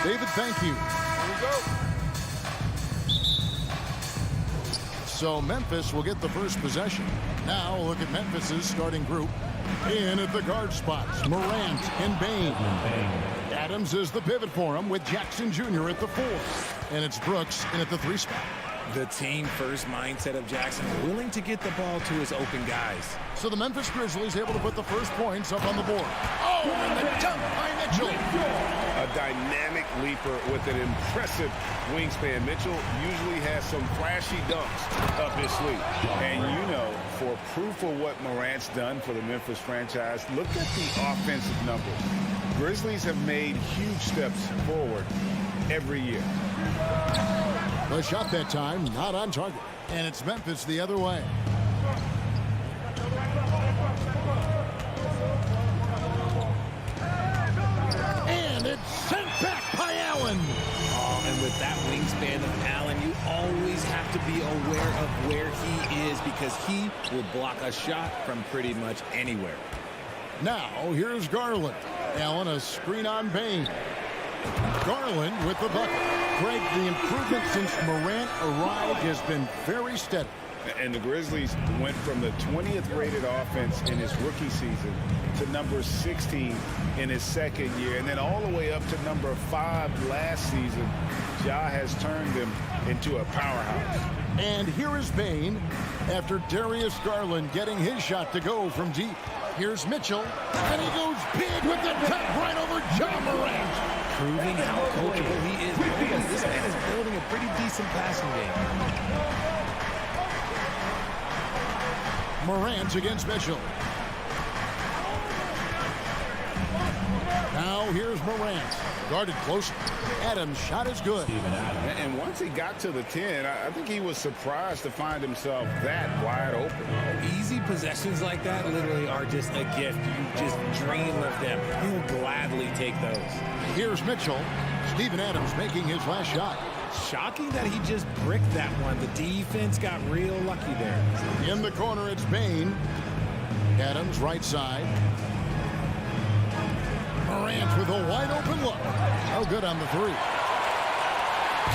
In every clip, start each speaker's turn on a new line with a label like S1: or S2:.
S1: David, thank you.
S2: Here we go.
S1: So Memphis will get the first possession. Now we'll look at Memphis's starting group. In at the guard spots, Morant and Bane. Adams is the pivot for him with Jackson Jr. at the 4. And it's Brooks in at the 3 spot.
S3: The team-first mindset of Jackson, willing to get the ball to his open guys.
S1: So the Memphis Grizzlies able to put the first points up on the board. Oh, and the dunk by Mitchell.
S2: A dynamic leaper with an impressive wingspan. Mitchell usually has some flashy dunks up his sleeve. And you know, for proof of what Morant's done for the Memphis franchise, look at the offensive numbers. Grizzlies have made huge steps forward every year.
S1: The shot that time, not on target. And it's Memphis the other way. And it's sent back by Allen.
S3: Oh, and with that wingspan of Allen, you always have to be aware of where he is because he will block a shot from pretty much anywhere.
S1: Now, here's Garland. Allen, a screen on Bane. Garland with the bucket. Greg, the improvement since Morant arrived has been very steady.
S2: And the Grizzlies went from the 20th rated offense in his rookie season to number 16 in his second year. And then all the way up to number 5 last season. Ja has turned them into a powerhouse.
S1: And here is Bane after Darius Garland getting his shot to go from deep. Here's Mitchell, and he goes big with the tap right over Ja Morant.
S3: Proving how coachable he is. This man is building a pretty decent passing game.
S1: Morant against Mitchell. Now here's Morant. Guarded closely. Adams' shot is good.
S2: And once he got to the 10, I think he was surprised to find himself that wide open.
S3: Easy possessions like that literally are just a gift. You just dream of them. You will gladly take those.
S1: Here's Mitchell. Steven Adams making his last shot.
S3: Shocking that he just bricked that one. The defense got real lucky there.
S1: In the corner, it's Bane. Adams, right side. Morant with a wide-open look. No good on the 3.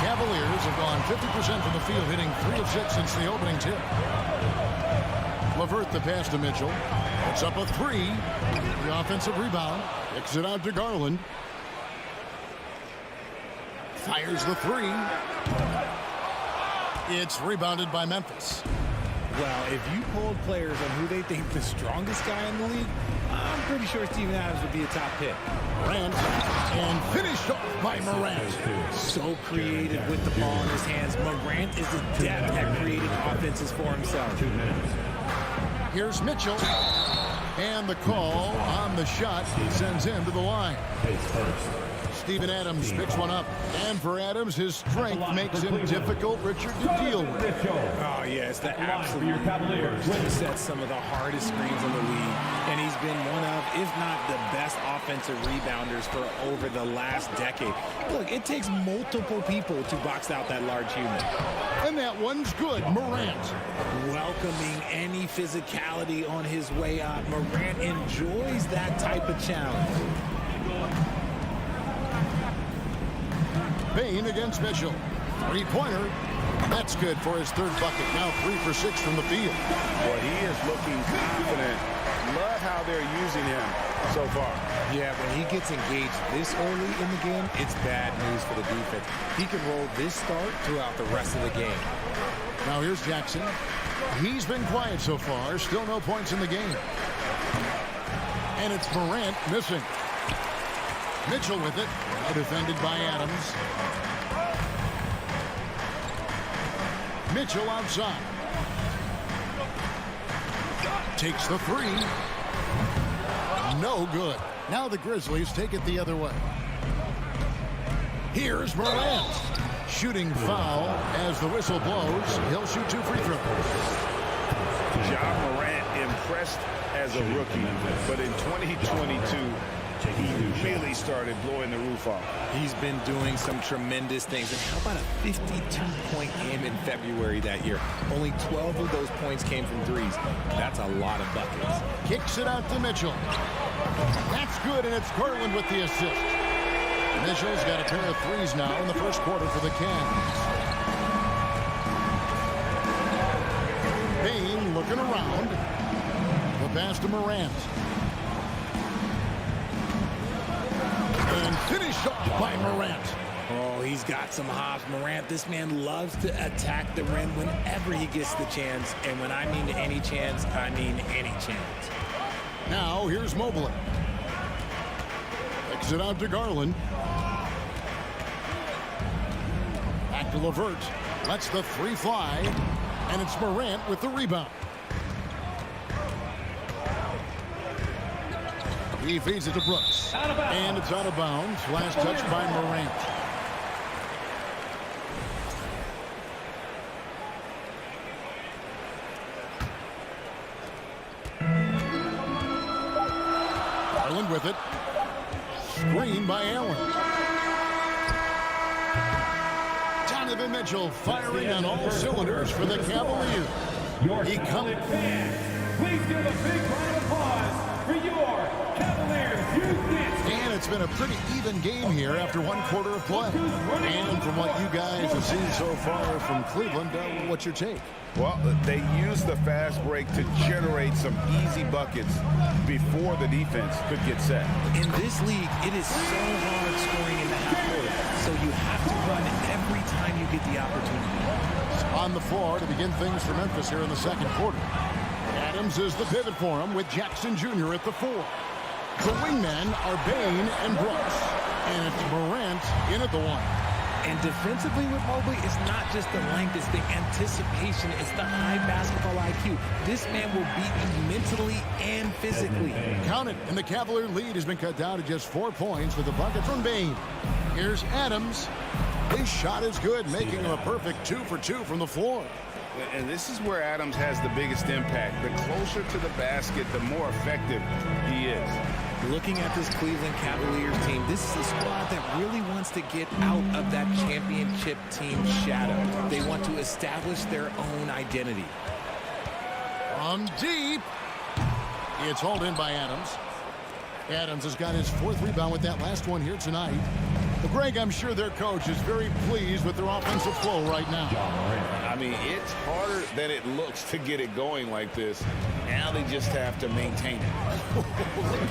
S1: Cavaliers have gone 50% from the field, hitting 3 of 6 since the opening tip. LeVert the pass to Mitchell. It's up a 3. The offensive rebound. Kicks it out to Garland. Fires the 3. It's rebounded by Memphis.
S3: Well, if you polled players on who they think the strongest guy in the league, I'm pretty sure Steven Adams would be a top pick.
S1: Morant, and finished off by Morant.
S3: So creative with the ball in his hands. Morant is adept at creating offenses for himself.
S1: Here's Mitchell. And the call on the shot sends him to the line. Steven Adams picks one up. And for Adams, his strength makes him difficult, Richard, to deal with.
S3: Oh, yeah, it's the absolute worst. He sets some of the hardest screens in the league. And he's been one of, if not the best offensive rebounders for over the last decade. Look, it takes multiple people to box out that large human.
S1: And that one's good. Morant.
S3: Welcoming any physicality on his way out. Morant enjoys that type of challenge.
S1: Bane against Mitchell. 3-pointer. That's good for his 3rd bucket. Now 3 for 6 from the field.
S2: Well, he is looking confident. Love how they're using him so far.
S3: Yeah, when he gets engaged this early in the game, it's bad news for the defense. He can roll this start throughout the rest of the game.
S1: Now here's Jackson. He's been quiet so far. Still no points in the game. And it's Morant missing. Mitchell with it. Now defended by Adams. Mitchell outside. Takes the 3. No good. Now the Grizzlies take it the other way. Here's Morant. Shooting foul as the whistle blows. He'll shoot 2 free throws.
S2: Ja Morant impressed as a rookie, but in 2022, he really started blowing the roof off.
S3: He's been doing some tremendous things. And how about a 52-point game in February that year? Only 12 of those points came from threes. That's a lot of buckets.
S1: Kicks it out to Mitchell. That's good, and it's Garland with the assist. Mitchell's got a pair of threes now in the first quarter for the Cavs. Bain looking around. The pass to Morant. And finished off by Morant.
S3: Oh, he's got some hops. Morant, this man loves to attack the rim whenever he gets the chance. And when I mean any chance, I mean any chance.
S1: Now, here's Mobley. Exit out to Garland. Back to LeVert. Lets the three fly. And it's Morant with the rebound. He feeds it to Brooks. And it's out of bounds. Last touch by Morant. Garland with it. Screen by Allen. Donovan Mitchell firing on all cylinders for the Cavaliers. He comes.
S4: Please give a big round of applause for your Cavaliers.
S1: And it's been a pretty even game here after one quarter of play. And from what you guys have seen so far from Cleveland, what's your take?
S2: Well, they used the fast break to generate some easy buckets before the defense could get set.
S3: In this league, it is so hard scoring in the half court. So you have to run every time you get the opportunity.
S1: On the floor to begin things for Memphis here in the second quarter. Adams is the pivot for him with Jackson Jr. at the 4. The wingmen are Bain and Brooks. And it's Morant in at the 1.
S3: And defensively with Mobley, it's not just the length, it's the anticipation, it's the high basketball IQ. This man will beat you mentally and physically.
S1: Count it, and the Cavalier lead has been cut down to just 4 points with a bucket from Bain. Here's Adams. His shot is good, making him a perfect 2 for 2 from the floor.
S2: And this is where Adams has the biggest impact. The closer to the basket, the more effective he is.
S3: Looking at this Cleveland Cavaliers team, this is a squad that really wants to get out of that championship team shadow. They want to establish their own identity.
S1: From deep. It's hauled in by Adams. Adams has got his 4th rebound with that last one here tonight. But Greg, I'm sure their coach is very pleased with their offensive flow right now.
S2: I mean, it's harder than it looks to get it going like this. Now they just have to maintain it. Look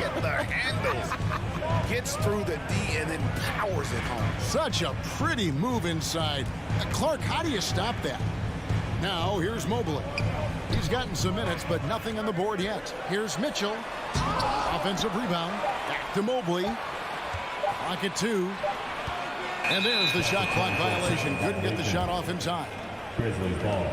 S2: at the handles. Gets through the D and then powers it home.
S1: Such a pretty move inside. Clark, how do you stop that? Now, here's Mobley. He's gotten some minutes, but nothing on the board yet. Here's Mitchell. Offensive rebound. Back to Mobley. Clock at 2. And there's the shot clock violation. Couldn't get the shot off in time.
S4: Grizzlies ball.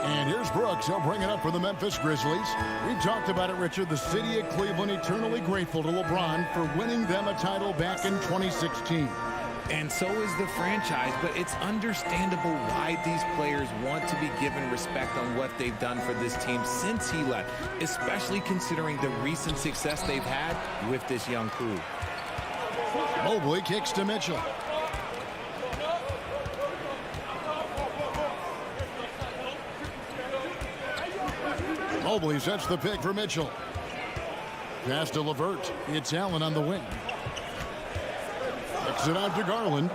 S1: And here's Brooks. He'll bring it up for the Memphis Grizzlies. We've talked about it, Richard. The city of Cleveland eternally grateful to LeBron for winning them a title back in 2016.
S3: And so is the franchise, but it's understandable why these players want to be given respect on what they've done for this team since he left, especially considering the recent success they've had with this young crew.
S1: Mobley kicks to Mitchell. Mobley sets the pick for Mitchell. Pass to LeVert. It's Allen on the wing. Kicks it out to Garland.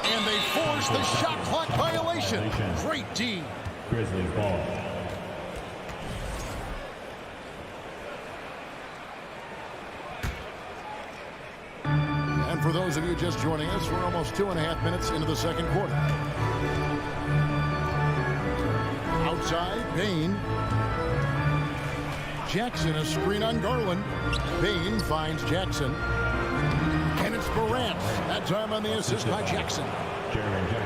S1: And they force the shot clock violation. Great D.
S4: Grizzlies ball.
S1: And for those of you just joining us, we're almost 2.5 minutes into the second quarter. Outside, Bain. Jackson, a screen on Garland. Bain finds Jackson. And it's Morant. That time on the assist by Jackson.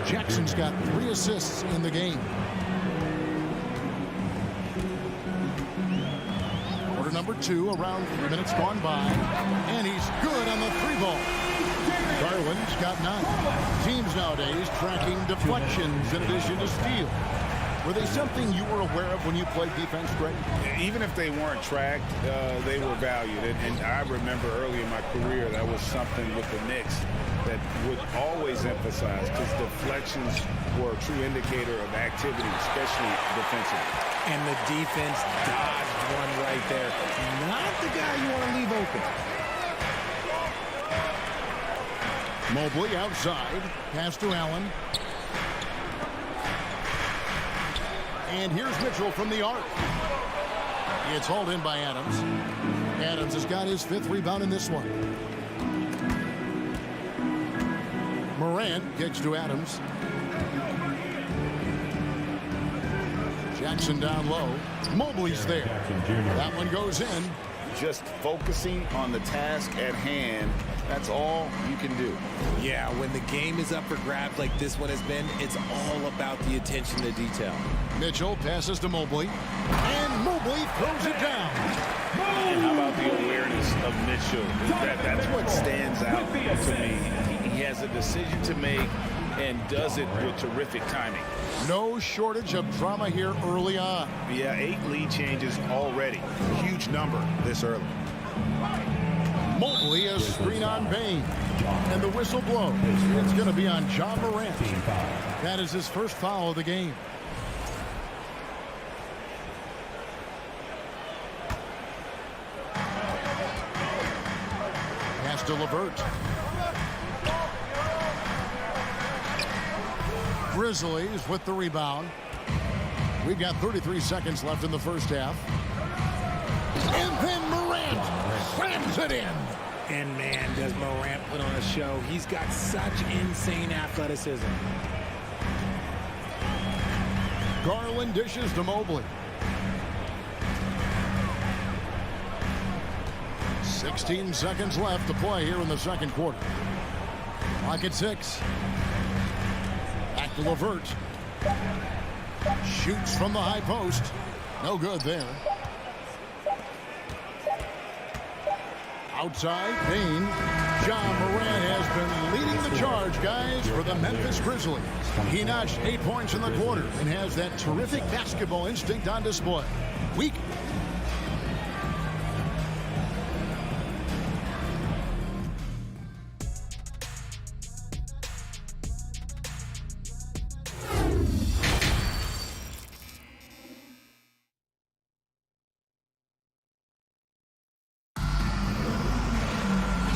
S1: Jackson's got 3 assists in the game. Quarter number 2, around 3 minutes gone by. And he's good on the 3-ball. Garland's got 9. Teams nowadays tracking deflections in addition to steals. Were they something you were aware of when you played defense, Greg?
S2: Even if they weren't tracked, they were valued. And I remember early in my career, that was something with the Knicks that would always emphasize, because deflections were a true indicator of activity, especially defensively.
S3: And the defense dodged one right there. Not the guy you want to leave open.
S1: Mobley outside. Pass to Allen. And here's Mitchell from the arc. It's hauled in by Adams. Adams has got his 5th rebound in this one. Morant kicks to Adams. Jackson down low. Mobley's there. That one goes in.
S2: Just focusing on the task at hand, that's all you can do.
S3: Yeah, when the game is up for grabs like this one has been, it's all about the attention to detail.
S1: Mitchell passes to Mobley. And Mobley throws it down.
S2: And how about the awareness of Mitchell? That's what stands out to me. He has a decision to make and does it with terrific timing.
S1: No shortage of drama here early on.
S2: Yeah, 8 lead changes already. Huge number this early.
S1: Mobley, a screen on Bain. And the whistle blows. It's going to be on John Morant. That is his first foul of the game. Pass to LeVert. Grizzlies with the rebound. We've got 33 seconds left in the first half. And then Morant slams it in.
S3: And man, does Morant put on a show. He's got such insane athleticism.
S1: Garland dishes to Mobley. 16 seconds left to play here in the second quarter. Clock at 6. Back to LeVert. Shoots from the high post. No good there. Outside, Bain. John Morant has been leading the charge, guys, for the Memphis Grizzlies. He notched 8 points in the quarter and has that terrific basketball instinct on display. Weak.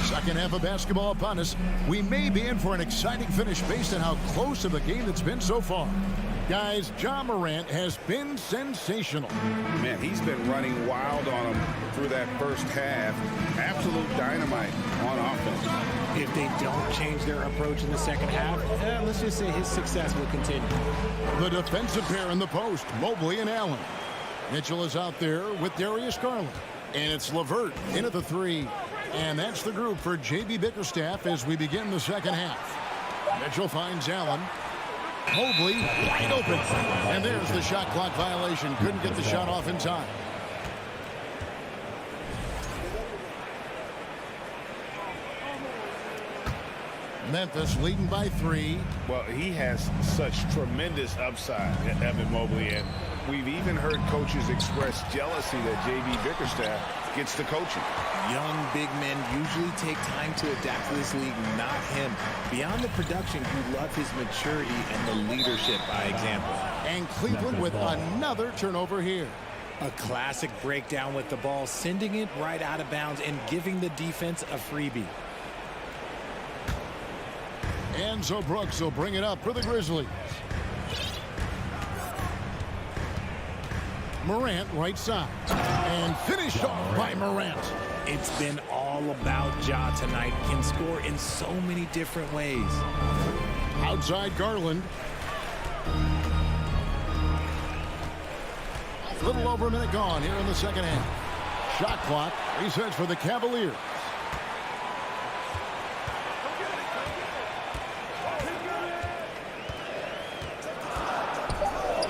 S1: Second half of basketball upon us. We may be in for an exciting finish based on how close of a game it's been so far. Guys, John Morant has been sensational.
S2: Man, he's been running wild on them through that first half. Absolute dynamite on offense.
S3: If they don't change their approach in the second half, let's just say his success will continue.
S1: The defensive pair in the post, Mobley and Allen. Mitchell is out there with Darius Garland. And it's LeVert in at the 3. And that's the group for J.B. Bickerstaff as we begin the second half. Mitchell finds Allen. Mobley wide open. And there's the shot clock violation. Couldn't get the shot off in time. Memphis leading by 3.
S2: Well, he has such tremendous upside, Evan Mobley, and we've even heard coaches express jealousy that J.B. Bickerstaff gets the coaching.
S3: Young big men usually take time to adapt to this league, not him. Beyond the production, you love his maturity and the leadership by example.
S1: And Cleveland with another turnover here.
S3: A classic breakdown with the ball, sending it right out of bounds and giving the defense a freebie.
S1: Enzo Brooks will bring it up for the Grizzlies. Morant right side. And finished off by Morant.
S3: It's been all about Ja tonight. Can score in so many different ways.
S1: Outside Garland. A little over a minute gone here in the second half. Shot clock resets for the Cavaliers.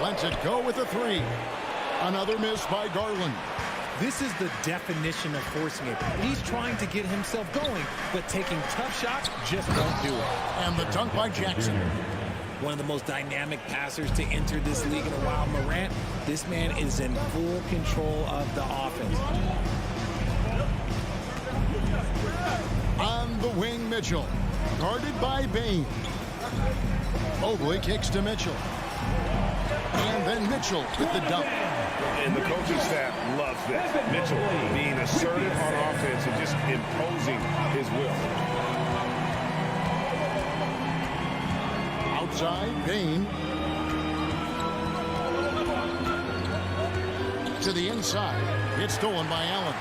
S1: Lets it go with a 3. Another miss by Garland.
S3: This is the definition of forcing it. He's trying to get himself going, but taking tough shots just won't do it.
S1: And the dunk by Jackson.
S3: one of the most dynamic passers to enter this league in a while. Morant, this man is in full control of the offense.
S1: On the wing, Mitchell. Guarded by Bane. Mobley kicks to Mitchell. And then Mitchell with the dunk.
S2: And the coaching staff loves this. Mitchell being assertive on offense and just imposing his will.
S1: Outside, Bane. To the inside. It's stolen by Allen.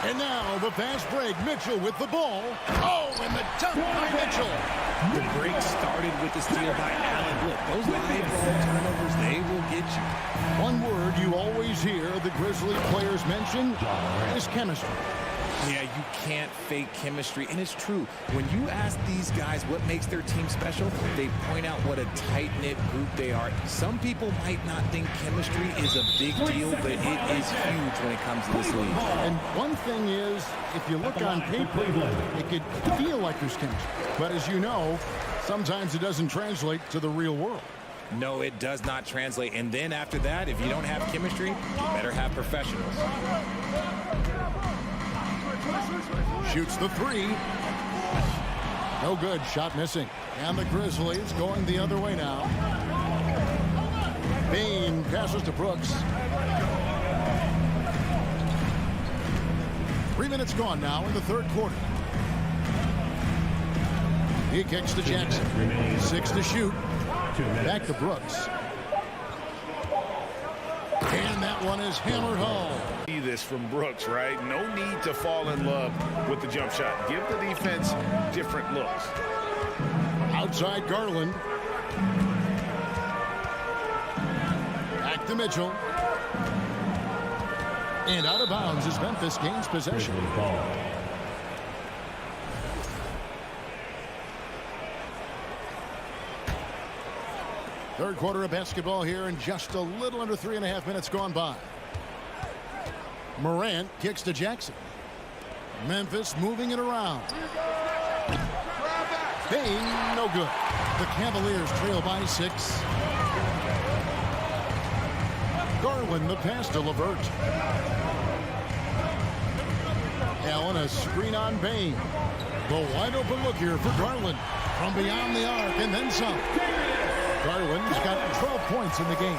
S1: And now the fast break. Mitchell with the ball. Oh, and the dunk by Mitchell.
S3: The break started with the steal by Allen. Look, those live ball turnovers, they will get you.
S1: One word you always hear the Grizzlies players mention is chemistry.
S3: Yeah, you can't fake chemistry, and it's true. When you ask these guys what makes their team special, they point out what a tight-knit group they are. Some people might not think chemistry is a big deal, but it is huge when it comes to this league.
S1: And one thing is, if you look on paper, it could feel like there's chemistry. But as you know, sometimes it doesn't translate to the real world.
S3: No, it does not translate. And then after that, if you don't have chemistry, you better have professionals.
S1: Shoots the three. No good. Shot missing. And the Grizzlies going the other way now. Bane passes to Brooks. 3 minutes gone now in the third quarter. He kicks to Jackson. 6 to shoot. Back to Brooks. And that one is hammered home.
S2: See this from Brooks, right? No need to fall in love with the jump shot. Give the defense different looks.
S1: Outside Garland. Back to Mitchell. And out of bounds as Memphis gains possession. Third quarter of basketball here, and just a little under 3.5 minutes gone by. Morant kicks to Jackson. Memphis moving it around. Bane, no good. The Cavaliers trail by 6. Garland the pass to LeVert. Allen a screen on Bane. The wide open look here for Garland. From beyond the arc and then some. Garland's got 12 points in the game.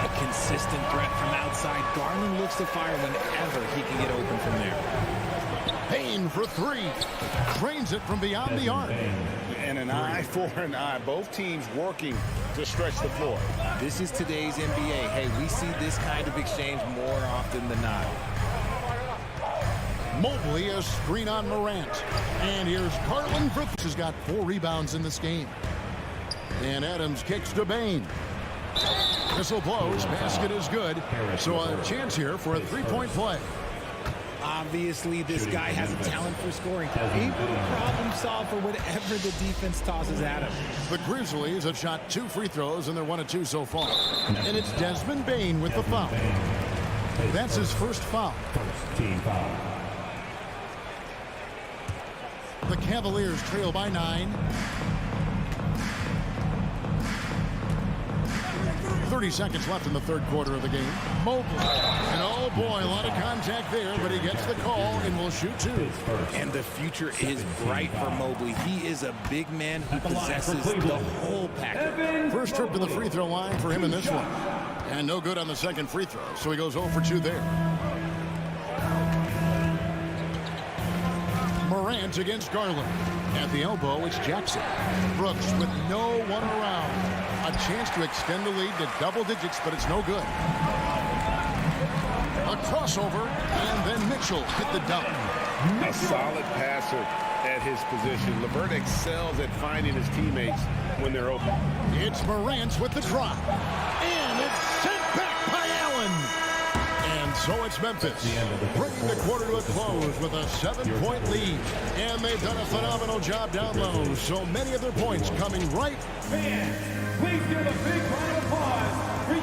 S3: A consistent threat from outside. Garland looks to fire whenever he can get open from there.
S1: Bane for 3. Drains it from beyond the arc.
S2: And an eye for an eye. Both teams working to stretch the floor.
S3: This is today's NBA. Hey, we see this kind of exchange more often than not.
S1: Mobley a screen on Morant. And here's Garland for has got 4 rebounds in this game. And Adams kicks to Bane. Whistle blows. Basket is good. So a chance here for a 3-point play.
S3: Obviously, this guy has a talent for scoring. Able to problem solve for whatever the defense tosses at him.
S1: The Grizzlies have shot 2 free throws, and they're 1 of 2 so far. And it's Desmond Bane with the foul. That's his first foul.
S4: First team foul.
S1: The Cavaliers trail by 9. 30 seconds left in the third quarter of the game. Mobley. And oh boy, a lot of contact there, but he gets the call and will shoot 2.
S3: And the future is bright for Mobley. He is a big man who possesses the whole package.
S1: First trip to the free throw line for him in this one. And no good on the second free throw, so he goes 0 for 2 there. Morant against Garland. At the elbow, it's Jackson. Brooks with no one around. A chance to extend the lead to double digits, but it's no good. A crossover, and then Mitchell hit the dunk.
S2: A solid passer at his position. LeVert excels at finding his teammates when they're open.
S1: It's Morant with the drop. And it's sent back by Allen. And so it's Memphis, bringing the quarter to a close with a 7-point lead. And they've done a phenomenal job down low. So many of their points coming right.
S4: Fans, please give a big round of applause for your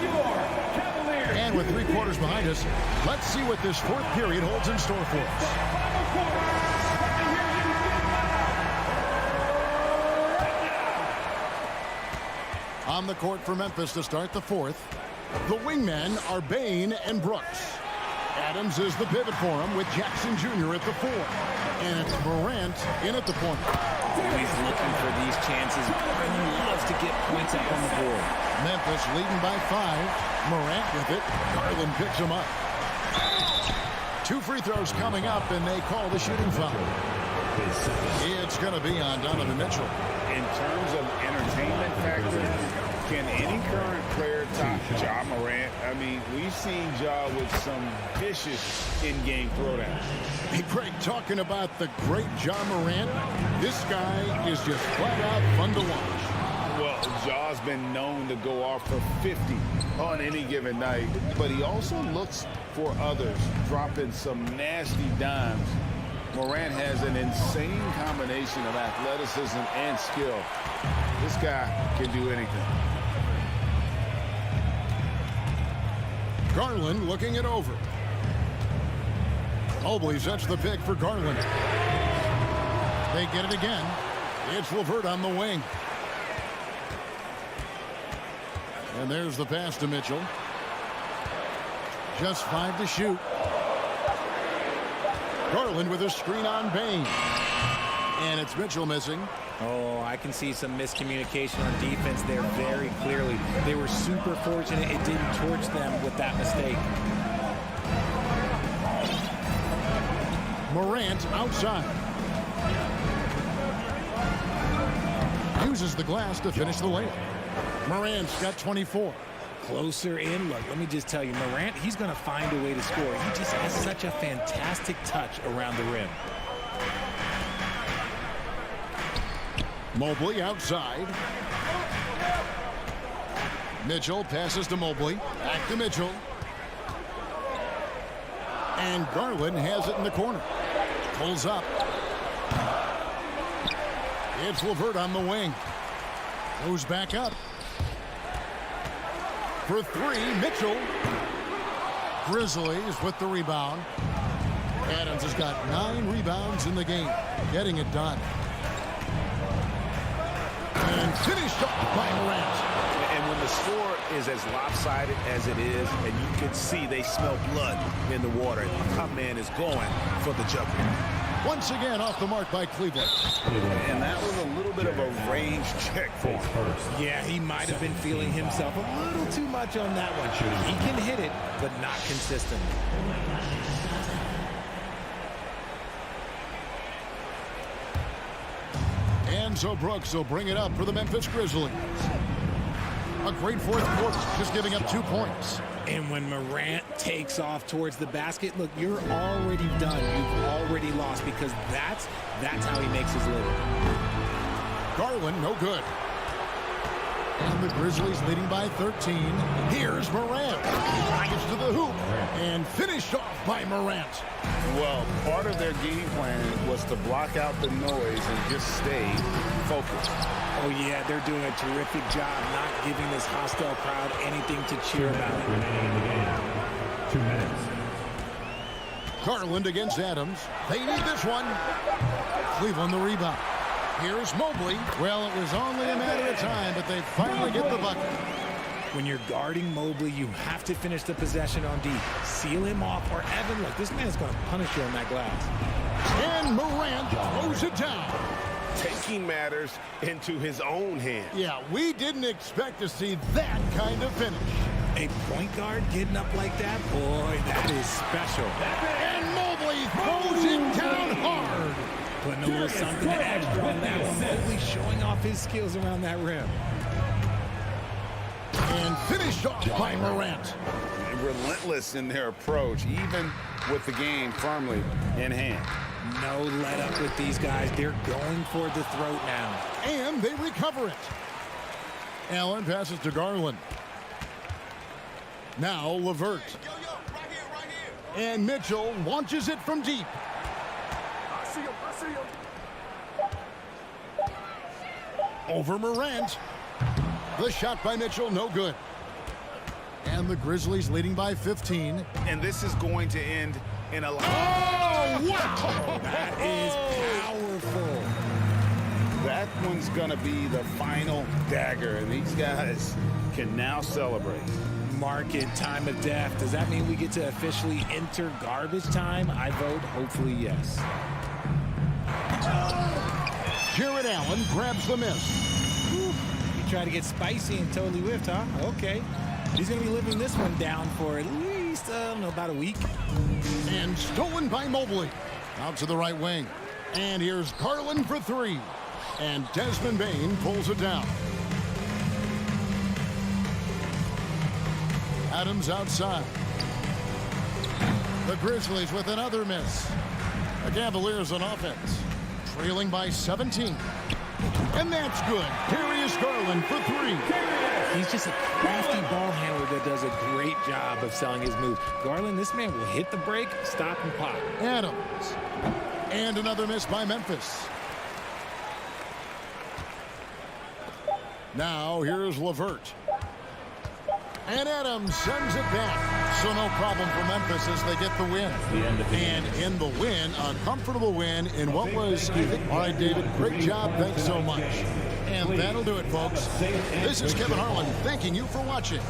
S4: Cavaliers.
S1: And with 3 quarters behind us, let's see what this fourth period holds in store for us.
S4: Final quarter. Let me hear you.
S1: On the court for Memphis to start the fourth. The wingmen are Bain and Brooks. Adams is the pivot for him with Jackson Jr. at the 4. And it's Morant in at the point.
S3: Always looking for these chances. He loves to get points up on the board.
S1: Memphis leading by 5. Morant with it. Garland picks him up. 2 free throws coming up, and they call the shooting foul. It's going to be on Donovan Mitchell.
S2: In terms of entertainment factor, can any current player top Ja Morant? I mean, we've seen Ja with some vicious in-game throwdowns.
S1: Hey, Greg, talking about the great Ja Morant, this guy is just flat out fun to watch.
S2: Well, Ja's been known to go off for 50 on any given night, but he also looks for others, dropping some nasty dimes. Morant has an insane combination of athleticism and skill. This guy can do anything.
S1: Garland looking it over. Mobley sets the pick for Garland. They get it again. It's LeVert on the wing. And there's the pass to Mitchell. Just 5 to shoot. Garland with a screen on Bain. And it's Mitchell missing.
S3: Oh, I can see some miscommunication on defense there very clearly. They were super fortunate it didn't torch them with that mistake.
S1: Morant outside. Uses the glass to finish the layup. Morant's got 24.
S3: Closer in. Look, let me just tell you, Morant, he's going to find a way to score. He just has such a fantastic touch around the rim.
S1: Mobley outside. Mitchell passes to Mobley. Back to Mitchell. And Garland has it in the corner. Pulls up. It's LeVert on the wing. Goes back up. For 3, Mitchell. Grizzlies with the rebound. Adams has got 9 rebounds in the game. Getting it done. And finished off by Morant.
S5: And when the score is as lopsided as it is, and you can see they smell blood in the water, my man is going for the jumper.
S1: Once again off the mark by Cleveland.
S2: And that was a little bit of a range check for him.
S3: Yeah, he might have been feeling himself a little too much on that one. He can hit it, but not consistently.
S1: And so Brooks will bring it up for the Memphis Grizzlies. A great fourth quarter, just giving up 2 points.
S3: And when Morant takes off towards the basket, look, you're already done. You've already lost because that's how he makes his living.
S1: Garland, no good. And the Grizzlies leading by 13. Here's Morant. Drives to the hoop. And finished off by Morant.
S2: Well, part of their game plan was to block out the noise and just stay focused.
S3: Oh, yeah, they're doing a terrific job not giving this hostile crowd anything to cheer about.
S4: 2 minutes.
S1: Garland against Adams. They need this one. Cleveland the rebound. Here's Mobley. Well, it was only a matter of time, but they finally get the bucket.
S3: When you're guarding Mobley, you have to finish the possession on D. Seal him off, or Evan, look, this man's going to punish you on that glass.
S1: And Morant throws it down.
S5: Taking matters into his own hands.
S1: Yeah, we didn't expect to see that kind of finish.
S3: A point guard getting up like that, boy, that is special.
S1: And Mobley throws it down hard.
S3: Putting a little something extra on that one. Mobley showing off his skills around that rim.
S1: And finished off by Morant.
S2: Relentless in their approach, even with the game firmly in hand.
S3: No let up with these guys. They're going for the throat now.
S1: And they recover it. Allen passes to Garland. Now LeVert. And Mitchell launches it from deep.
S4: I see him.
S1: Over Morant. The shot by Mitchell, no good. And the Grizzlies leading by 15.
S5: And this is going to end in a...
S1: Oh, wow!
S3: That is powerful.
S2: That one he's going to be the final dagger, and these guys can now celebrate.
S3: Market time of death. Does that mean we get to officially enter garbage time? I vote hopefully yes.
S1: Jared Allen grabs the miss.
S3: He tried to get spicy and totally whiffed, huh? Okay. He's going to be living this one down for at least, I don't know, about a week.
S1: And stolen by Mobley. Out to the right wing. And here's Garland for three. And Desmond Bane pulls it down. Adams outside. The Grizzlies with another miss. The Cavaliers on offense. Trailing by 17. And that's good. Darius Garland for three.
S3: He's just a crafty ball handler that does a great job of selling his move. Garland, this man will hit the break, stop, and pop.
S1: Adams. And another miss by Memphis. Now here's LeVert. And Adams sends it back. So no problem for Memphis as they get the win. And in the win, a comfortable win in what was, all right, David, great job. Thanks so much. And that'll do it, folks. This is Kevin Harlan thanking you for watching.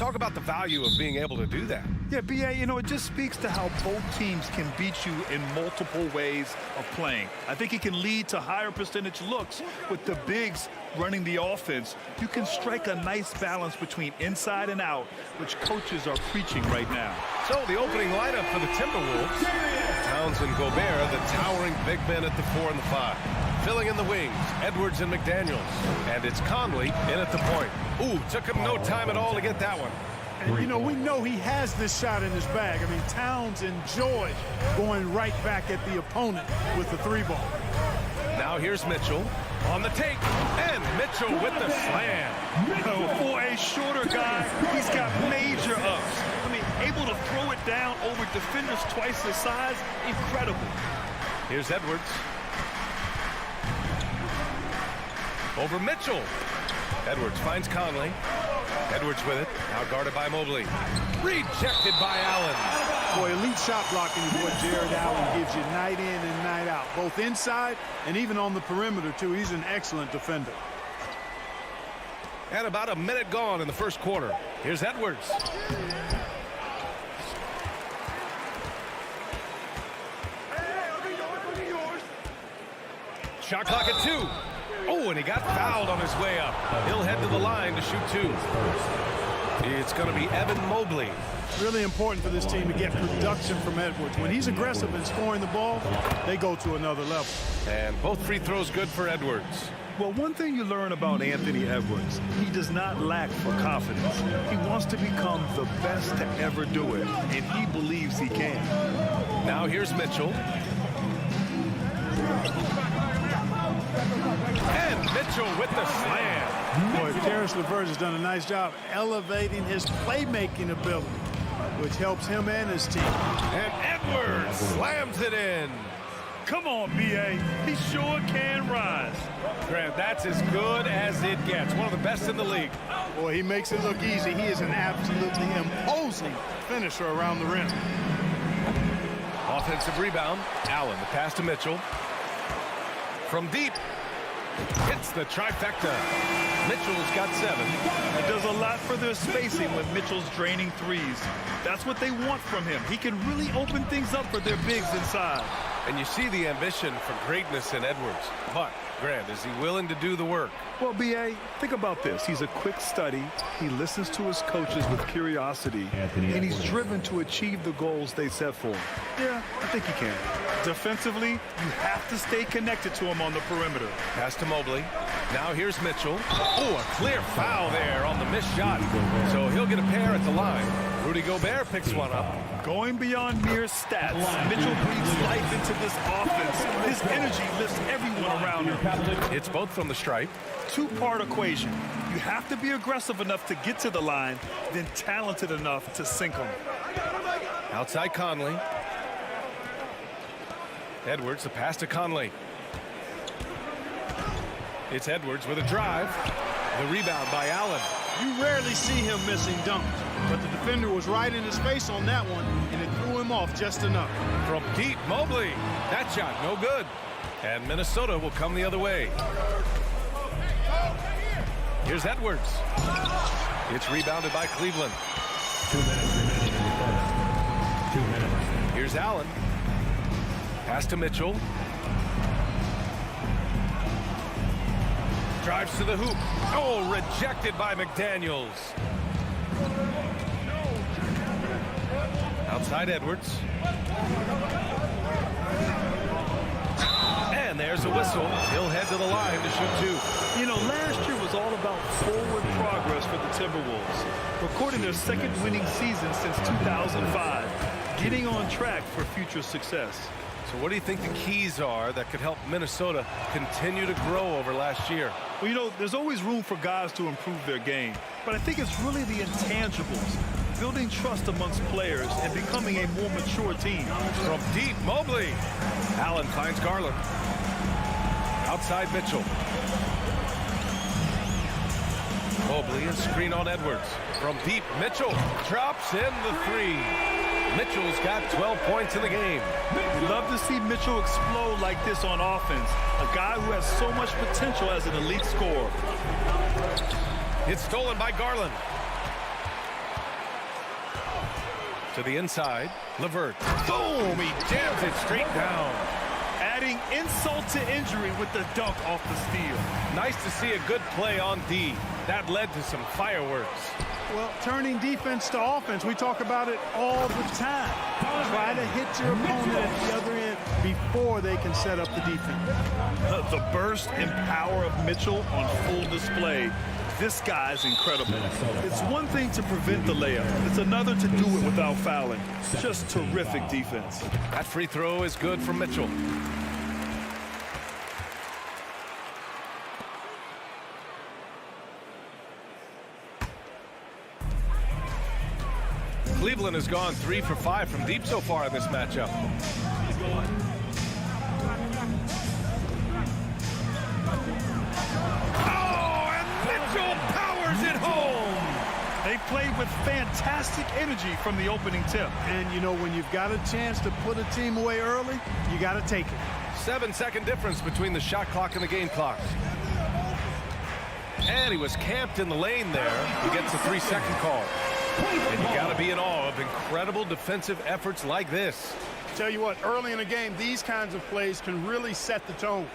S6: Talk about the value of being able to do that.
S7: Yeah, B.A., you know, it just speaks to how both teams can beat you in multiple ways of playing. I think it can lead to higher percentage looks with the bigs running the offense. You can strike a nice balance between inside and out, which coaches are preaching right now.
S6: So the opening lineup for the Timberwolves. Towns and Gobert, the towering big men at the 4 and the 5. Filling in the wings, Edwards and McDaniels. And it's Conley in at the point. Ooh, took him no time at all to get that one.
S8: And, you know, we know he has this shot in his bag. I mean, Towns enjoys going right back at the opponent with the 3-ball.
S6: Now here's Mitchell on the take. And Mitchell with the slam.
S7: For a shorter guy, he's got major ups. I mean, able to throw it down over defenders twice his size, incredible.
S6: Here's Edwards. Over Mitchell. Edwards finds Conley. Edwards with it. Now guarded by Mobley. Rejected by Allen.
S8: Boy, elite shot blocking is what Jared Allen gives you night in and night out, both inside and even on the perimeter, too. He's an excellent defender.
S6: And about a minute gone in the first quarter. Here's Edwards. Shot clock at 2. Oh, and he got fouled on his way up. He'll head to the line to shoot 2. It's going to be Evan Mobley.
S8: Really important for this team to get production from Edwards. When he's aggressive in scoring the ball, they go to another level.
S6: And both free throws good for Edwards.
S7: Well, one thing you learn about Anthony Edwards, he does not lack for confidence. He wants to become the best to ever do it, and he believes he can.
S6: Now here's Mitchell. And Mitchell with the slam.
S8: Boy, Karis LeVert has done a nice job elevating his playmaking ability, which helps him and his team.
S6: And Edwards slams it in.
S7: Come on, B.A. He sure can rise.
S6: Grant, that's as good as it gets. One of the best in the league.
S8: Boy, he makes it look easy. He is an absolutely imposing finisher around the rim.
S6: Offensive rebound. Allen, the pass to Mitchell. From deep. Hits the trifecta. Mitchell's got 7.
S7: It does a lot for their spacing when Mitchell's draining threes. That's what they want from him. He can really open things up for their bigs inside.
S6: And you see the ambition for greatness in Edwards. But, Grant, is he willing to do the work?
S7: Well, B.A., think about this. He's a quick study. He listens to his coaches with curiosity. And he's driven to achieve the goals they set for him. Yeah, I think he can. Defensively, you have to stay connected to him on the perimeter.
S6: Pass to Mobley. Now here's Mitchell. Oh, a clear foul there on the missed shot. So he'll get a pair at the line. Rudy Gobert picks one up.
S7: Going beyond mere stats, Mitchell breathes life into this offense. His energy lifts everyone around him.
S6: It's both from the stripe.
S7: Two-part equation. You have to be aggressive enough to get to the line, then talented enough to sink them.
S6: Outside Conley. Edwards, the pass to Conley. It's Edwards with a drive. The rebound by Allen.
S8: You rarely see him missing dunks, but the defender was right in his face on that one, and it threw him off just enough.
S6: From deep, Mobley. That shot, no good. And Minnesota will come the other way. Here's Edwards. It's rebounded by Cleveland.
S4: 2 minutes remaining in the first. 2 minutes.
S6: Here's Allen. Pass to Mitchell. Drives to the hoop. Oh, rejected by McDaniels. Outside Edwards. And there's a whistle. He'll head to the line to shoot 2.
S7: You know, last year was all about forward progress for the Timberwolves, recording their second winning season since 2005, getting on track for future success.
S6: So what do you think the keys are that could help Minnesota continue to grow over last year?
S7: Well, you know, there's always room for guys to improve their game, but I think it's really the intangibles, building trust amongst players and becoming a more mature team.
S6: From deep, Mobley. Allen finds Garland. Outside Mitchell. Mobley, a screen on Edwards. From deep, Mitchell drops in the 3. Mitchell's got 12 points in the game.
S7: We'd love to see Mitchell explode like this on offense. A guy who has so much potential as an elite scorer.
S6: It's stolen by Garland. To the inside, LeVert. Boom! He jams it straight down.
S7: Adding insult to injury with the dunk off the steal.
S6: Nice to see a good play on D. That led to some fireworks.
S8: Well, turning defense to offense, we talk about it all the time. Try to hit your opponent at the other end before they can set up the defense.
S7: The burst and power of Mitchell on full display. This guy's incredible. It's one thing to prevent the layup. It's another to do it without fouling. Just terrific defense.
S6: That free throw is good from Mitchell. Cleveland has gone 3 for 5 from deep so far in this matchup.
S7: Oh, and Mitchell powers it home. They played with fantastic energy from the opening tip.
S8: And, you know, when you've got a chance to put a team away early, you got to take it.
S6: 7-second difference between the shot clock and the game clock. And he was camped in the lane there. He gets a 3-second call. And you got to be in awe of incredible defensive efforts like this.
S8: Tell you what, early in the game, these kinds of plays can really set the tone.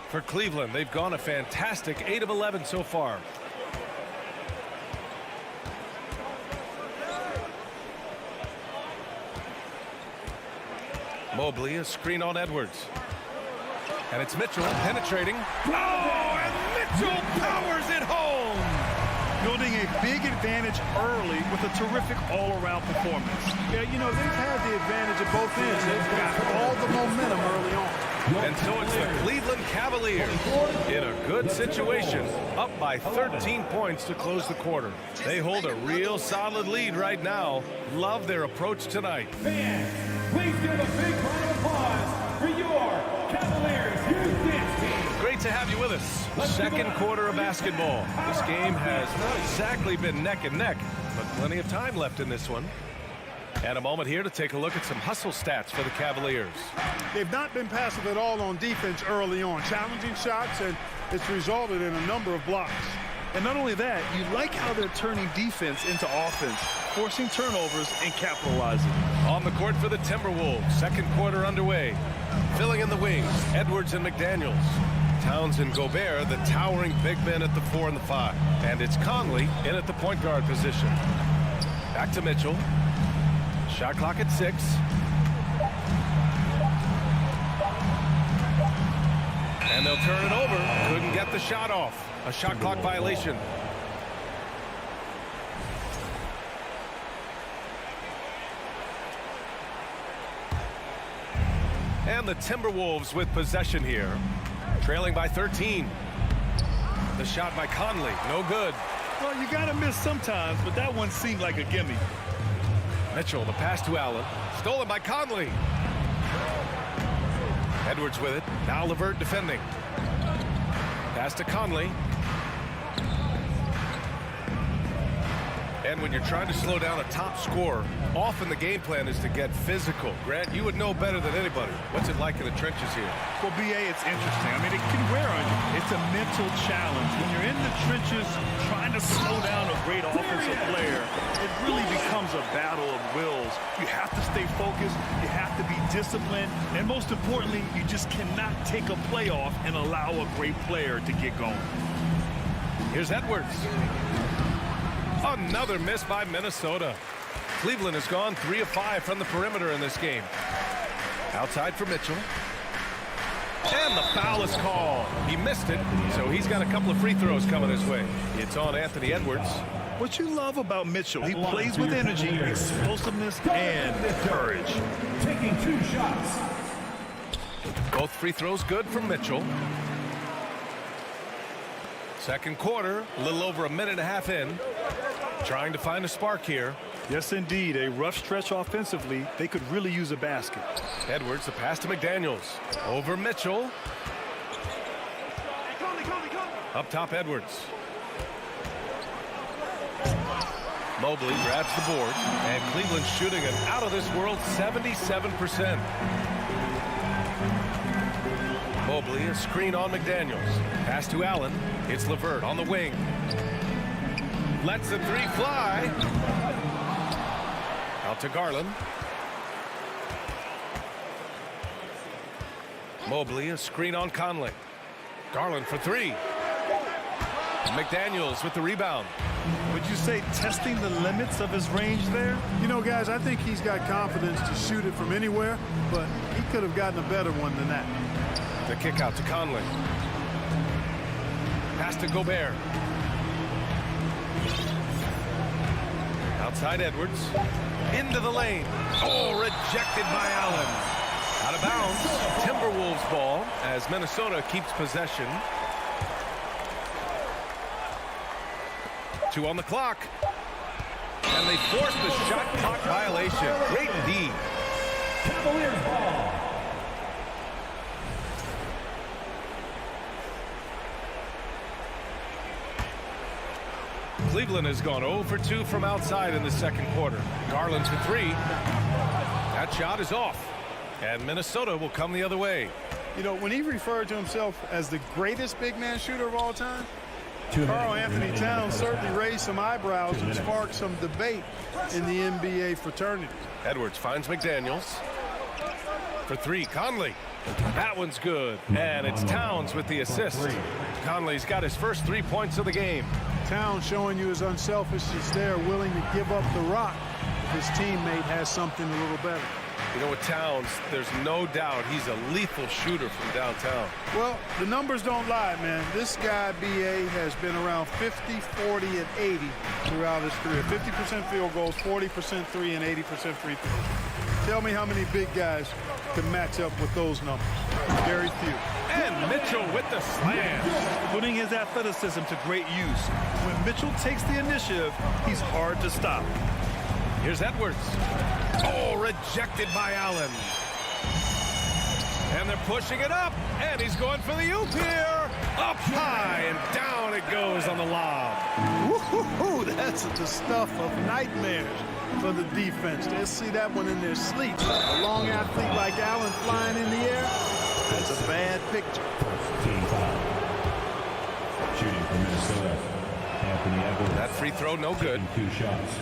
S6: For Cleveland, they've gone a fantastic 8 of 11 so far. Mobley, a screen on Edwards. And it's Mitchell penetrating.
S7: Oh, and Mitchell powers it home. Building a big advantage early with a terrific all-around performance.
S8: Yeah, you know, they've had the advantage at both ends. They've got all the momentum early on.
S6: And so it's the Cleveland Cavaliers in a good situation, up by 13 points to close the quarter. They hold a real solid lead right now. Love their approach tonight.
S4: Fans, please give a big round of applause for your Cavaliers youth dance team.
S6: Great to have you with us. Second quarter of basketball. This game has not exactly been neck and neck, but plenty of time left in this one. And a moment here to take a look at some hustle stats for the Cavaliers.
S8: They've not been passive at all on defense early on. Challenging shots, and it's resulted in a number of blocks.
S7: And not only that, you like how they're turning defense into offense, forcing turnovers and capitalizing.
S6: On the court for the Timberwolves, second quarter underway. Filling in the wings, Edwards and McDaniels. Towns and Gobert, the towering big men at the 4 and the 5. And it's Conley in at the point guard position. Back to Mitchell. Shot clock at 6. And they'll turn it over. Couldn't get the shot off. A shot clock violation. And the Timberwolves with possession here. Trailing by 13. The shot by Conley. No good.
S7: Well, you got to miss sometimes, but that one seemed like a gimme.
S6: Mitchell, the pass to Allen. Stolen by Conley. Edwards with it. Now LeVert defending. Pass to Conley. And when you're trying to slow down a top scorer, often the game plan is to get physical. Grant, you would know better than anybody. What's it like in the trenches here?
S7: Well, B.A., it's interesting. I mean, it can wear on you. It's a mental challenge. When you're in the trenches trying to slow down a great offensive player, it really becomes a battle of wills. You have to stay focused. You have to be disciplined. And most importantly, you just cannot take a play off and allow a great player to get going.
S6: Here's Edwards. Another miss by Minnesota. Cleveland has gone 3 of 5 from the perimeter in this game. Outside for Mitchell. And the foul is called. He missed it, so he's got a couple of free throws coming his way. It's on Anthony Edwards.
S7: What you love about Mitchell, he plays with energy, explosiveness, and courage.
S4: Taking 2 shots.
S6: Both free throws good from Mitchell. Second quarter, a little over a minute and a half in. Trying to find a spark here.
S7: Yes, indeed. A rough stretch offensively. They could really use a basket.
S6: Edwards, the pass to McDaniels. Over Mitchell. Up top, Edwards. Mobley grabs the board. And Cleveland shooting an out-of-this-world 77%. Mobley, a screen on McDaniels. Pass to Allen. It's LeVert on the wing. Lets the three fly. Out to Garland. Mobley, a screen on Conley. Garland for three. McDaniels with the rebound.
S7: Would you say testing the limits of his range there?
S8: You know, guys, I think he's got confidence to shoot it from anywhere, but he could have gotten a better one than that.
S6: The kick out to Conley. Pass to Gobert. Outside Edwards. Into the lane. Oh, rejected by Allen. Out of bounds. Timberwolves ball as Minnesota keeps possession. 2 on the clock. And they force the shot clock violation. Great D.
S4: Cavaliers ball.
S6: Cleveland has gone 0 for 2 from outside in the second quarter. Garland for three. That shot is off. And Minnesota will come the other way.
S8: You know, when he referred to himself as the greatest big man shooter of all time, Karl Anthony Towns certainly raised some eyebrows and sparked some debate in the NBA fraternity.
S6: Edwards finds McDaniels. For three, Conley. That one's good. And it's Towns with the assist. Conley's got his first 3 points of the game.
S8: Towns showing you his unselfishness there, willing to give up the rock if his teammate has something a little better.
S6: You know, with Towns, there's no doubt he's a lethal shooter from downtown.
S8: Well, the numbers don't lie, man. This guy, B.A., has been around 50, 40, and 80 throughout his career. 50% field goals, 40% three, and 80% free throws. Tell me how many big guys can match up with those numbers. Very few.
S6: And Mitchell with the slam.
S7: Putting his athleticism to great use. When Mitchell takes the initiative, he's hard to stop.
S6: Here's Edwards. Oh, rejected by Allen. And they're pushing it up. And he's going for the oop here. Up high and down it goes on the lob.
S8: Woo-hoo-hoo, that's the stuff of nightmares for the defense. They'll see that one in their sleep. A long athlete like Allen flying in the air, that's a bad picture.
S4: Team foul. Shooting for Minnesota. Anthony Edwards.
S6: That free throw no good.
S4: 2 shots.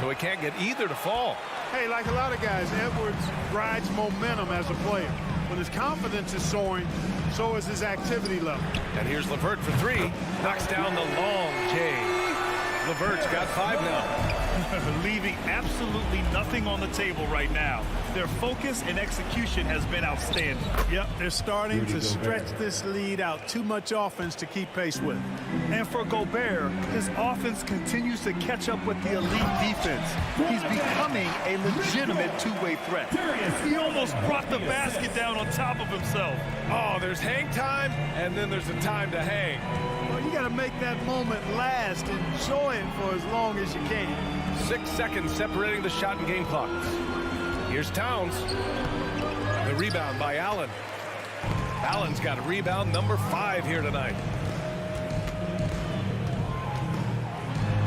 S6: So he can't get either to fall.
S8: Hey, like a lot of guys, Edwards rides momentum as a player. When his confidence is soaring, so is his activity level.
S6: And here's LeVert for three. Knocks down the long J. LeVert's got 5 now.
S7: Leaving absolutely nothing on the table right now. Their focus and execution has been outstanding.
S8: Yep, they're starting to stretch this lead out. Too much offense to keep pace with.
S7: And for Gobert, his offense continues to catch up with the elite defense. He's becoming a legitimate two-way threat. He almost brought the basket down on top of himself.
S6: Oh, there's hang time, and then there's a time to hang.
S8: Well, you got to make that moment last. Enjoy it for as long as you can.
S6: 6 seconds separating the shot and game clocks. Here's Towns. The rebound by Allen. Allen's got a rebound number 5 here tonight.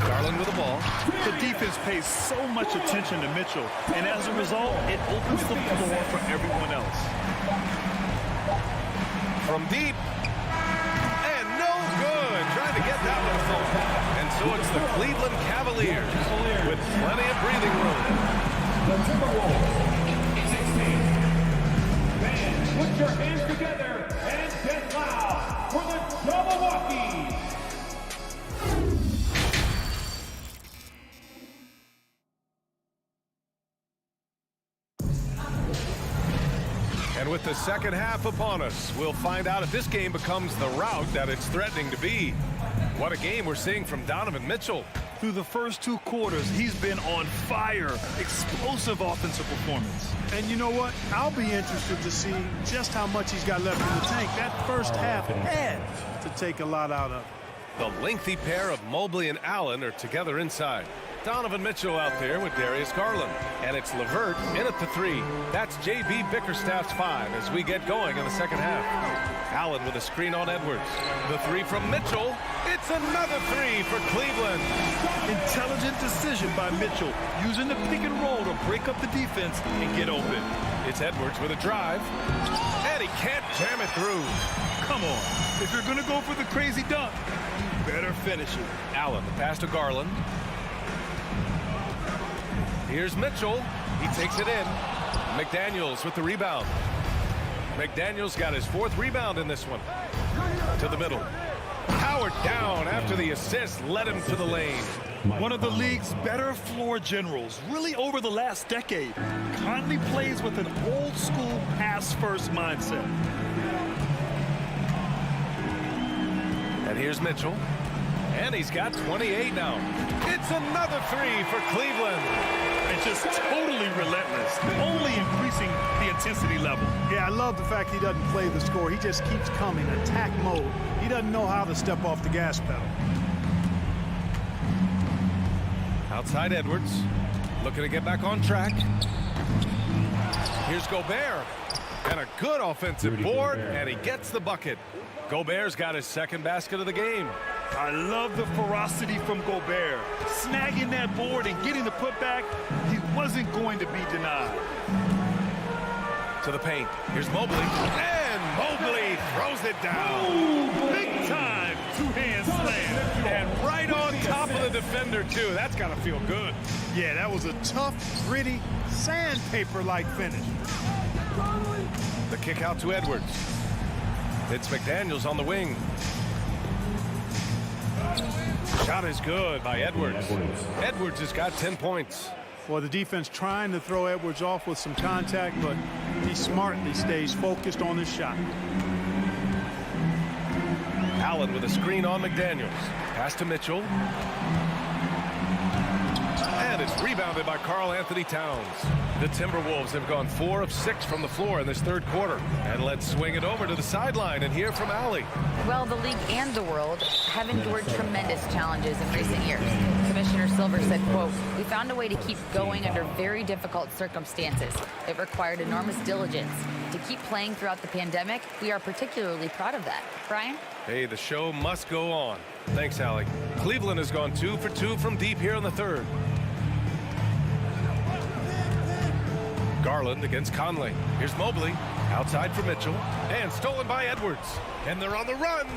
S6: Garland with the ball.
S7: The defense pays so much attention to Mitchell, and as a result, it opens the floor for everyone else.
S6: From deep. And no good. Trying to get that one home. And so it's the Cleveland Cavaliers with plenty of breathing room.
S4: The Timberwolves, 16.
S9: Fans, put your hands together and get loud for the Milwaukee.
S6: And with the second half upon us, we'll find out if this game becomes the rout that it's threatening to be. What a game we're seeing from Donovan Mitchell.
S7: Through the first 2 quarters, he's been on fire. Explosive offensive performance.
S8: And you know what? I'll be interested to see just how much he's got left in the tank. That first half had to take a lot out of it.
S6: The lengthy pair of Mobley and Allen are together inside. Donovan Mitchell out there with Darius Garland. And it's LeVert in at the 3. That's J.B. Bickerstaff's 5 as we get going in the second half. Allen with a screen on Edwards. The 3 from Mitchell. It's another 3 for Cleveland.
S7: Intelligent decision by Mitchell, using the pick and roll to break up the defense and get open.
S6: It's Edwards with a drive. And he can't jam it through.
S7: Come on. If you're going to go for the crazy dunk, you better finish it.
S6: Allen, the pass to Garland. Here's Mitchell. He takes it in. McDaniels with the rebound. McDaniels got his 4th rebound in this one. To the middle. Powered down after the assist led him to the lane.
S7: One of the league's better floor generals, really over the last decade. Conley plays with an old-school pass-first mindset.
S6: And here's Mitchell. And he's got 28 now. It's another 3 for Cleveland.
S7: And just totally relentless, only increasing the intensity level.
S8: Yeah, I love the fact he doesn't play the score. He just keeps coming, attack mode. He doesn't know how to step off the gas pedal.
S6: Outside Edwards. Looking to get back on track. Here's Gobert. And a good offensive board, and he gets the bucket. Gobert's got his 2nd basket of the game.
S7: I love the ferocity from Gobert. Snagging that board and getting the putback, he wasn't going to be denied.
S6: To the paint. Here's Mobley. And Mobley throws it down.
S7: Ooh, big time two-hand slam.
S6: And right on top of the defender, too. That's got to feel good.
S8: Yeah, that was a tough, gritty, sandpaper-like finish.
S6: The kick out to Edwards. It's McDaniels on the wing. Shot is good by Edwards. Edwards has got 10 points.
S8: Well, the defense trying to throw Edwards off with some contact, but he smartly stays focused on his shot.
S6: Allen with a screen on McDaniels. Pass to Mitchell. And it's rebounded by Karl-Anthony Towns. The Timberwolves have gone 4 of 6 from the floor in this 3rd quarter. And let's swing it over to the sideline and hear from Allie.
S10: Well, the league and the world have endured tremendous challenges in recent years. Commissioner Silver said, quote, "We found a way to keep going under very difficult circumstances. It required enormous diligence. To keep playing throughout the pandemic, we are particularly proud of that." Brian?
S6: Hey, the show must go on. Thanks, Allie. Cleveland has gone 2 for 2 from deep here in the 3rd. Garland against Conley. Here's Mobley. Outside for Mitchell. And stolen by Edwards. And they're on the run.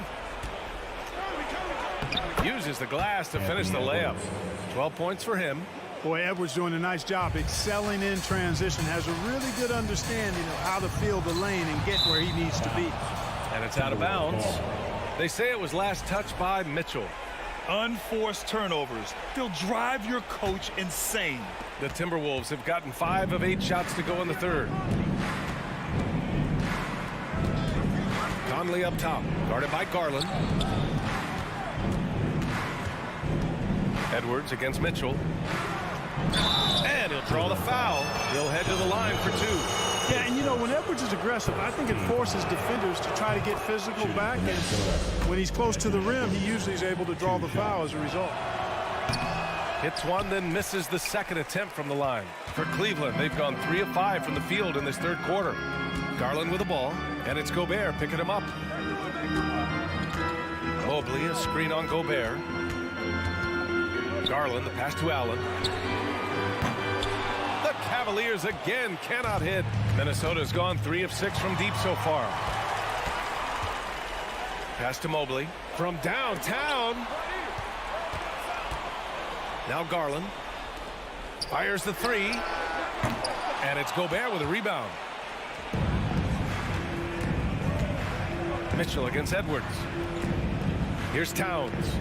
S6: Uses the glass to finish the layup. 12 points for him.
S8: Boy, Edwards doing a nice job excelling in transition. Has a really good understanding of how to field the lane and get where he needs to be.
S6: And it's out of bounds. They say it was last touched by Mitchell.
S7: Unforced turnovers. They'll drive your coach insane.
S6: The Timberwolves have gotten 5 of 8 shots to go in the 3rd. Conley up top, guarded by Garland. Edwards against Mitchell. And he'll draw the foul. He'll head to the line for 2.
S8: Yeah, and you know, when Edwards is aggressive, I think it forces defenders to try to get physical back. And when he's close to the rim, he usually is able to draw the foul as a result.
S6: Hits one, then misses the 2nd attempt from the line. For Cleveland, they've gone 3 of 5 from the field in this 3rd quarter. Garland with the ball, and it's Gobert picking him up. Mobley, a screen on Gobert. Garland, the pass to Allen. The Cavaliers again cannot hit. Minnesota's gone 3 of 6 from deep so far. Pass to Mobley from downtown. Now Garland fires the 3, and it's Gobert with a rebound. Mitchell against Edwards. Here's Towns.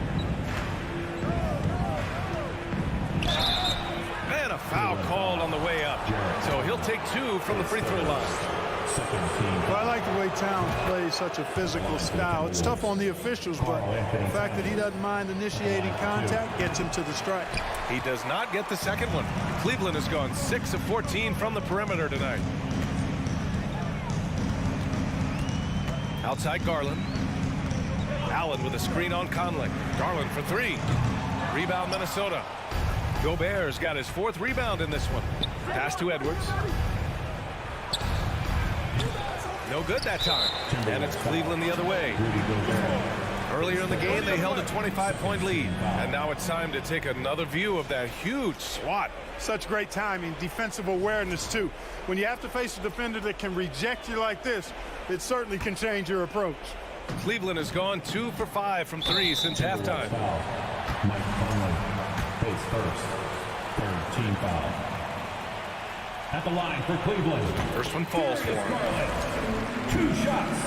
S6: And a foul called on the way up. So he'll take 2 from the free throw line.
S8: Well, I like the way Towns plays such a physical style. It's tough on the officials, but the fact that he doesn't mind initiating contact gets him to the strike.
S6: He does not get the 2nd one. Cleveland has gone 6 of 14 from the perimeter tonight. Outside Garland. Allen with a screen on Conley. Garland for 3. Rebound Minnesota. Gobert's got his 4th rebound in this one. Pass to Edwards. No good that time. And it's Cleveland the other way. Earlier in the game, they held a 25-point lead. And now it's time to take another view of that huge swat.
S8: Such great timing, defensive awareness, too. When you have to face a defender that can reject you like this, it certainly can change your approach.
S6: Cleveland has gone 2 for 5 from 3 since halftime.
S9: Mike Conley, face first. Third team foul. At the line for Cleveland.
S6: First one falls for him.
S9: 2 shots.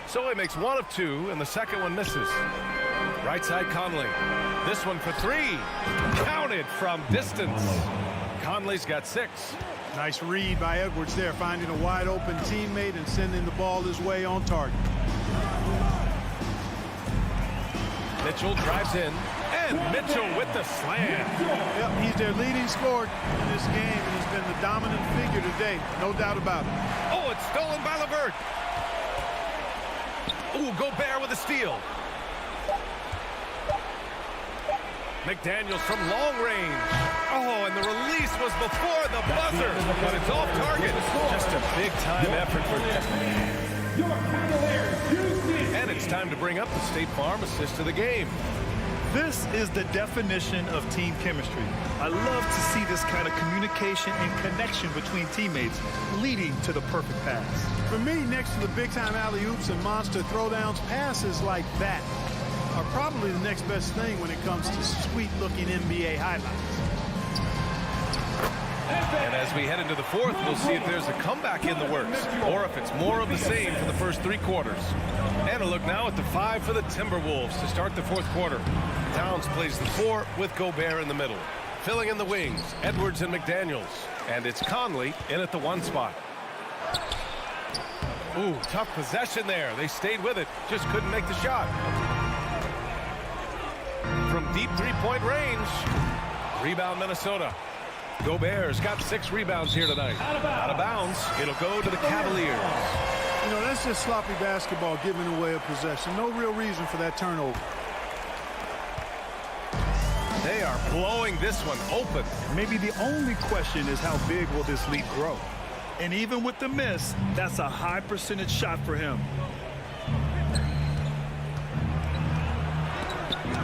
S6: So he makes 1 of 2, and the second one misses. Right side Conley. This one for 3. Counted from distance. Conley's got 6.
S8: Nice read by Edwards there, finding a wide open teammate and sending the ball his way on target.
S6: Mitchell drives in, and Mitchell with the slam.
S8: Yep, he's their leading scorer in this game, and he's been the dominant figure today, no doubt about it.
S6: Oh, it's stolen by LeVert. Ooh, Gobert with a steal. McDaniels from long range. Oh, and the release was before the buzzer, but it's off target. Just a big-time effort for
S9: Your Cavaliers, Houston.
S6: And it's time to bring up the State Farm assist of the game.
S7: This is the definition of team chemistry. I love to see this kind of communication and connection between teammates leading to the perfect pass.
S8: For me, next to the big-time alley-oops and monster throwdowns, passes like that are probably the next best thing when it comes to sweet-looking NBA highlights.
S6: And as we head into the fourth, we'll see if there's a comeback in the works, or if it's more of the same for the first 3 quarters. And a look now at the 5 for the Timberwolves to start the fourth quarter. Towns plays the 4 with Gobert in the middle. Filling in the wings, Edwards and McDaniels. And it's Conley in at the 1 spot. Ooh, tough possession there. They stayed with it, just couldn't make the shot. From deep 3-point range. Rebound Minnesota. Gobert's got 6 rebounds here tonight. Out of bounds. It'll go to the Cavaliers.
S8: You know, that's just sloppy basketball, giving away a possession. No real reason for that turnover.
S6: They are blowing this one open.
S7: Maybe the only question is how big will this lead grow? And even with the miss, that's a high percentage shot for him.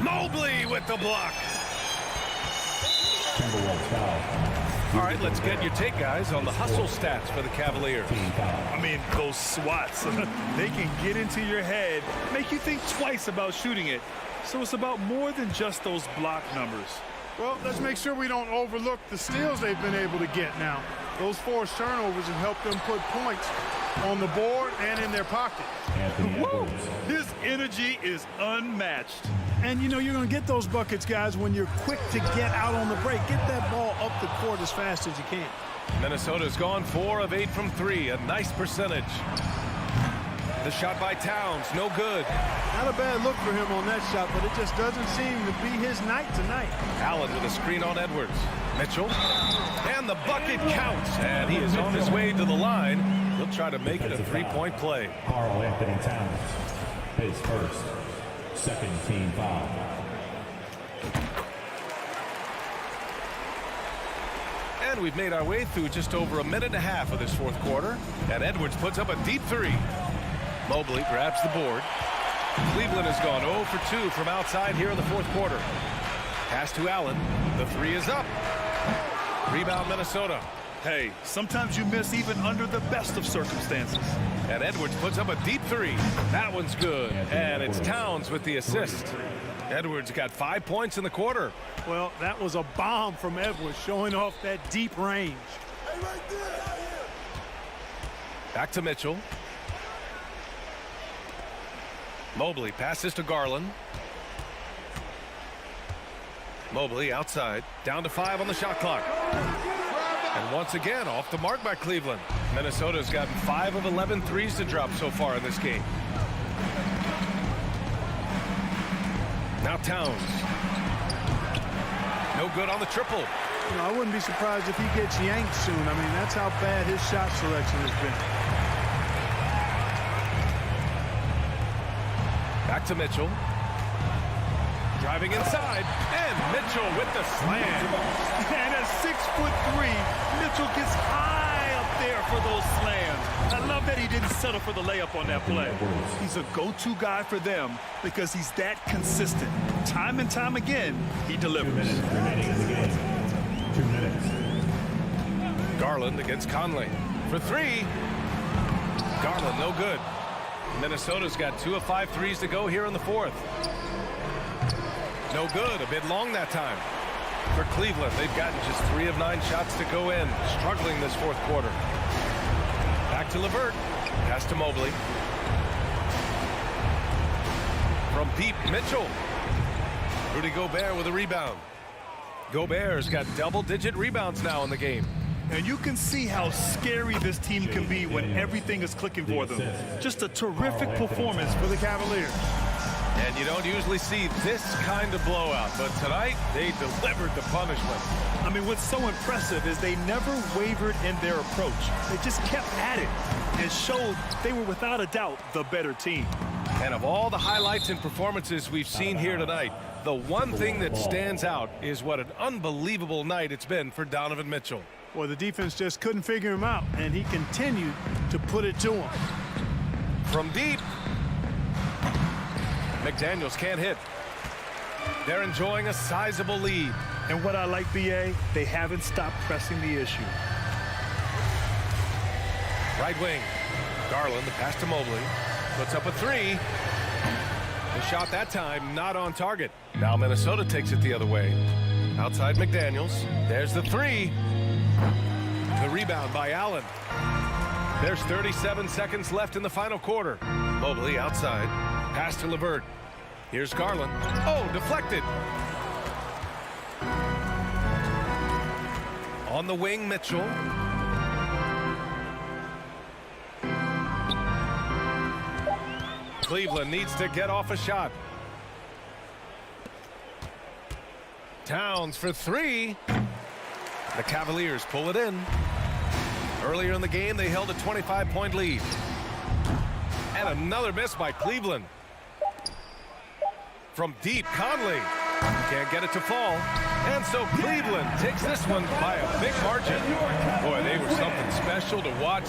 S6: Mobley with the block. All right, let's get your take, guys, on the hustle stats for the Cavaliers.
S7: I mean, those swats, they can get into your head, make you think twice about shooting it. So it's about more than just those block numbers.
S8: Well, let's make sure we don't overlook the steals they've been able to get now. Those forced turnovers have helped them put points on the board and in their pocket.
S7: Woo! His energy is unmatched.
S8: And, you know, you're going to get those buckets, guys, when you're quick to get out on the break. Get that ball up the court as fast as you can.
S6: Minnesota's gone 4 of 8 from 3, a nice percentage. The shot by Towns, no good.
S8: Not a bad look for him on that shot, but it just doesn't seem to be his night tonight.
S6: Allen with a screen on Edwards. Mitchell. And the bucket counts. And he is on his way to the line. He'll try to make it a 3-point play.
S9: Carl Anthony Towns, his first. Second team foul.
S6: And we've made our way through just over a minute and a half of this fourth quarter. And Edwards puts up a deep 3. Mobley grabs the board. Cleveland has gone 0 for 2 from outside here in the fourth quarter. Pass to Allen. The 3 is up. Rebound Minnesota.
S7: Hey, sometimes you miss even under the best of circumstances.
S6: And Edwards puts up a deep 3. That one's good. And it's Towns with the assist. Edwards got 5 points in the quarter.
S8: Well, that was a bomb from Edwards, showing off that deep range.
S6: Back to Mitchell. Mobley passes to Garland. Mobley outside. Down to 5 on the shot clock. And once again, off the mark by Cleveland. Minnesota's gotten 5 of 11 threes to drop so far in this game. Now Towns. No good on the triple.
S8: You know, I wouldn't be surprised if he gets yanked soon. I mean, that's how bad his shot selection has been.
S6: Back to Mitchell. Driving inside, and Mitchell with the slam.
S7: And at 6'3", Mitchell gets high up there for those slams. I love that he didn't settle for the layup on that play. He's a go-to guy for them because he's that consistent. Time and time again, he delivers.
S9: 2 minutes remaining in the game. 2 minutes.
S6: Garland against Conley. For three. Garland, no good. Minnesota's got 2 of 5 threes to go here in the fourth. No good. A bit long that time. For Cleveland, they've gotten just 3 of 9 shots to go in. Struggling this fourth quarter. Back to LeVert. Pass to Mobley. From deep, Mitchell. Rudy Gobert with a rebound. Gobert's got double-digit rebounds now in the game.
S7: And you can see how scary this team can be when everything is clicking for them. Just a terrific performance for the Cavaliers.
S6: And you don't usually see this kind of blowout, but tonight they delivered the punishment.
S7: I mean, what's so impressive is they never wavered in their approach. They just kept at it and showed they were without a doubt the better team.
S6: And of all the highlights and performances we've seen here tonight, the one thing that stands out is what an unbelievable night it's been for Donovan Mitchell.
S8: Well, the defense just couldn't figure him out, and he continued to put it to him.
S6: From deep. McDaniels can't hit. They're enjoying a sizable lead.
S7: And what I like, BA, they haven't stopped pressing the issue.
S6: Right wing. Garland, the pass to Mobley. Puts up a three. The shot that time not on target. Now Minnesota takes it the other way. Outside McDaniels. There's the three. The rebound by Allen. There's 37 seconds left in the final quarter. Mobley outside. Pass to LeVert. Here's Garland. Oh, deflected. On the wing, Mitchell. Cleveland needs to get off a shot. Towns for three. The Cavaliers pull it in. Earlier in the game, they held a 25-point lead. And another miss by Cleveland. From deep, Conley. Can't get it to fall. And so Cleveland takes this one by a big margin. Boy, they were something special to watch.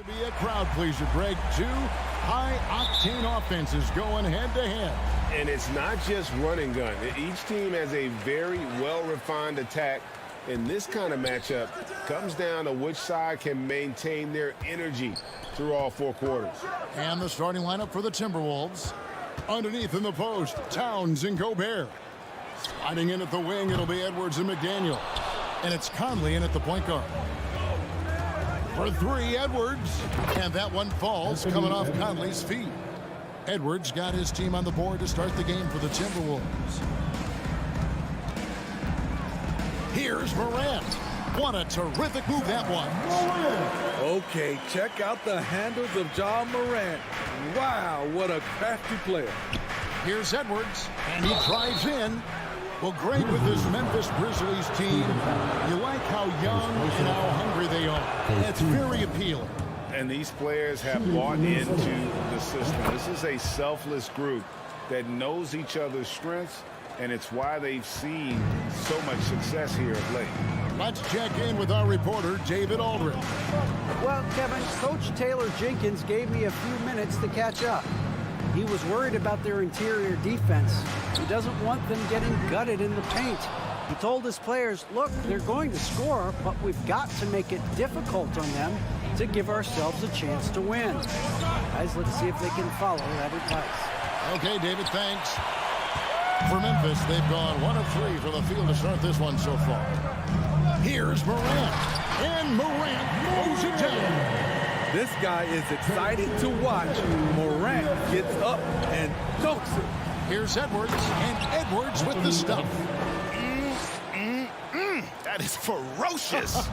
S1: To be a crowd pleaser, Greg. Two high-octane offenses going head-to-head.
S2: And it's not just run and gun. Each team has a very well-refined attack. And this kind of matchup comes down to which side can maintain their energy through all four quarters.
S1: And the starting lineup for the Timberwolves. Underneath in the post, Towns and Gobert. Sliding in at the wing, it'll be Edwards and McDaniel. And it's Conley in at the point guard. For three, Edwards. And that one falls, coming off Conley's feet. Edwards got his team on the board to start the game for the Timberwolves. Here's Morant. What a terrific move that was.
S11: Okay, check out the handles of Ja Morant. Wow, what a crafty player.
S1: Here's Edwards, and he drives in. Well, great with this Memphis Grizzlies team. You like how young and how hungry they are. That's very appealing.
S2: And these players have bought into the system. This is a selfless group that knows each other's strengths, and it's why they've seen so much success here of late.
S1: Let's check in with our reporter, David Aldridge.
S12: Well, Kevin, Coach Taylor Jenkins gave me a few minutes to catch up. He was worried about their interior defense. He doesn't want them getting gutted in the paint. He told his players, look, they're going to score, but we've got to make it difficult on them to give ourselves a chance to win. Guys, let's see if they can follow that advice.
S1: Okay, David, thanks. For Memphis, they've gone 1 of 3 from the field to start this one so far. Here's Morant. And Morant mows it down.
S11: This guy is excited to watch. Morant gets up and dunks it.
S1: Here's Edwards, and Edwards with the stuff.
S2: That is ferocious.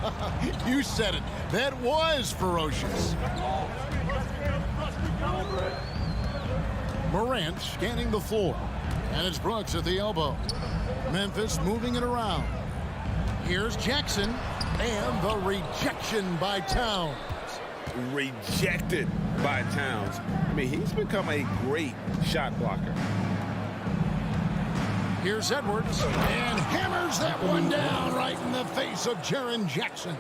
S1: You said it. That was ferocious. Morant scanning the floor. And it's Brooks at the elbow. Memphis moving it around. Here's Jackson. And the rejection by Towns.
S2: Rejected by Towns. I mean, he's become a great shot blocker.
S1: Here's Edwards, and hammers that one down right in the face of Jaren Jackson.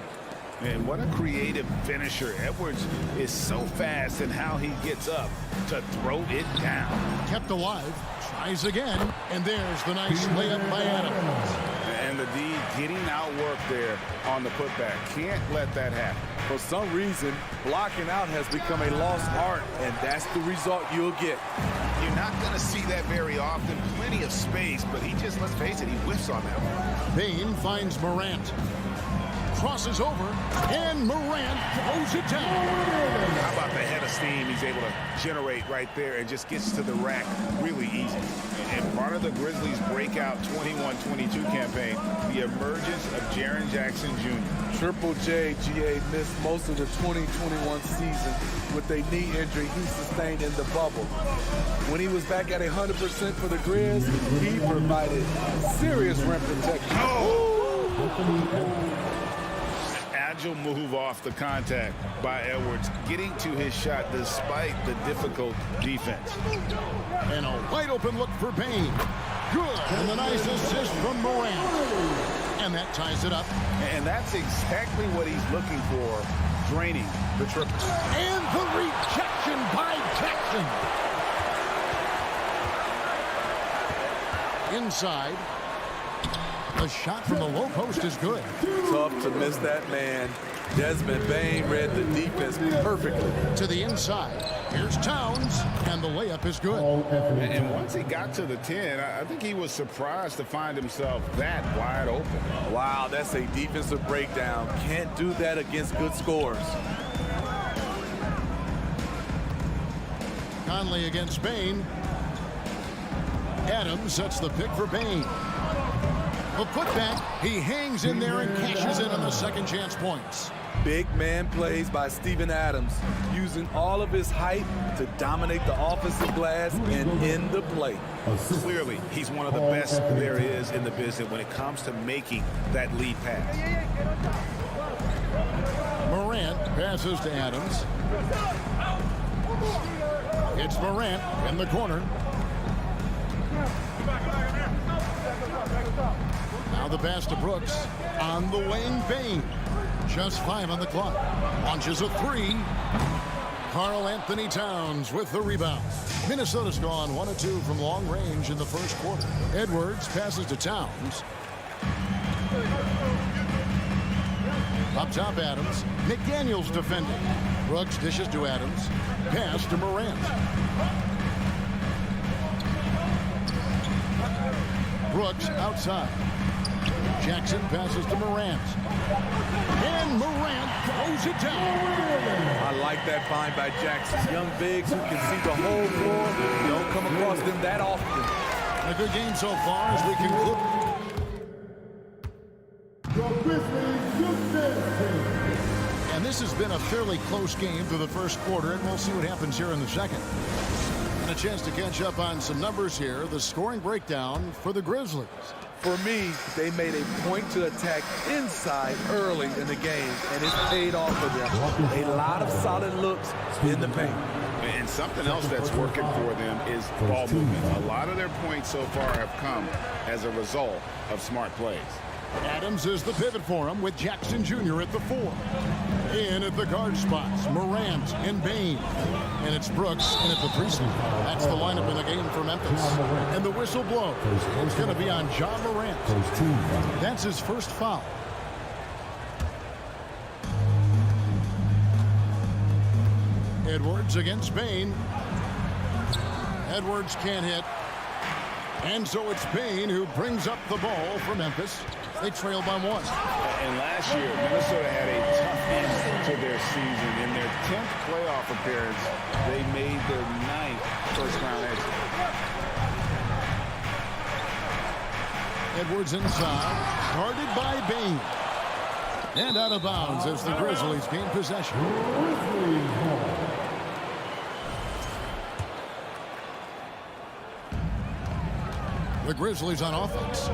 S2: And what a creative finisher. Edwards is so fast in how he gets up to throw it down.
S1: Kept alive, tries again, and there's the nice layup by Adams.
S2: And the D getting outworked there on the putback. Can't let that happen.
S11: For some reason, blocking out has become a lost art, and that's the result you'll get.
S5: You're not going to see that very often. Plenty of space, but he just, let's face it, he whiffs on that one.
S1: Bane finds Morant. Crosses over, and Morant throws it down.
S2: How about the head of steam he's able to generate right there and just gets to the rack really easy. And part of the Grizzlies' breakout 21-22 campaign, the emergence of Jaren Jackson Jr.
S11: Triple J, GA, missed most of the 2021 season with a knee injury he sustained in the bubble. When he was back at 100% for the Grizz, he provided serious rim protection.
S2: Agile move off the contact by Edwards, getting to his shot despite the difficult defense.
S1: And a wide open look for Bane. Good, and the nice assist from Morant. And that ties it up.
S2: And that's exactly what he's looking for, draining the triple.
S1: And the rejection by Jackson. Inside. The shot from the low post is good.
S11: Tough to miss that man. Desmond Bane read the defense perfectly.
S1: To the inside. Here's Towns, and the layup is good.
S2: And once he got to the 10, I think he was surprised to find himself that wide open.
S11: Wow, that's a defensive breakdown. Can't do that against good scores.
S1: Conley against Bane. Adams sets the pick for Bane. A putback, he hangs in there and cashes in on the second chance points.
S11: Big man plays by Steven Adams, using all of his height to dominate the offensive glass and end the play.
S2: Clearly, he's one of the best there is in the business when it comes to making that lead pass.
S1: Morant passes to Adams. It's Morant in the corner. Now the pass to Brooks. On the wing, Bane. Just 5 on the clock. Launches a 3. Karl Anthony Towns with the rebound. Minnesota's gone 1 of 2 from long range in the first quarter. Edwards passes to Towns. Up top, Adams. McDaniels defending. Brooks dishes to Adams. Pass to Morant. Brooks outside. Jackson passes to Morant. And Morant throws it down.
S11: I like that find by Jackson. Young bigs who can see the whole floor. You don't come across them that often.
S1: A good game so far as we conclude. And this has been a fairly close game through the first quarter, and we'll see what happens here in the second. And a chance to catch up on some numbers here. The scoring breakdown for the Grizzlies.
S11: For me, they made a point to attack inside early in the game, and it paid off for them. A lot of solid looks in the paint.
S2: And something else that's working for them is ball movement. A lot of their points so far have come as a result of smart plays.
S1: Adams is the pivot for him with Jackson Jr. at the 4. In at the guard spots, Morant and Bane. And it's Brooks in at the 3 slot. That's the lineup in the game for Memphis. And the whistle blows. It's going to be on Ja Morant. That's his first foul. Edwards against Bane. Edwards can't hit. And so it's Bane who brings up the ball for Memphis. They trail by 1.
S2: And last year, Minnesota had a tough end to their season. In their 10th playoff appearance, they made their 9th first-round exit.
S1: Edwards inside, guarded by Bane. And out of bounds as the Grizzlies gain possession. The Grizzlies on offense.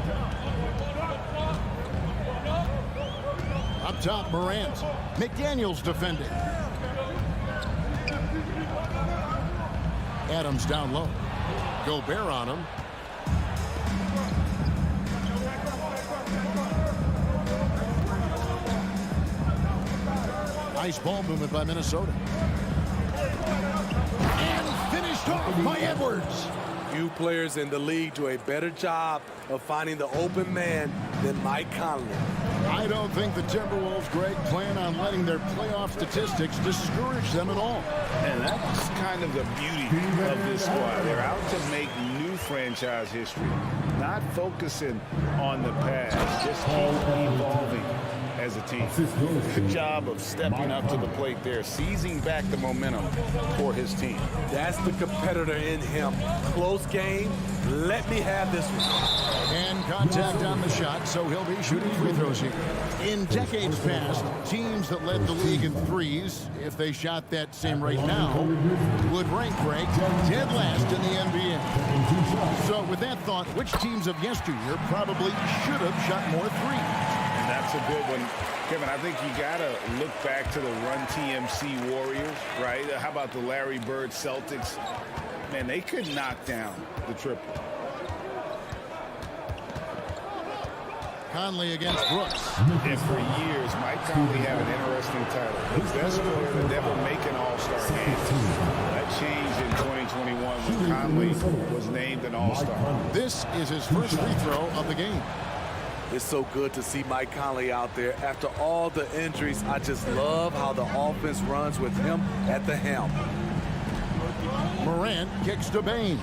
S1: Up top, Morant. McDaniels defending. Adams down low. Gobert on him. Nice ball movement by Minnesota. And finished off by Edwards.
S11: Few players in the league do a better job of finding the open man than Mike Conley.
S1: I don't think the Timberwolves, Greg, plan on letting their playoff statistics discourage them at all.
S2: And that's kind of the beauty of this squad. They're out to make new franchise history, not focusing on the past, just keep evolving as a team. Good job of stepping up to the plate there, seizing back the momentum for his team.
S11: That's the competitor in him. Close game. Let me have this one.
S1: And contact on the shot, so he'll be shooting free throws here. In decades past, teams that led the league in threes, if they shot that same rate now, would rank, Greg, dead last in the NBA. So with that thought, which teams of yesteryear probably should have shot more threes?
S2: And that's a good one. Kevin, I think you got to look back to the Run TMC Warriors, right? How about the Larry Bird Celtics? Man, they could knock down the triple.
S1: Conley against Brooks.
S2: And for years, Mike Conley had an interesting title. The best player to never make an All-Star game. That changed in 2021 when Conley was named an All-Star.
S1: This is his first free throw of the game.
S11: It's so good to see Mike Conley out there. After all the injuries, I just love how the offense runs with him at the helm.
S1: Morant kicks to Bane.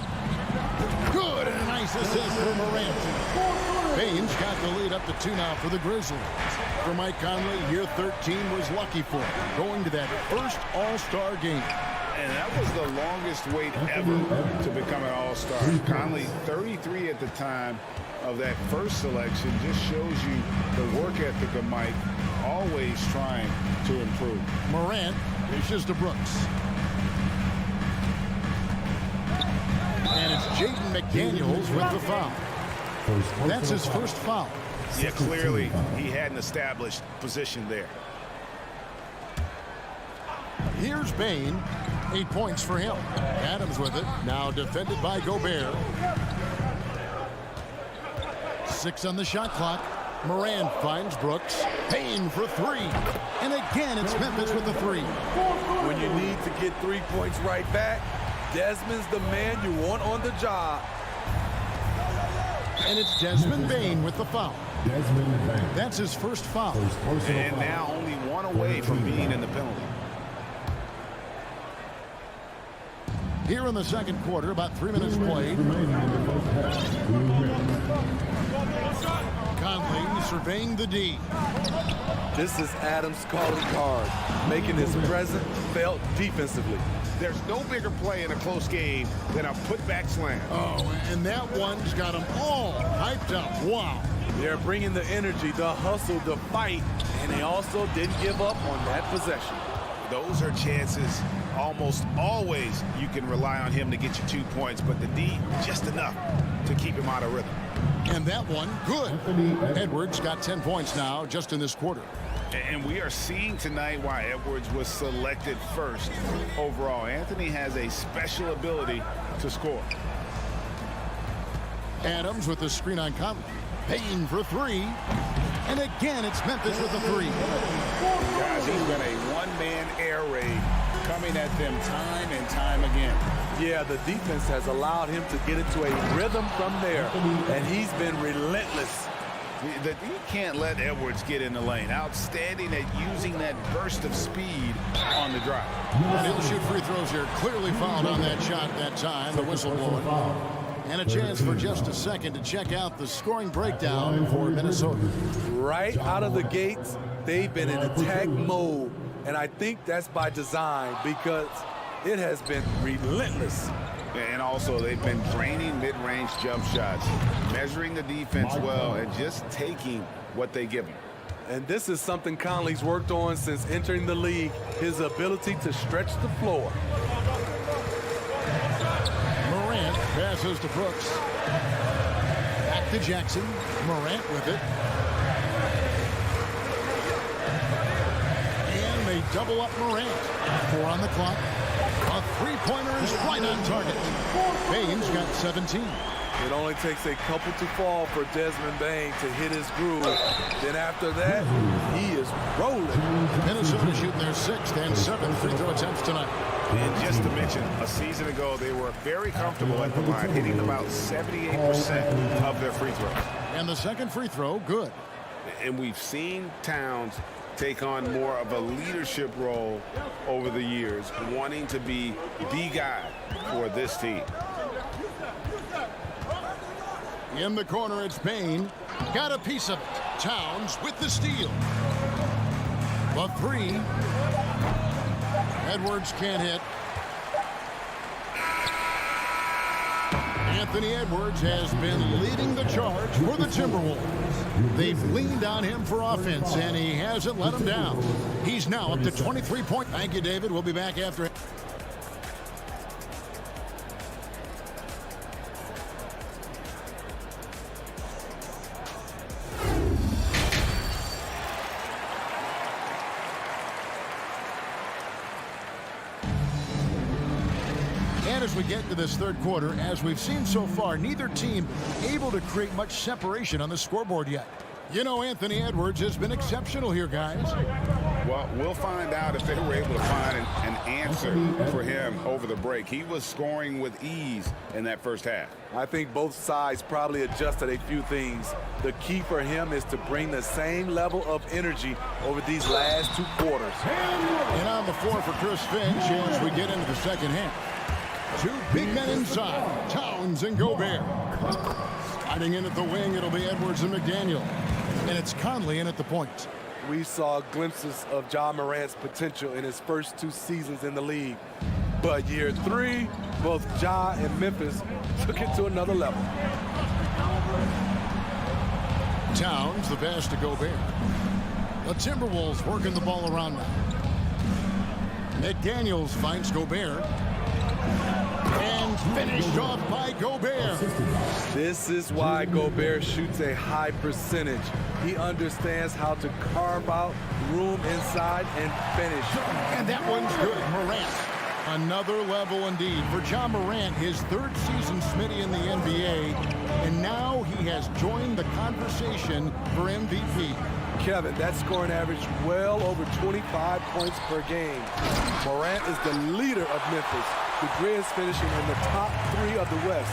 S1: Good, and a nice assist for Morant. Bane's got the lead up to 2 now for the Grizzlies. For Mike Conley, year 13 was lucky for him, going to that first All-Star game.
S2: And that was the longest wait ever to become an All-Star. Conley, 33 at the time of that first selection, just shows you the work ethic of Mike, always trying to improve.
S1: Morant dishes to Brooks. And it's Jaden McDaniels with the foul. That's his first foul.
S2: Yeah, clearly he had an established position there.
S1: Here's Bane. 8 points for him. Adams with it. Now defended by Gobert. 6 on the shot clock. Morant finds Brooks. Payne for three. And again, it's Memphis with the three.
S11: When you need to get 3 points right back, Desmond's the man you want on the job.
S1: And it's Desmond Bane with the foul. That's his first foul.
S2: And now only one away from being in the penalty.
S1: Here in the second quarter, about 3 minutes played. Conley surveying the D.
S11: This is Adams' calling card, making his presence felt defensively.
S2: There's no bigger play in a close game than a putback slam.
S1: Oh, and that one's got them all hyped up. Wow.
S11: They're bringing the energy, the hustle, the fight, and they also didn't give up on that possession.
S2: Those are chances almost always you can rely on him to get you 2 points, but the D, just enough to keep him out of rhythm.
S1: And that one, good. Edwards got 10 points now just in this quarter.
S2: And we are seeing tonight why Edwards was selected first overall. Anthony has a special ability to score.
S1: Adams with the screen on Conley. Payne for three. And again, it's Memphis with the three.
S2: Guys, he's been a one-man air raid coming at them time and time again.
S11: Yeah, the defense has allowed him to get into a rhythm from there, and he's been relentless.
S2: You can't let Edwards get in the lane. Outstanding at using that burst of speed on the drive.
S1: And he'll shoot free throws here. Clearly fouled on that shot that time. The whistle blowing. And a chance for just a second to check out the scoring breakdown for Minnesota.
S11: Right out of the gates, they've been in attack mode. And I think that's by design because it has been relentless.
S2: And also, they've been draining mid-range jump shots, measuring the defense well, and just taking what they give them.
S11: And this is something Conley's worked on since entering the league, his ability to stretch the floor.
S1: Morant passes to Brooks. Back to Jackson. Morant with it. And they double up Morant. 4 on the clock. A three-pointer is right on target. Bane's got 17.
S11: It only takes a couple to fall for Desmond Bane to hit his groove. Then after that, he is rolling.
S1: Minnesota shooting their 6th and 7th free throw attempts tonight.
S2: And just to mention, a season ago, they were very comfortable at the line, hitting about 78% of their free throws.
S1: And the second free throw, good.
S2: And we've seen Towns take on more of a leadership role over the years, wanting to be the guy for this team.
S1: In the corner, it's Bane. Got a piece of it. Towns with the steal. The three. Edwards can't hit. Anthony Edwards has been leading the charge for the Timberwolves. They've leaned on him for offense, and he hasn't let them down. He's now up to 23 points. Thank you, David. We'll be back after. And as we get to this third quarter, as we've seen so far, neither team able to create much separation on the scoreboard yet. You know, Anthony Edwards has been exceptional here, guys.
S2: Well, we'll find out if they were able to find an answer for him over the break. He was scoring with ease in that first half.
S11: I think both sides probably adjusted a few things. The key for him is to bring the same level of energy over these last 2 quarters.
S1: And on the floor for Chris Finch as we get into the second half. 2 big men inside, Towns and Gobert. Sliding in at the wing, it'll be Edwards and McDaniel. And it's Conley in at the point.
S11: We saw glimpses of Ja Morant's potential in his first 2 seasons in the league. But year 3, both Ja and Memphis took it to another level.
S1: Towns, the pass to Gobert. The Timberwolves working the ball around now. McDaniels finds Gobert. And finished off by Gobert.
S11: This is why Gobert shoots a high percentage. He understands how to carve out room inside and finish.
S1: And that one's good. Morant Another level indeed for John Morant, his third season Smitty in the NBA, and now he has joined the conversation for MVP.
S11: Kevin, that scoring average well over 25 points per game. Morant is the leader of Memphis. The Grizz finishing in the top 3 of the West.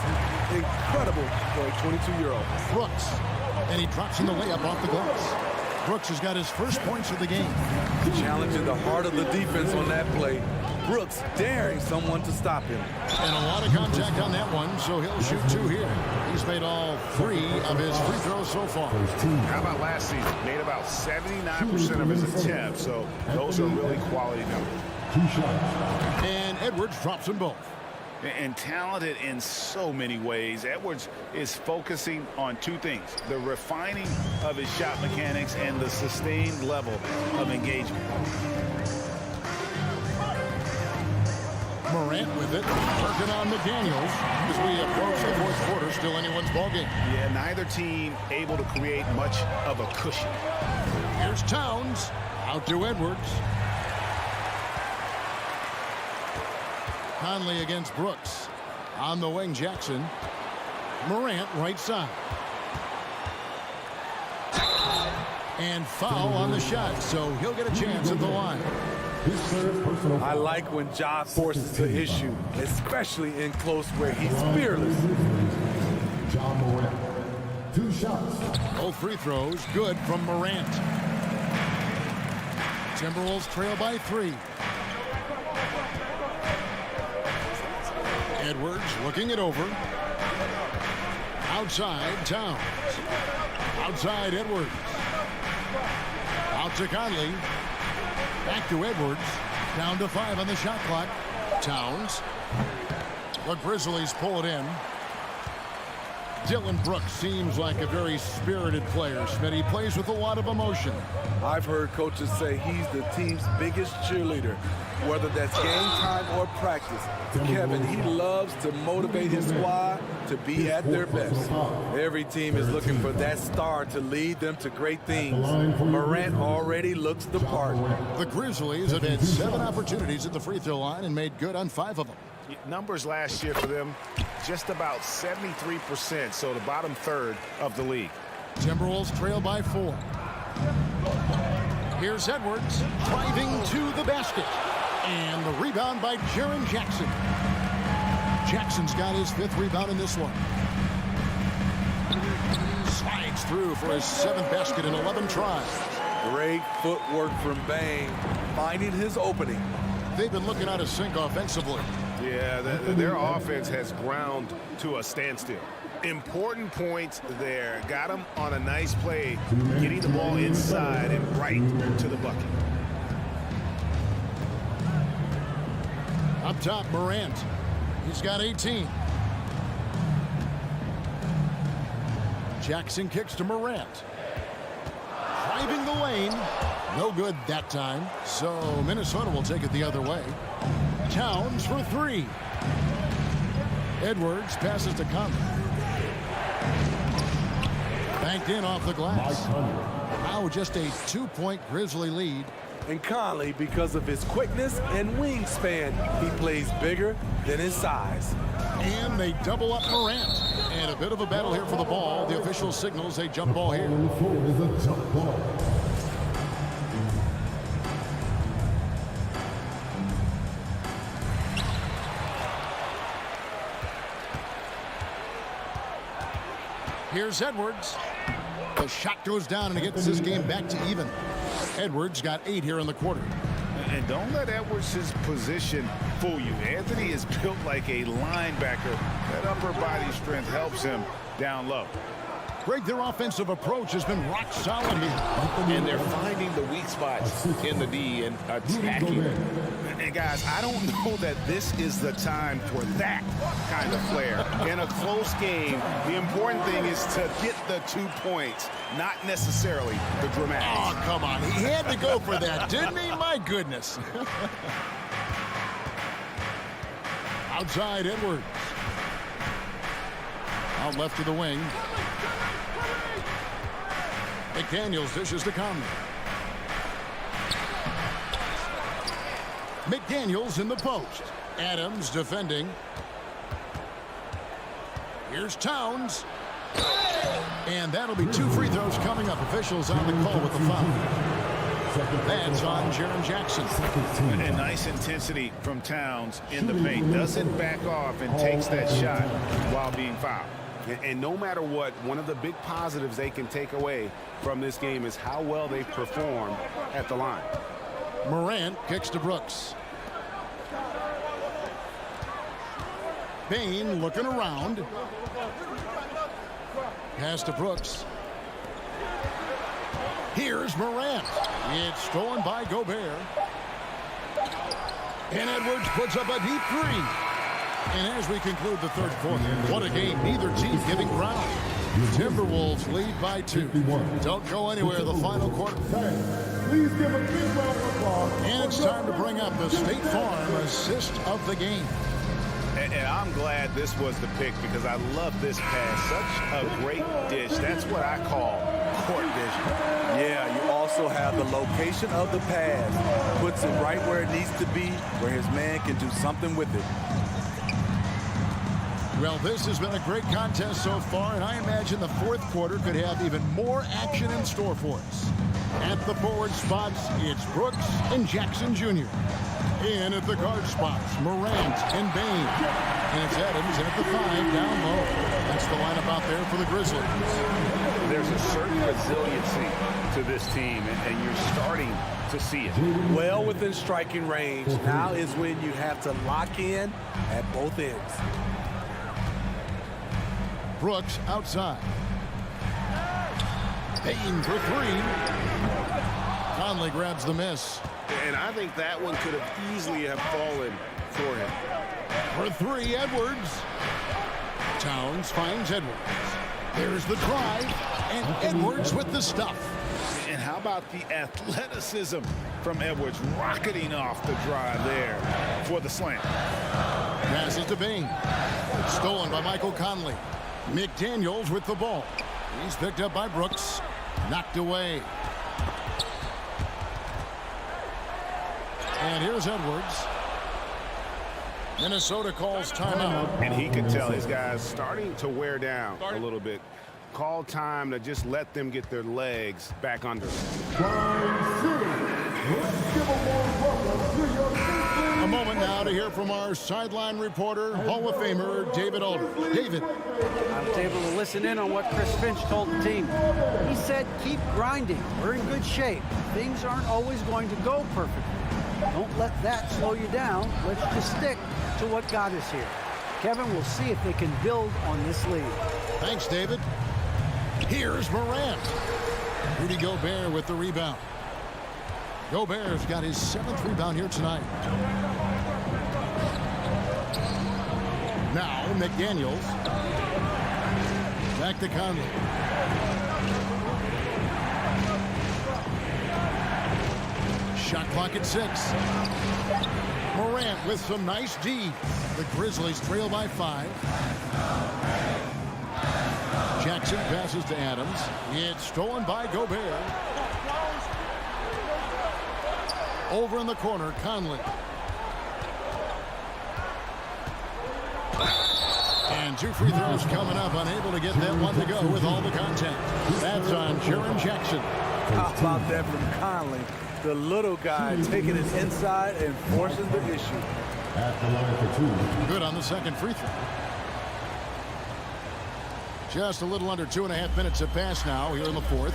S11: Incredible for a 22-year-old.
S1: Brooks, and he drops in the layup off the glass. Brooks has got his first points of the game.
S11: Challenging the heart of the defense on that play. Brooks daring someone to stop him.
S1: And a lot of contact on that one, so he'll shoot 2 here. He's made all 3 of his free throws so far.
S2: How about last season? Made about 79% of his attempts, so those are really quality numbers.
S1: And Edwards drops them both.
S2: And talented in so many ways. Edwards is focusing on 2 things: the refining of his shot mechanics and the sustained level of engagement.
S1: Morant with it, working on McDaniels as we approach the 4th quarter. Still anyone's ballgame.
S2: Yeah, neither team able to create much of a cushion.
S1: Here's Towns, out to Edwards. Conley against Brooks. On the wing, Jackson. Morant, right side. And foul on the shot, so he'll get a chance at the line.
S11: I like when Ja forces the issue, especially in close where he's fearless.
S9: John Morant, 2 shots.
S1: Both free throws good from Morant. Timberwolves trail by 3. Edwards looking it over. Outside, Towns. Outside, Edwards. Out to Conley. Back to Edwards. Down to 5 on the shot clock. Towns. The Grizzlies pull it in. Dylan Brooks seems like a very spirited player. Smitty plays with a lot of emotion.
S11: I've heard coaches say he's the team's biggest cheerleader, whether that's game time or practice. Kevin, he loves to motivate his squad to be at their best. Every team is looking for that star to lead them to great things. Morant already looks the part.
S1: The Grizzlies have had 7 opportunities at the free throw line and made good on 5 of them.
S2: Numbers last year for them, just about 73%, so the bottom third of the league.
S1: Timberwolves trail by 4. Here's Edwards driving to the basket. And the rebound by Jaren Jackson. Jackson's got his 5th rebound in this one. Slides through for his 7th basket in 11 tries.
S11: Great footwork from Bane, finding his opening.
S1: They've been looking out of sync offensively.
S2: Yeah, their offense has ground to a standstill. Important points there. Got him on a nice play, getting the ball inside and right to the bucket.
S1: Up top, Morant. He's got 18. Jackson kicks to Morant. Driving the lane. No good that time. So Minnesota will take it the other way. Towns for 3. Edwards passes to Conley. Banked in off the glass. Now just a 2-point Grizzly lead.
S11: And Conley, because of his quickness and wingspan, he plays bigger than his size.
S1: And they double up Morant. And a bit of a battle here for the ball. The official signals a jump ball here. Here's Edwards. The shot goes down and it gets this game back to even. Edwards got 8 here in the quarter.
S2: And don't let Edwards' position fool you. Anthony is built like a linebacker. That upper body strength helps him down low.
S1: Greg, their offensive approach has been rock solid here.
S2: And they're finding the weak spots in the D and attacking. And guys, I don't know that this is the time for that kind of flair. In a close game, the important thing is to get the 2 points, not necessarily the dramatics.
S1: Oh, come on. He had to go for that, didn't he? My goodness. Outside, Edwards. Out left of the wing. McDaniels dishes to Conley. McDaniels in the post. Adams defending. Here's Towns. And that'll be 2 free throws coming up. Officials on the call with the foul. That's on Jaren Jackson.
S2: And nice intensity from Towns in the paint. Doesn't back off and takes that shot while being fouled.
S5: And no matter what, one of the big positives they can take away from this game is how well they perform at the line.
S1: Morant kicks to Brooks. Bain looking around. Pass to Brooks. Here's Morant. It's stolen by Gobert. And Edwards puts up a deep 3. And as we conclude the third quarter, what a game. Neither team giving ground. Timberwolves lead by 2. Don't go anywhere. The final quarter.
S4: Please give a big round of applause.
S1: And it's time to bring up the State Farm assist of the game.
S2: And I'm glad this was the pick because I love this pass. Such a great dish. That's what I call court vision.
S11: Yeah, you also have the location of the pass. Puts it right where it needs to be, where his man can do something with it.
S1: Well, this has been a great contest so far, and I imagine the fourth quarter could have even more action in store for us. At the forward spots, it's Brooks and Jackson Jr. In at the guard spots, Morant and Bain. And it's Adams at the 5 down low. That's the lineup out there for the Grizzlies.
S2: There's a certain resiliency to this team, and you're starting to see it.
S11: Well within striking range. Now is when you have to lock in at both ends.
S1: Brooks outside. Bain for 3. Conley grabs the miss.
S2: And I think that one could have easily have fallen for him.
S1: For 3, Edwards. Towns finds Edwards. There's the drive, and Edwards with the stuff.
S2: And how about the athleticism from Edwards rocketing off the drive there for the slam.
S1: Passes to Bain. Stolen by Michael Conley. McDaniels with the ball. He's picked up by Brooks. Knocked away. And here's Edwards. Minnesota calls timeout.
S2: And he could tell his guys starting to wear down a little bit. Call time to just let them get their legs back under.
S1: A moment now to hear from our sideline reporter, Hall of Famer David Aldridge. David.
S12: I was able to listen in on what Chris Finch told the team. He said, keep grinding. We're in good shape. Things aren't always going to go perfectly. Don't let that slow you down. Let's just stick to what got us here. Kevin, we'll see if they can build on this lead.
S1: Thanks, David. Here's Morant. Rudy Gobert with the rebound. Gobert's got his 7th rebound here tonight. Now McDaniels. Back to Conley. Shot clock at 6. Morant with some nice D. The Grizzlies trail by 5. Jackson passes to Adams. It's stolen by Gobert. Over in the corner, Conley. And 2 free throws coming up. Unable to get that one to go with all the contact. That's on Jaren Jackson.
S11: How about that from Conley? The little guy taking it inside and forcing the issue.
S9: At the line for 2.
S1: Good on the second free throw. Just a little under 2.5 minutes have passed now here in the fourth.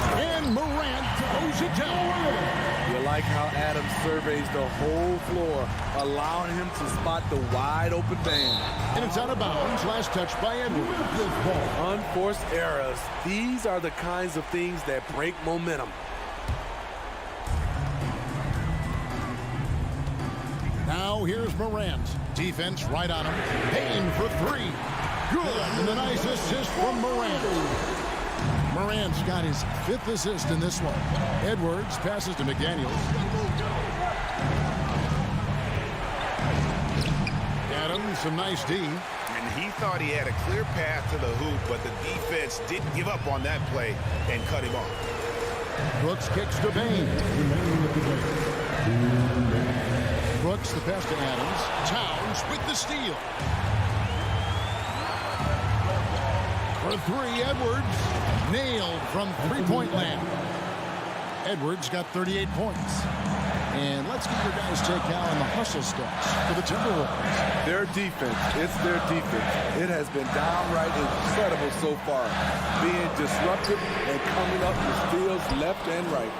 S1: And Morant throws it down.
S11: You like how Adams surveys the whole floor, allowing him to spot the wide open man.
S1: And it's out of bounds. Last touch by Edwards.
S11: Unforced errors. These are the kinds of things that break momentum.
S1: Now here's Morant. Defense right on him. Payne for 3. Good. And a nice assist from Morant. Morant's got his 5th assist in this one. Edwards passes to McDaniels. Adams, some nice D.
S2: And he thought he had a clear path to the hoop, but the defense didn't give up on that play and cut him off.
S1: Brooks kicks to Bain. Brooks, the pass to Adams. Towns with the steal. For three, Edwards. Nailed from three-point land. Edwards got 38 points. And let's get your guys' take now on the hustle steps for the Timberwolves.
S11: Their defense, it's their defense. It has been downright incredible so far. Being disruptive and coming up with steals left and right.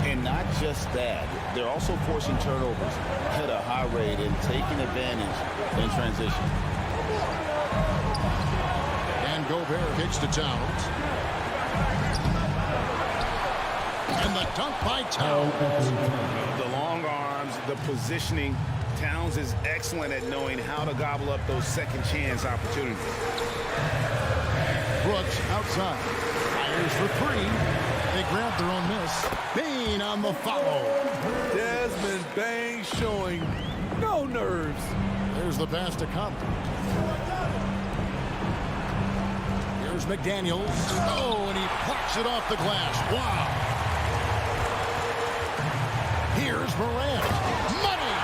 S2: And not just that, they're also forcing turnovers at a high rate and taking advantage in transition.
S1: And Gobert kicks to Towns. And the dunk by Towns.
S2: The long arms, the positioning. Towns is excellent at knowing how to gobble up those second chance opportunities.
S1: Brooks outside. Fires for three. They grab their own miss. Bain on the follow.
S11: Desmond Bain showing no nerves.
S1: There's the pass to Conley. Here's McDaniels. Oh, and he plucks it off the glass. Wow. Here's Morant. Money!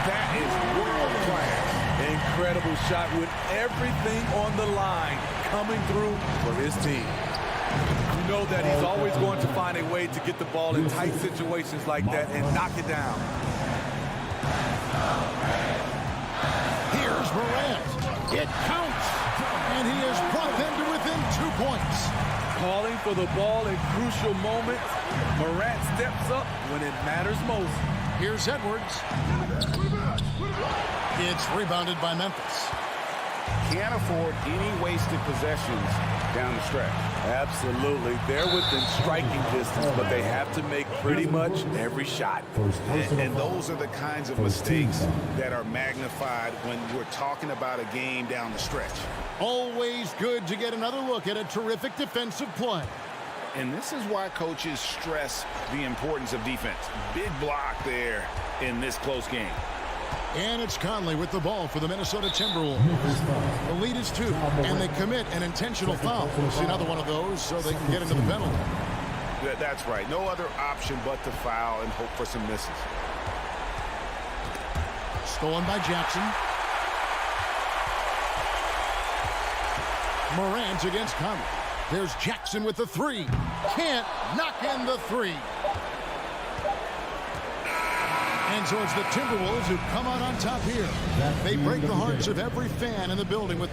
S2: That is world class.
S11: Incredible shot with everything on the line coming through for his team. You know that he's always going to find a way to get the ball in tight situations like that and knock it down.
S1: Here's Morant. It counts. And he has brought them to within 2 points.
S11: Calling for the ball in crucial moments. Morant steps up when it matters most.
S1: Here's Edwards. It's rebounded by Memphis.
S2: Can't afford any wasted possessions down the stretch.
S11: Absolutely. They're within striking distance, but they have to make pretty much every shot.
S2: And those are the kinds of mistakes that are magnified when we're talking about a game down the stretch.
S1: Always good to get another look at a terrific defensive play.
S2: And this is why coaches stress the importance of defense. Big block there in this close game.
S1: And it's Conley with the ball for the Minnesota Timberwolves. The lead is 2, and they commit an intentional foul. We'll see another one of those so they can get into the penalty.
S2: That's right. No other option but to foul and hope for some misses.
S1: Stolen by Jackson. Morant against Conley. There's Jackson with the three. Can't knock in the three. And so it's the Timberwolves who come out on top here. They break the hearts of every fan in the building with...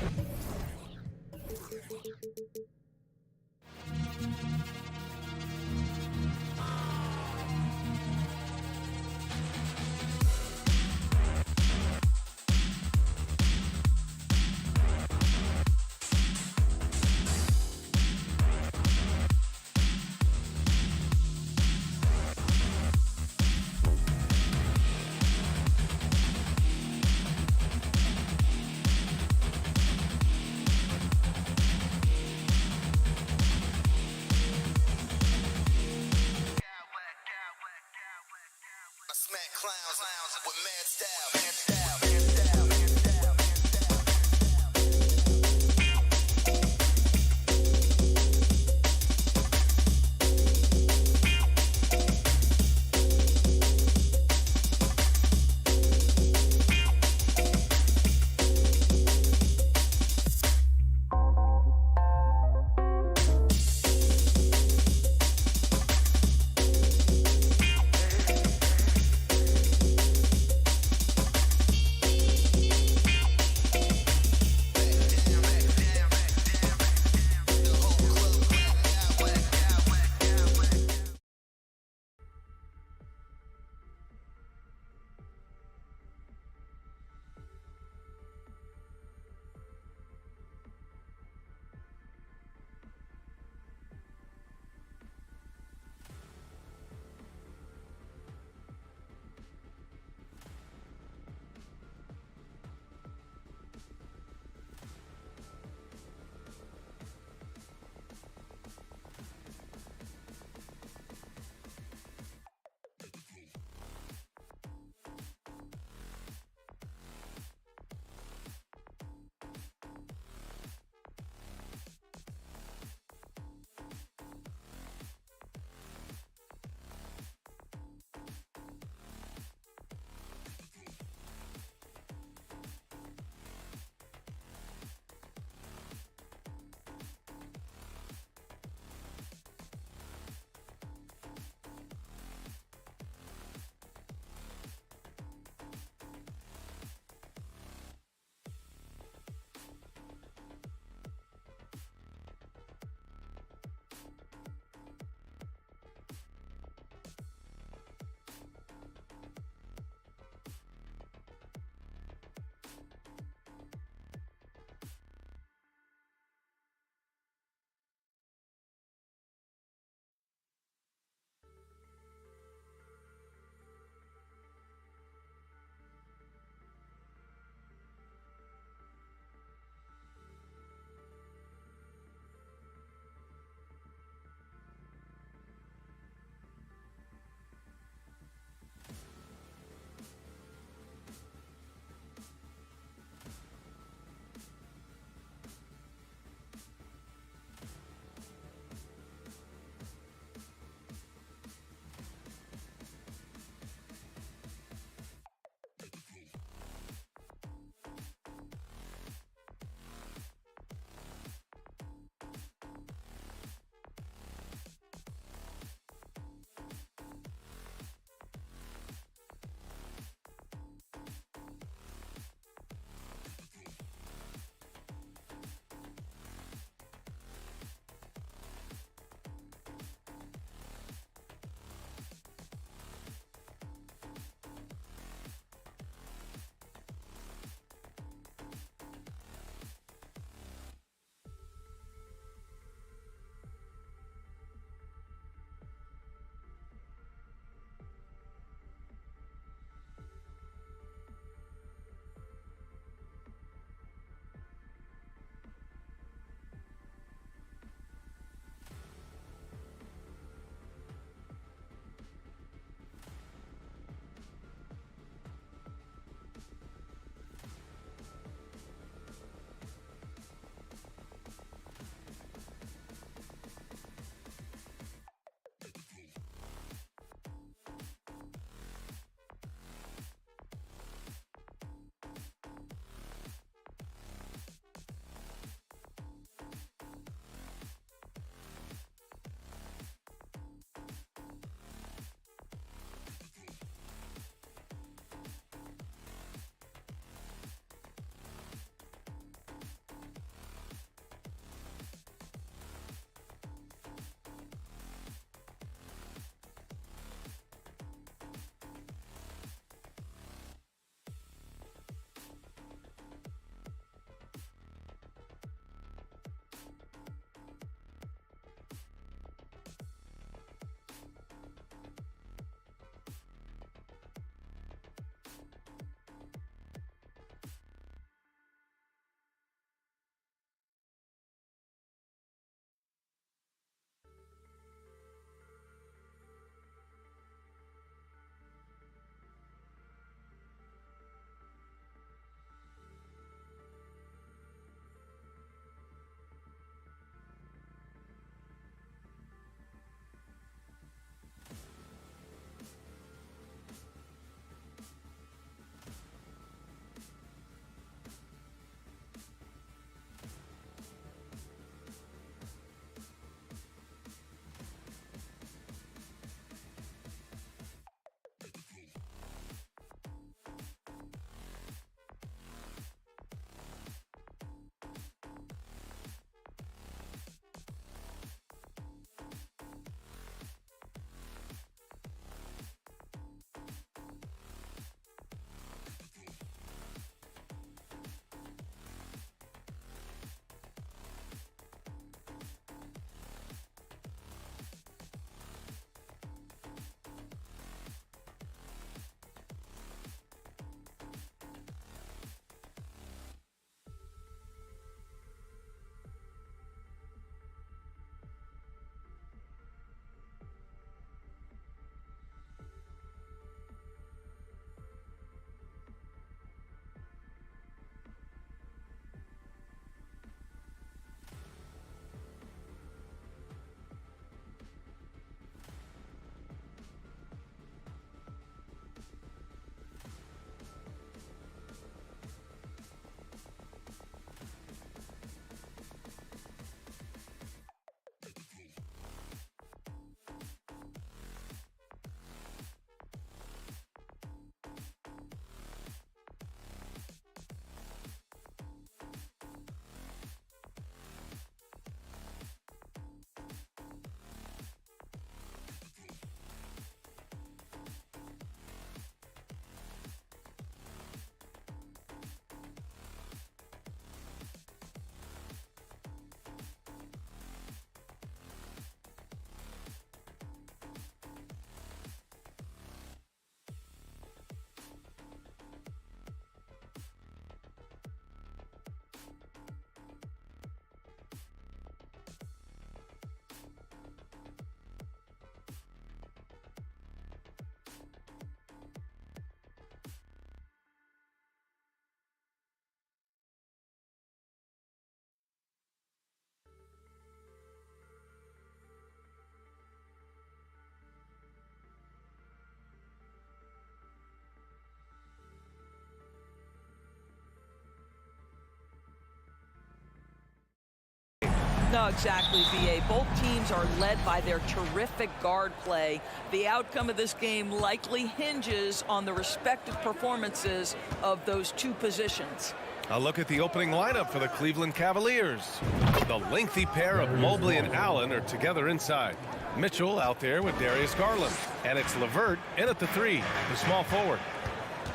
S13: No, exactly, B.A. Both teams are led by their terrific guard play. The outcome of this game likely hinges on the respective performances of those two positions.
S6: A look at the opening lineup for the Cleveland Cavaliers. The lengthy pair of Mobley and Allen are together inside. Mitchell out there with Darius Garland. And it's LeVert in at the 3, the small forward.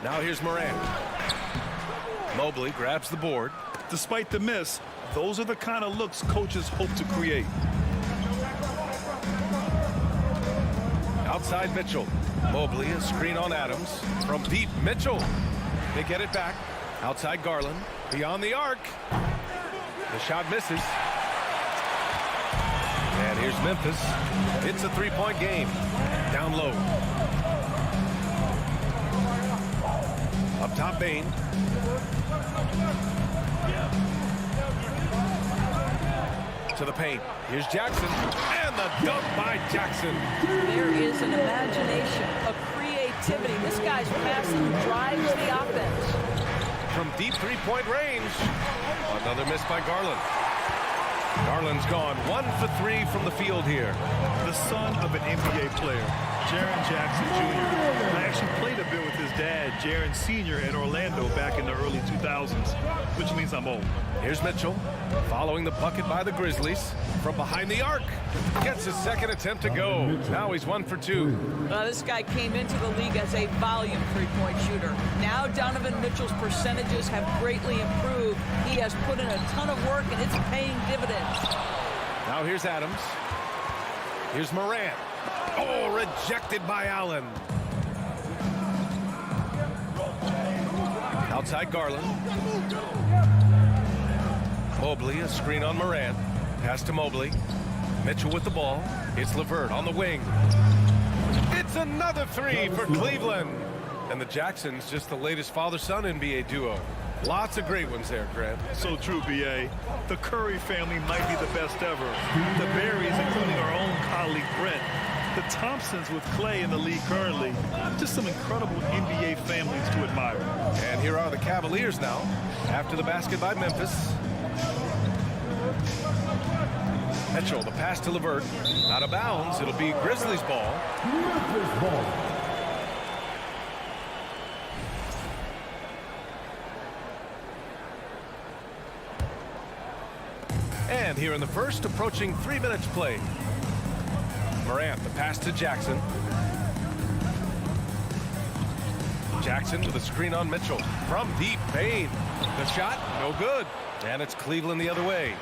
S6: Now here's Morant. Mobley grabs the board.
S7: Despite the miss, those are the kind of looks coaches hope to create.
S6: Outside Mitchell. Mobley, a screen on Adams. From deep, Mitchell. They get it back. Outside Garland. Beyond the arc. The shot misses. And here's Memphis. It's a three-point game. Down low. Up top, Bane. To the paint. Here's Jackson. And the dunk by Jackson.
S13: There is an imagination, a creativity. This guy's passing drives the offense.
S6: From deep three-point range. Another miss by Garland. Garland's gone 1 for 3 from the field here.
S7: The son of an NBA player, Jaren Jackson Jr. I actually played a bit with his dad, Jaren Sr. in Orlando back in the early 2000s, which means I'm old.
S6: Here's Mitchell following the bucket by the Grizzlies from behind the arc. Gets his second attempt to go. Now he's 1 for 2.
S13: This guy came into the league as a volume three-point shooter. Now Donovan Mitchell's percentages have greatly improved. He has put in a ton of work, and it's paying dividends.
S6: Now here's Adams. Here's Morant. Oh, rejected by Allen. Outside Garland. Mobley, a screen on Morant. Pass to Mobley. Mitchell with the ball. It's LeVert on the wing. It's another 3 for Cleveland. And the Jacksons, just the latest father-son NBA duo. Lots of great ones there, Grant.
S7: So true, B.A. The Curry family might be the best ever. The Berries, including our own colleague Brett. The Thompsons with Clay in the league currently. Just some incredible NBA families to admire.
S6: And here are the Cavaliers now. After the basket by Memphis. Mitchell, the pass to LeVert. Out of bounds. It'll be Grizzlies ball.
S9: Memphis ball.
S6: And here in the first, approaching 3 minutes played. Morant, the pass to Jackson. Jackson with a screen on Mitchell. From deep, Bane. The shot, no good. And it's Cleveland the other way.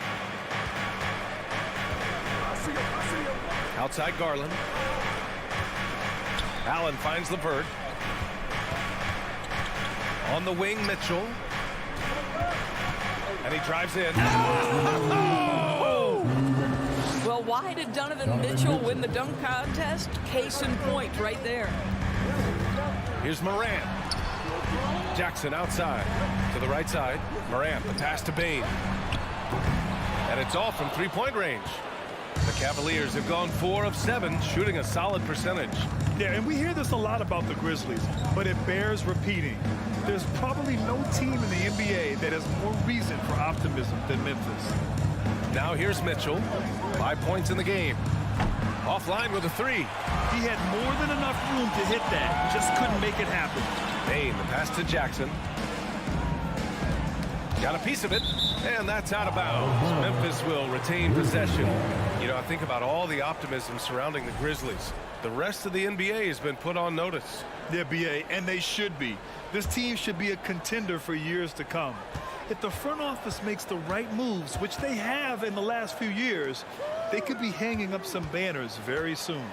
S6: Outside Garland. Allen finds LeVert. On the wing, Mitchell. And he drives in.
S13: Well, why did Donovan Mitchell win the dunk contest? Case in point right there.
S6: Here's Morant. Jackson outside to the right side. Morant, the pass to Bane. And it's all from three-point range. The Cavaliers have gone 4 of 7, shooting a solid percentage.
S7: Yeah, and we hear this a lot about the Grizzlies, but it bears repeating. There's probably no team in the NBA that has more reason for optimism than Memphis.
S6: Now here's Mitchell. 5 points in the game. Offline with a 3.
S7: He had more than enough room to hit that. Just couldn't make it happen.
S6: Bane, the pass to Jackson. Got a piece of it, and that's out of bounds. Memphis will retain possession. You know, I think about all the optimism surrounding the Grizzlies. The rest of the NBA has been put on notice.
S7: Yeah, B.A., and they should be. This team should be a contender for years to come. If the front office makes the right moves, which they have in the last few years, they could be hanging up some banners very soon.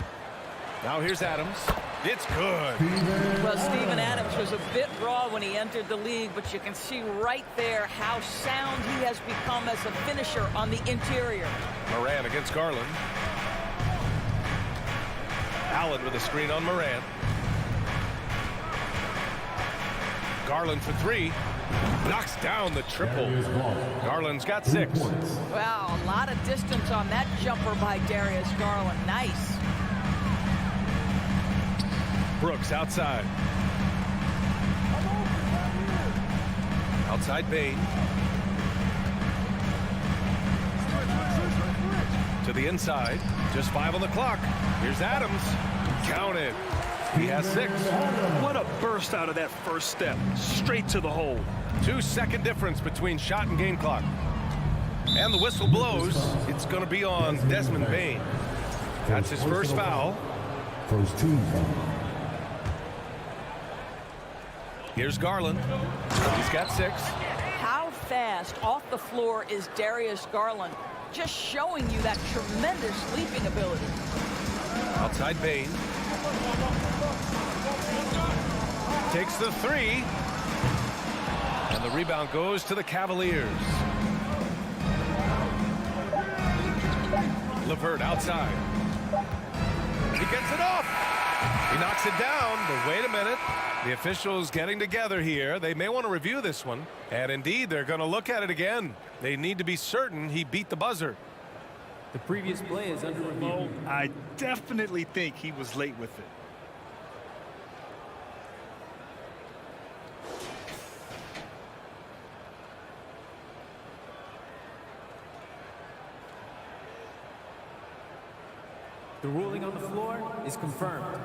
S6: Now here's Adams. It's good.
S13: Well, Steven Adams was a bit raw when he entered the league, but you can see right there how sound he has become as a finisher on the interior.
S6: Morant against Garland. Allen with a screen on Morant. Garland for 3. Knocks down the triple. Garland's got 6.
S13: Wow, a lot of distance on that jumper by Darius Garland. Nice.
S6: Brooks outside. Outside Bane. the inside. Just 5 on the clock. Here's Adams. Counted. He has 6.
S7: What a burst out of that first step. Straight to the hole.
S6: 2-second difference between shot and game clock. And the whistle blows. It's going to be on Desmond Bane. That's his first foul.
S9: First team foul.
S6: Here's Garland. He's got 6.
S13: How fast off the floor is Darius Garland? Just showing you that tremendous leaping ability.
S6: Outside Bane. Takes the 3. And the rebound goes to the Cavaliers. LeVert outside. He gets it off. He knocks it down, but wait a minute. The officials getting together here. They may want to review this one. And indeed, they're going to look at it again. They need to be certain he beat the buzzer.
S14: The previous play is under review.
S7: I definitely think he was late with it.
S14: The ruling on the floor is confirmed.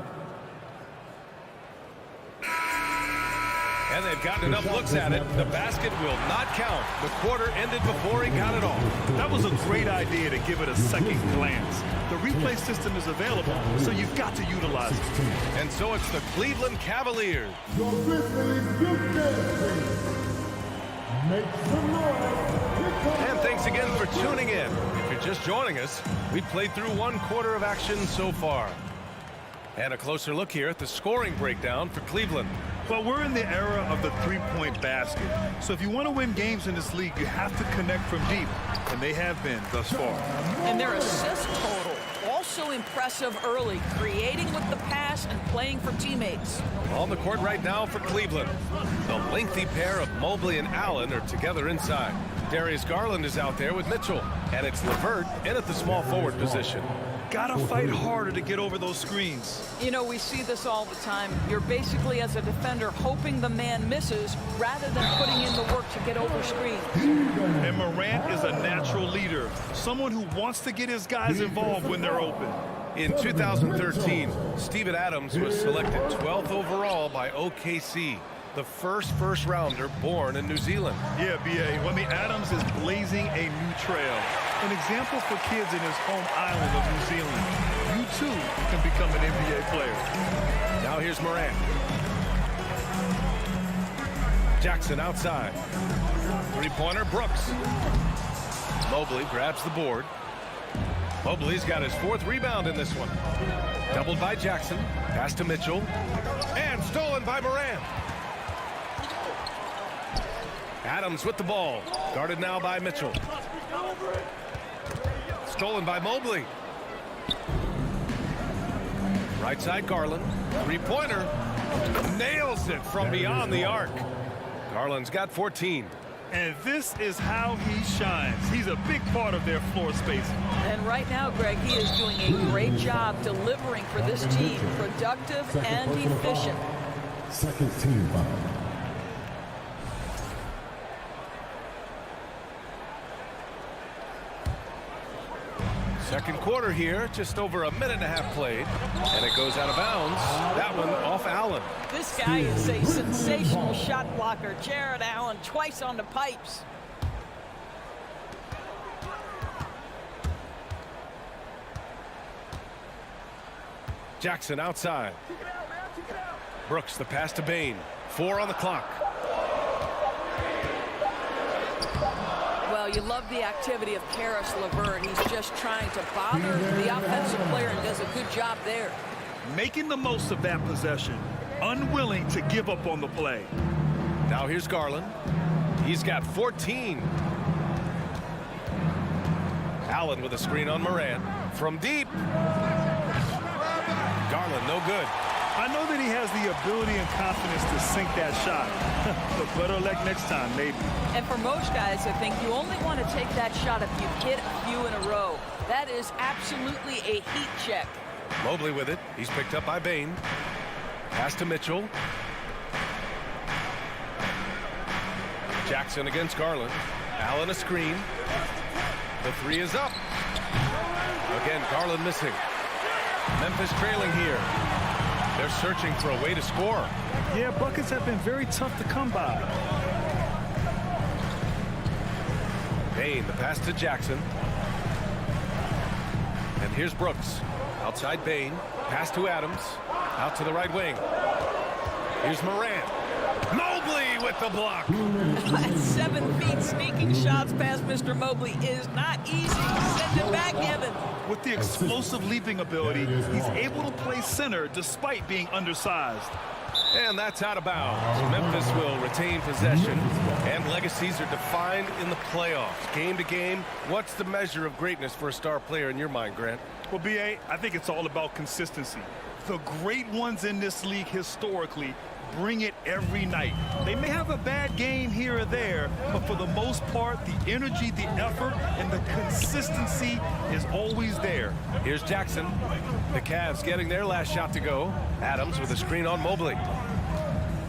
S6: And they've gotten enough looks at it. The basket will not count. The quarter ended before he got it off.
S7: That was a great idea to give it a second glance. The replay system is available, so you've got to utilize it.
S6: And so it's the Cleveland Cavaliers.
S1: Your Grizzlies, make some noise.
S6: And thanks again for tuning in. If you're just joining us, we've played through 1 quarter of action so far. And a closer look here at the scoring breakdown for Cleveland.
S7: Well, we're in the era of the three-point basket. So if you want to win games in this league, you have to connect from deep. And they have been thus far.
S13: And their assist total, also impressive early, creating with the pass and playing for teammates.
S6: On the court right now for Cleveland. The lengthy pair of Mobley and Allen are together inside. Darius Garland is out there with Mitchell. And it's LeVert in at the small forward position.
S7: Gotta fight harder to get over those screens.
S13: You know, we see this all the time. You're basically, as a defender, hoping the man misses rather than putting in the work to get over screens.
S7: And Morant is a natural leader, someone who wants to get his guys involved when they're open.
S6: In 2013, Steven Adams was selected 12th overall by OKC, the first rounder born in New Zealand.
S7: Yeah, B.A. Well, Adams is blazing a new trail. An example for kids in his home island of New Zealand. You, too, can become an NBA player.
S6: Now here's Morant. Jackson outside. Three-pointer, Brooks. Mobley grabs the board. Mobley's got his 4th rebound in this one. Doubled by Jackson. Pass to Mitchell. And stolen by Morant. Adams with the ball. Guarded now by Mitchell. Stolen by Mobley. Right side Garland. Three-pointer. Nails it from beyond the arc. Garland's got 14.
S7: And this is how he shines. He's a big part of their floor spacing.
S13: And right now, Greg, he is doing a great job delivering for this team. Productive and efficient.
S9: Second team foul.
S6: Second quarter here, just over a minute and a half played, and it goes out of bounds. That one off Allen.
S13: This guy is a sensational shot blocker. Jared Allen twice on the pipes.
S6: Jackson outside. Brooks, the pass to Bane. 4 on the clock.
S13: Well, you love the activity of Karis LeVert. He's just trying to bother the offensive player and does a good job there.
S7: Making the most of that possession. Unwilling to give up on the play.
S6: Now here's Garland. He's got 14. Allen with a screen on Morant. From deep. Garland, no good.
S7: I know that he has the ability and confidence to sink that shot. But better luck next time, maybe.
S13: And for most guys, I think you only want to take that shot if you hit a few in a row. That is absolutely a heat check.
S6: Mobley with it. He's picked up by Bane. Pass to Mitchell. Jackson against Garland. Allen a screen. The 3 is up. Again, Garland missing. Memphis trailing here. They're searching for a way to score.
S7: Yeah, buckets have been very tough to come by.
S6: Bain, the pass to Jackson. And here's Brooks. Outside Bain. Pass to Adams. Out to the right wing. Here's Morant. Mobley with the block.
S13: At 7 feet, sneaking shots past Mr. Mobley is not easy. Send it back, Evan.
S7: With the explosive leaping ability, he's able to play center despite being undersized.
S6: And that's out of bounds. Memphis will retain possession, and legacies are defined in the playoffs. Game to game, what's the measure of greatness for a star player in your mind, Grant?
S7: Well, B.A., I think it's all about consistency. The great ones in this league historically bring it every night. They may have a bad game here or there, but for the most part, the energy, the effort, and the consistency is always there.
S6: Here's Jackson. The Cavs getting their last shot to go. Adams with a screen on Mobley.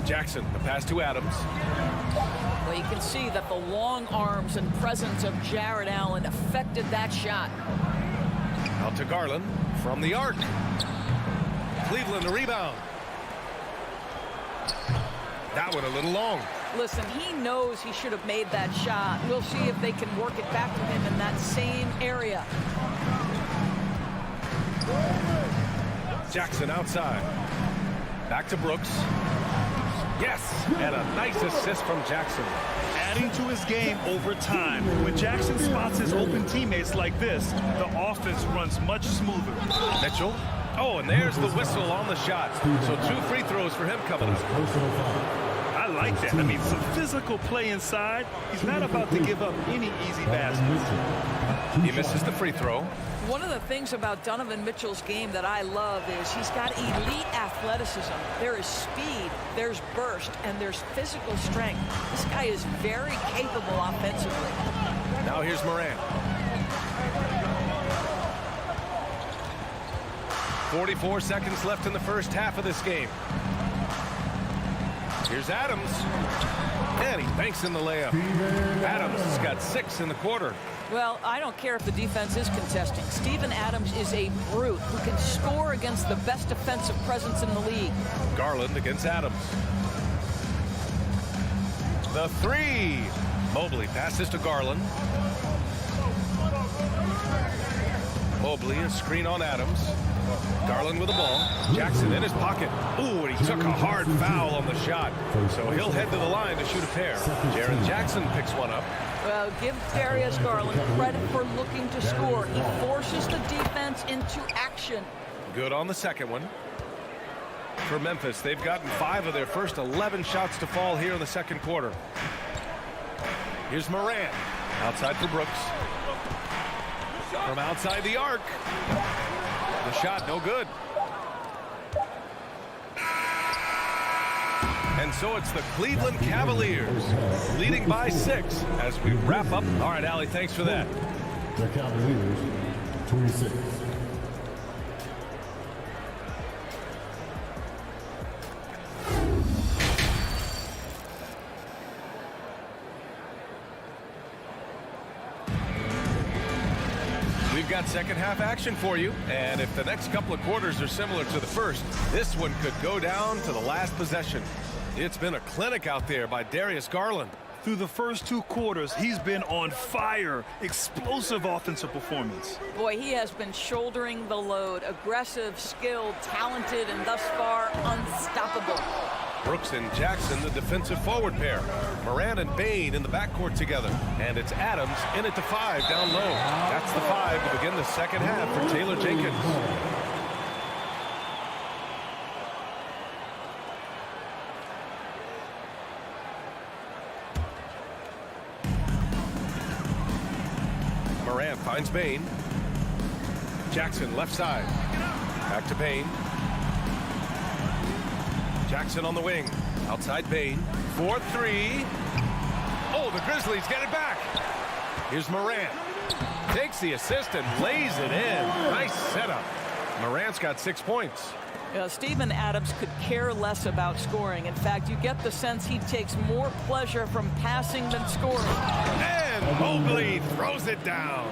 S6: Jackson, the pass to Adams.
S13: Well, you can see that the long arms and presence of Jared Allen affected that shot.
S6: Out to Garland from the arc. Cleveland the rebound. That one a little long.
S13: Listen, he knows he should have made that shot. We'll see if they can work it back to him in that same area.
S6: Jackson outside. Back to Brooks. Yes, and a nice assist from Jackson.
S7: Adding to his game over time. When Jackson spots his open teammates like this, the offense runs much smoother.
S6: Mitchell. Oh, and there's the whistle on the shot. So 2 free throws for him coming up.
S7: I like that. I mean, some physical play inside. He's not about to give up any easy baskets.
S6: He misses the free throw.
S13: One of the things about Donovan Mitchell's game that I love is he's got elite athleticism. There is speed, there's burst, and there's physical strength. This guy is very capable offensively.
S6: Now here's Morant. 44 seconds left in the first half of this game. Here's Adams. And he banks in the layup. Adams has got 6 in the quarter.
S13: Well, I don't care if the defense is contesting. Steven Adams is a brute who can score against the best defensive presence in the league.
S6: Garland against Adams. The 3. Mobley passes to Garland. Mobley, a screen on Adams. Garland with the ball. Jackson in his pocket. Ooh, and he took a hard foul on the shot. So he'll head to the line to shoot a pair. Jaren Jackson picks one up.
S13: Well, give Darius Garland credit for looking to score. He forces the defense into action.
S6: Good on the second one. For Memphis, they've gotten 5 of their first 11 shots to fall here in the second quarter. Here's Morant. Outside for Brooks. From outside the arc. The shot, no good. And so it's the Cleveland Cavaliers leading by 6 as we wrap up. All right, Allie, thanks for that.
S9: The Cavaliers, 26.
S6: We've got second half action for you, and if the next couple of quarters are similar to the first, this one could go down to the last possession. It's been a clinic out there by Darius Garland.
S7: Through the first 2 quarters, he's been on fire. Explosive offensive performance.
S13: Boy, he has been shouldering the load. Aggressive, skilled, talented, and thus far unstoppable.
S6: Brooks and Jackson, the defensive forward pair. Morant and Bain in the backcourt together. And it's Adams in at the 5 down low. That's the 5 to begin the second half for Taylor Jenkins. Morant finds Bain. Jackson left side. Back to Bain. Jackson on the wing. Outside Bain. 4-3. Oh, the Grizzlies get it back. Here's Morant. Takes the assist and lays it in. Nice setup. Morant's got 6 points.
S13: Steven Adams could care less about scoring. In fact, you get the sense he takes more pleasure from passing than scoring.
S6: And Mobley throws it down.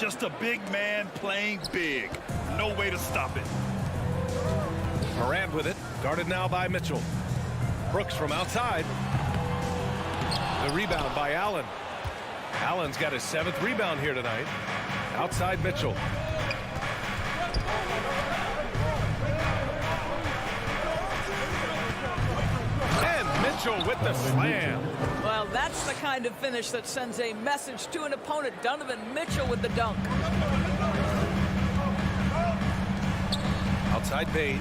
S7: Just a big man playing big. No way to stop it.
S6: Morant with it. Guarded now by Mitchell. Brooks from outside. The rebound by Allen. Allen's got his 7th rebound here tonight. Outside Mitchell. And Mitchell with the slam.
S13: Well, that's the kind of finish that sends a message to an opponent. Donovan Mitchell with the dunk.
S6: Outside Bain.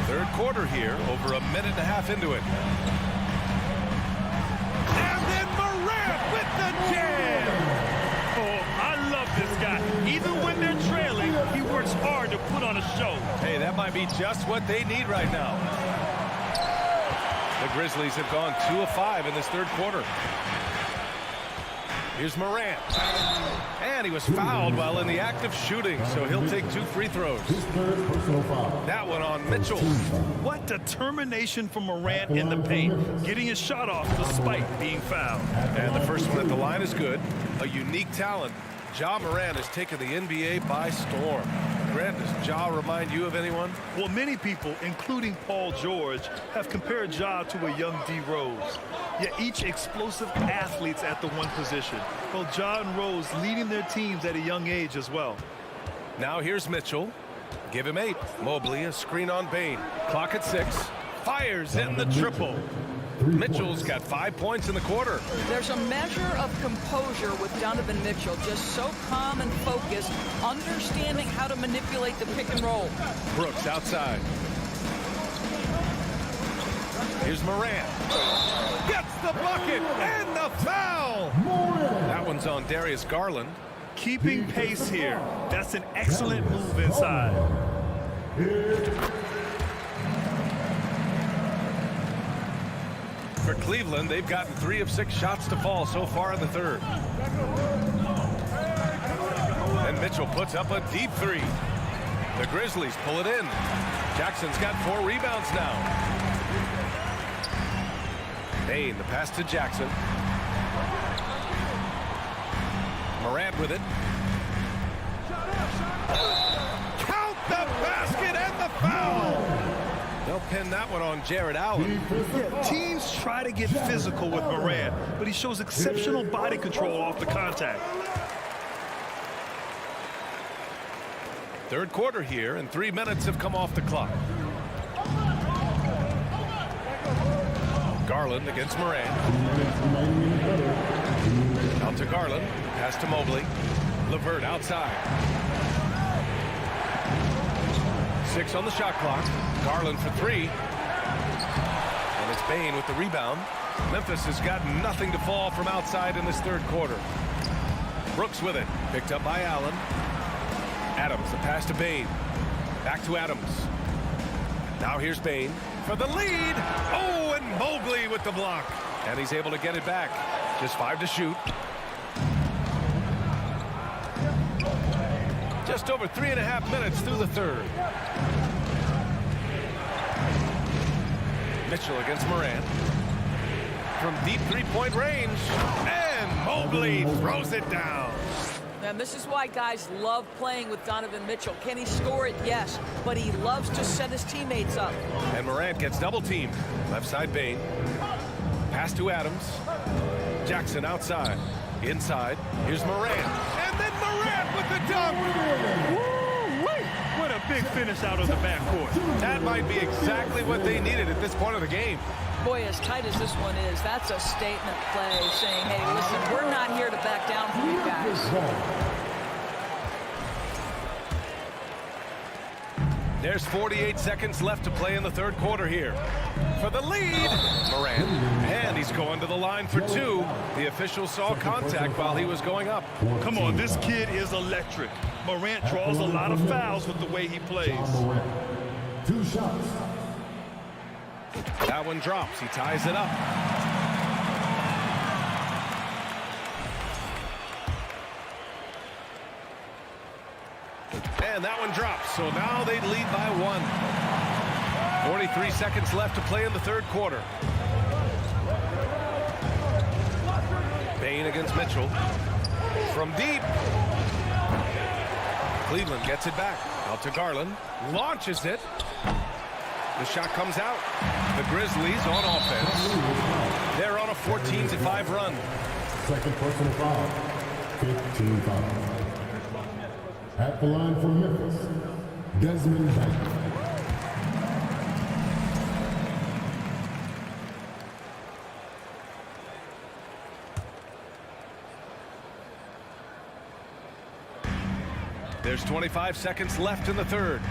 S6: Third quarter here, over a minute and a half into it.
S7: And then Morant with the jam. Oh, I love this guy. Even when they're trailing, he works hard to put on a show.
S6: Hey, that might be just what they need right now. The Grizzlies have gone 2 of 5 in this third quarter. Here's Morant. And he was fouled while in the act of shooting, so he'll take 2 free throws. That one on Mitchell.
S7: What determination from Morant in the paint, getting his shot off despite being fouled.
S6: And the first one at the line is good. A unique talent. Ja Morant has taken the NBA by storm. Grant, does Ja remind you of anyone?
S7: Well, many people, including Paul George, have compared Ja to a young D. Rose. Yet each explosive athletes at the one position. Well, Ja and Rose leading their teams at a young age as well.
S6: Now here's Mitchell. Give him 8. Mobley, a screen on Bain. Clock at 6. Fires in the triple. Mitchell's got 5 points in the quarter.
S13: There's a measure of composure with Donovan Mitchell, just so calm and focused, understanding how to manipulate the pick and roll.
S6: Brooks outside. Here's Morant. Gets the bucket and the foul. That one's on Darius Garland.
S7: Keeping pace here. That's an excellent move inside.
S6: For Cleveland, they've gotten 3 of 6 shots to fall so far in the third. And Mitchell puts up a deep 3. The Grizzlies pull it in. Jackson's got 4 rebounds now. Bain, the pass to Jackson. Morant with it. Count the basket and the foul. They'll pin that one on Jared Allen.
S7: Yeah, teams try to get physical with Morant, but he shows exceptional body control off the contact.
S6: Third quarter here, and 3 minutes have come off the clock. Garland against Morant. Out to Garland. Pass to Mobley. LeVert outside. 6 on the shot clock. Garland for 3. And it's Bain with the rebound. Memphis has got nothing to fall from outside in this third quarter. Brooks with it. Picked up by Allen. Adams, the pass to Bain. Back to Adams. Now here's Bain for the lead. Oh, and Mobley with the block. And he's able to get it back. Just 5 to shoot. Just over 3.5 minutes through the third. Mitchell against Morant. From deep 3-point range. And Mobley throws it down.
S13: And this is why guys love playing with Donovan Mitchell. Can he score it? Yes. But he loves to set his teammates up.
S6: And Morant gets double-teamed. Left side Bain. Pass to Adams. Jackson outside. Inside. Here's Morant. And then Morant with the dunk.
S7: Woo-wee! What a big finish out of the backcourt.
S6: That might be exactly what they needed at this point of the game.
S13: Boy, as tight as this one is, that's a statement play saying, hey, listen, we're not here to back down from you guys.
S6: There's 48 seconds left to play in the third quarter here. For the lead, Morant. And he's going to the line for 2. The official saw contact while he was going up.
S7: Come on, this kid is electric. Morant draws a lot of fouls with the way he plays.
S9: 2 shots.
S6: That one drops. He ties it up. And that one drops. So now they lead by 1. 43 seconds left to play in the third quarter. Bane against Mitchell. From deep. Cleveland gets it back. Out to Garland. Launches it. The shot comes out. The Grizzlies on offense. They're on a 14-5 run.
S9: Second personal foul. 15 foul. At the line for Memphis, Desmond Bain.
S6: There's 25 seconds left in the third.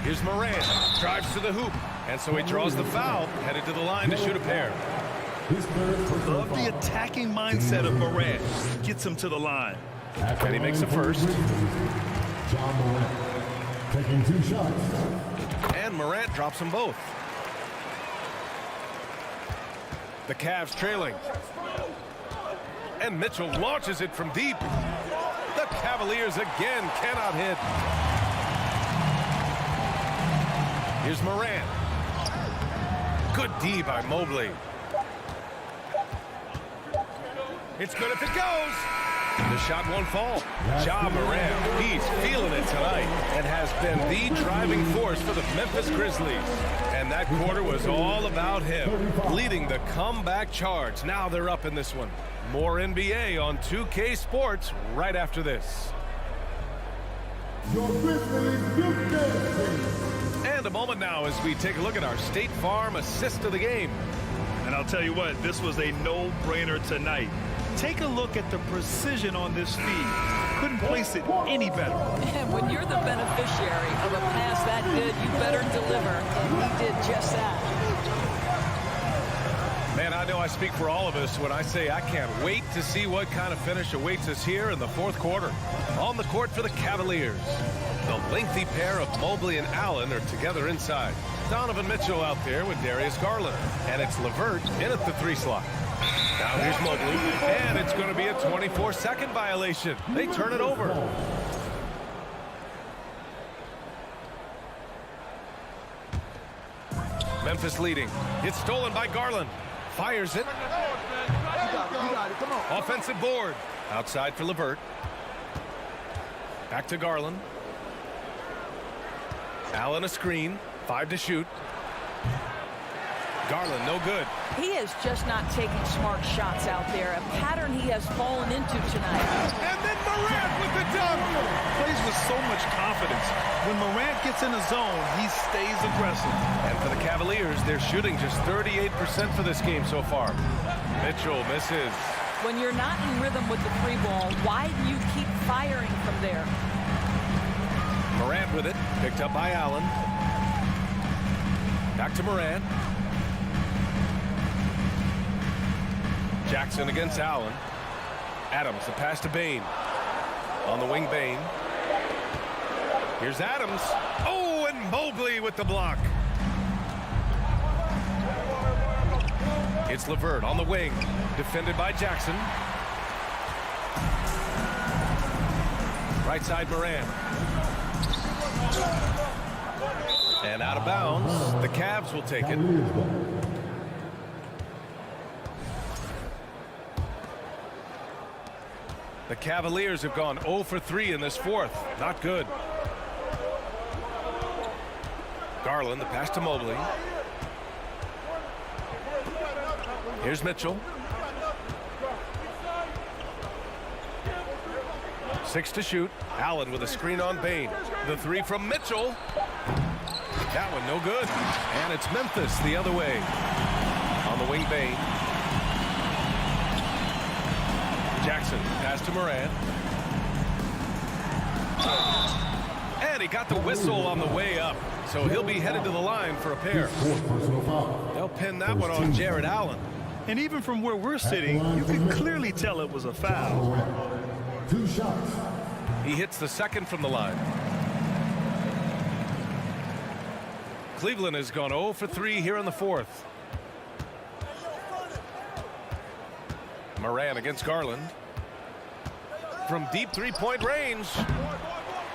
S6: Here's Morant. Drives to the hoop. And so he draws the foul. Headed to the line to shoot a pair.
S7: Love the attacking mindset of Morant. Gets him to the line.
S6: And he makes the first.
S9: John Morant taking 2 shots.
S6: And Morant drops them both. The Cavs trailing. And Mitchell launches it from deep. The Cavaliers again cannot hit. Here's Morant. Good D by Mobley. It's good if it goes. The shot won't fall. Ja Morant, he's feeling it tonight and has been the driving force for the Memphis Grizzlies. And that quarter was all about him, leading the comeback charge. Now they're up in this one. More NBA on 2K Sports right after this. And a moment now as we take a look at our State Farm assist of the game.
S7: And I'll tell you what, this was a no-brainer tonight. Take a look at the precision on this feed. Couldn't place it any better.
S13: And when you're the beneficiary of a pass that good, you better deliver. And he did just that.
S6: Man, I know I speak for all of us when I say I can't wait to see what kind of finish awaits us here in the fourth quarter. On the court for the Cavaliers. The lengthy pair of Mobley and Allen are together inside. Donovan Mitchell out there with Darius Garland. And it's LeVert in at the 3 slot. Now here's Mobley. And it's going to be a 24-second violation. They turn it over. Memphis leading. It's stolen by Garland. Fires it. Offensive board. Outside for LeVert. Back to Garland. Allen a screen. 5 to shoot. Garland no good.
S13: He is just not taking smart shots out there. A pattern he has fallen into tonight.
S6: And then Morant with the dunk.
S7: Plays with so much confidence. When Morant gets in the zone, he stays aggressive.
S6: And for the Cavaliers, they're shooting just 38% for this game so far. Mitchell misses.
S13: When you're not in rhythm with the 3 ball, why do you keep firing from there?
S6: Morant with it. Picked up by Allen. Back to Morant. Jackson against Allen. Adams, the pass to Bane. On the wing, Bane. Here's Adams. Oh, and Mobley with the block. It's LeVert on the wing. Defended by Jackson. Right side, Morant. And out of bounds. The Cavs will take it. The Cavaliers have gone 0 for 3 in this fourth. Not good. Garland, the pass to Mobley. Here's Mitchell. 6 to shoot. Allen with a screen on Bane. The 3 from Mitchell. That one no good. And it's Memphis the other way. On the wing, Bane. Jackson, pass to Morant. And he got the whistle on the way up. So he'll be headed to the line for a pair. They'll pin that one on Jared Allen.
S7: And even from where we're sitting, you can clearly tell it was a foul.
S9: 2 shots.
S6: He hits the second from the line. Cleveland has gone 0 for 3 here in the fourth. Morant against Garland. From deep 3-point range.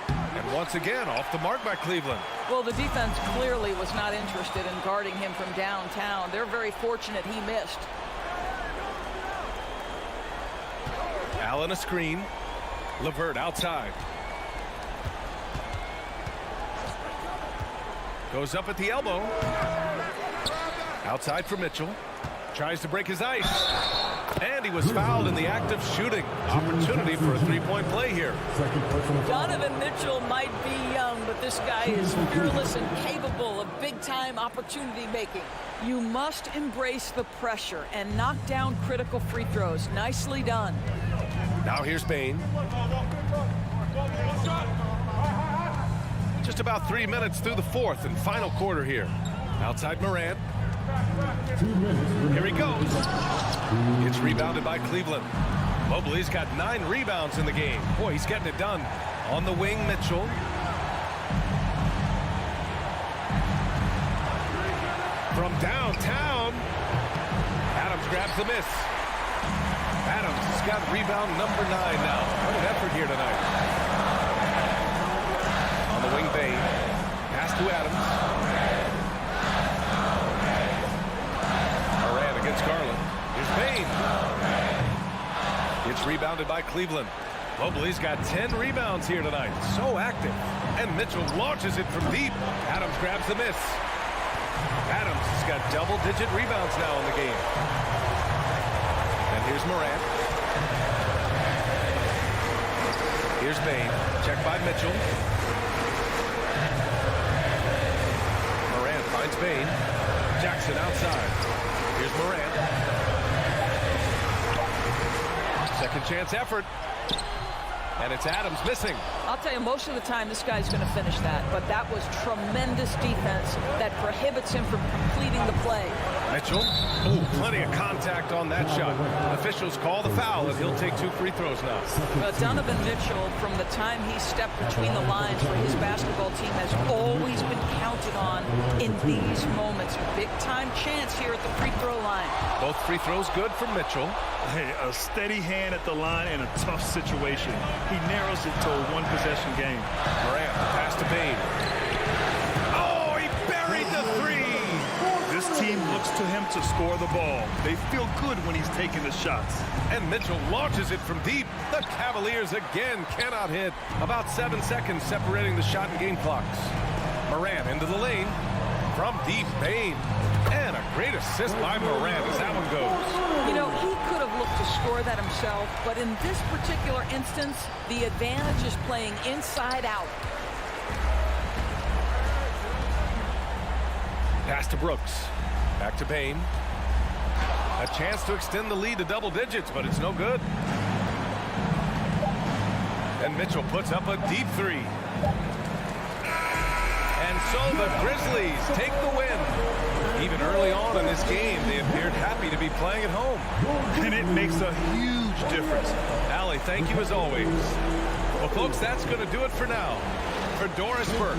S6: And once again, off the mark by Cleveland.
S13: Well, the defense clearly was not interested in guarding him from downtown. They're very fortunate he missed.
S6: Allen a screen. LeVert outside. Goes up at the elbow. Outside for Mitchell. Tries to break his ice. And he was fouled in the act of shooting. Opportunity for a three-point play here.
S13: Donovan Mitchell might be young, but this guy is fearless and capable of big-time opportunity making. You must embrace the pressure and knock down critical free throws. Nicely done.
S6: Now here's Bane. Just about 3 minutes through the fourth and final quarter here. Outside Morant. Here he goes. It's rebounded by Cleveland. Mobley's got 9 rebounds in the game. Boy, he's getting it done. On the wing, Mitchell. From downtown, Adams grabs the miss. Adams has got rebound number 9 now. What an effort here tonight. On the wing, Bane. Pass to Adams. Moran against Garland. Here's Bane. It's rebounded by Cleveland. Mobley's got 10 rebounds here tonight. So active. And Mitchell launches it from deep. Adams grabs the miss. Adams has got double-digit rebounds now in the game. And here's Morant. Here's Bane. Checked by Mitchell. Morant finds Bane. Jackson outside. Here's Morant. Second chance effort. And it's Adams missing.
S13: I'll tell you, most of the time this guy's going to finish that, but that was tremendous defense that prohibits him from completing the play.
S6: Mitchell. Ooh, plenty of contact on that shot. Officials call the foul, and he'll take 2 free throws now.
S13: Well, Donovan Mitchell, from the time he stepped between the lines for his basketball team, has always been counted on in these moments. Big-time chance here at the free throw line.
S6: Both free throws good for Mitchell.
S7: Hey, a steady hand at the line in a tough situation. He narrows it to a one-possession game.
S6: Morant, pass to Bane. Oh, he buried the 3.
S7: This team looks to him to score the ball. They feel good when he's taking the shots.
S6: And Mitchell launches it from deep. The Cavaliers again cannot hit. About 7 seconds separating the shot and game clocks. Morant into the lane. From deep, Bane. And a great assist by Morant as that one goes.
S13: You know, he could have looked to score that himself, but in this particular instance, the advantage is playing inside out.
S6: Pass to Brooks. Back to Bane. A chance to extend the lead to double digits, but it's no good. And Mitchell puts up a deep 3. And so the Grizzlies take the win. Even early on in this game, they appeared happy to be playing at home.
S7: And it makes a huge difference.
S6: Allie, thank you as always. Well, folks, that's going to do it for now. For Doris Burke.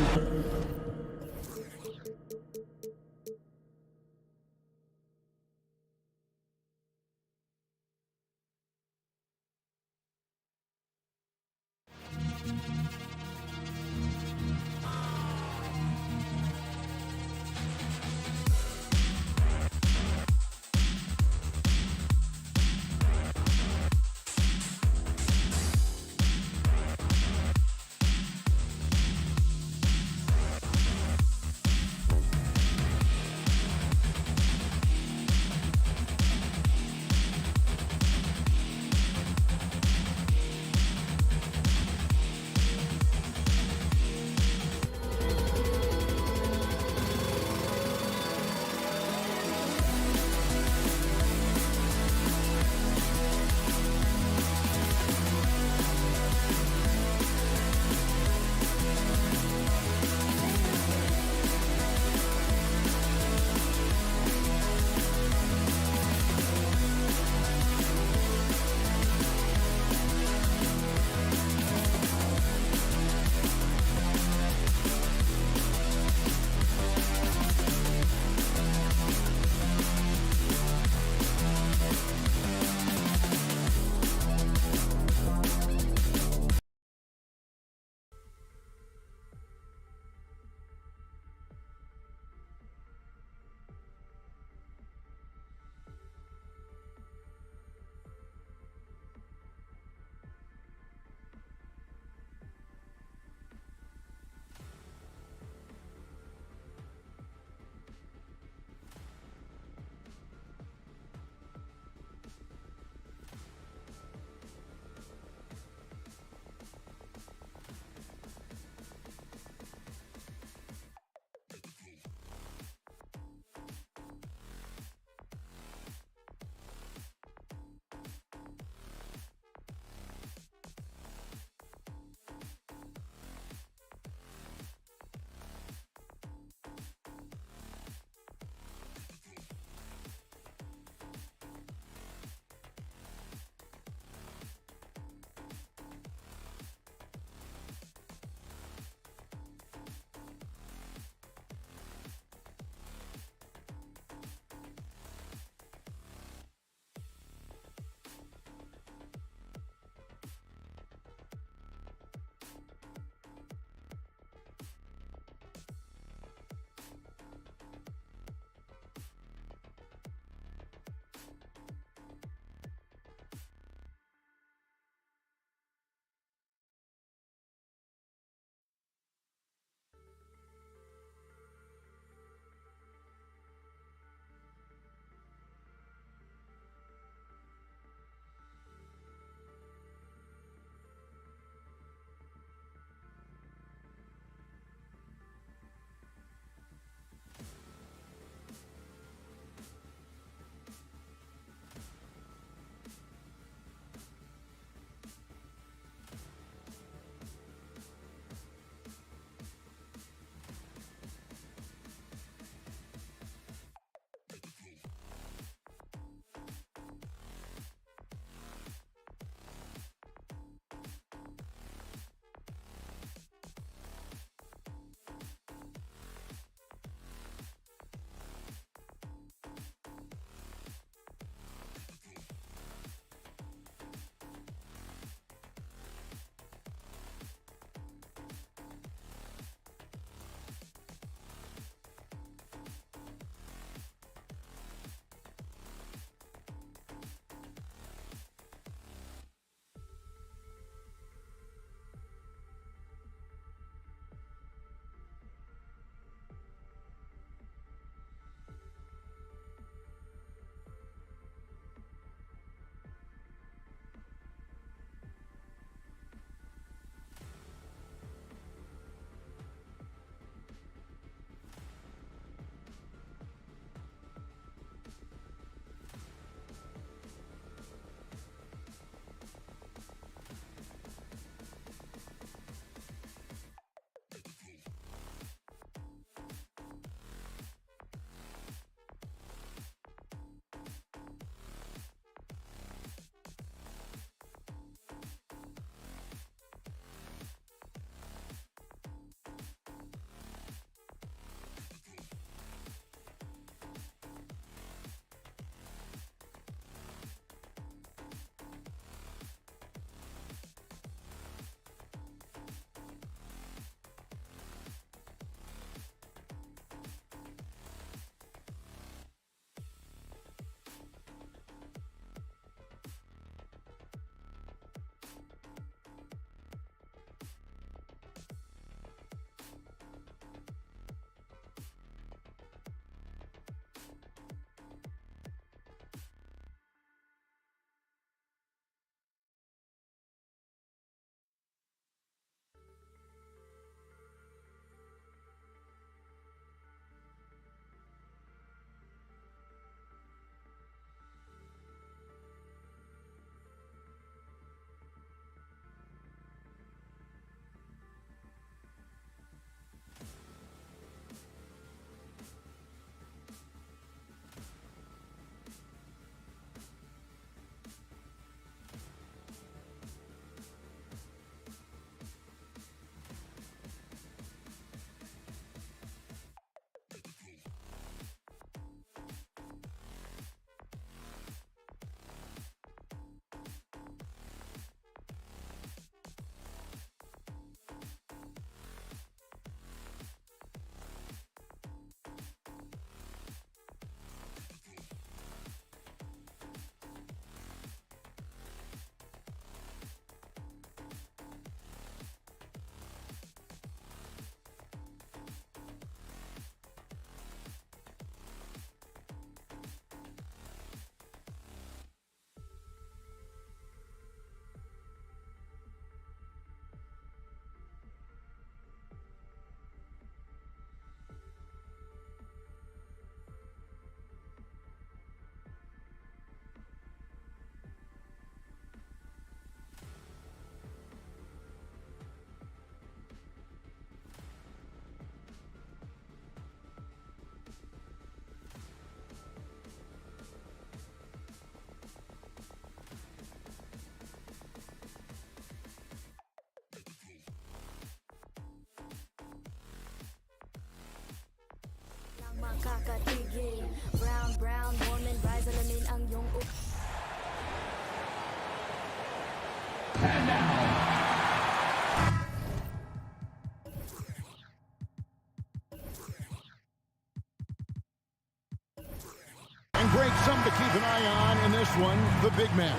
S1: keep an eye on in this one, the big man.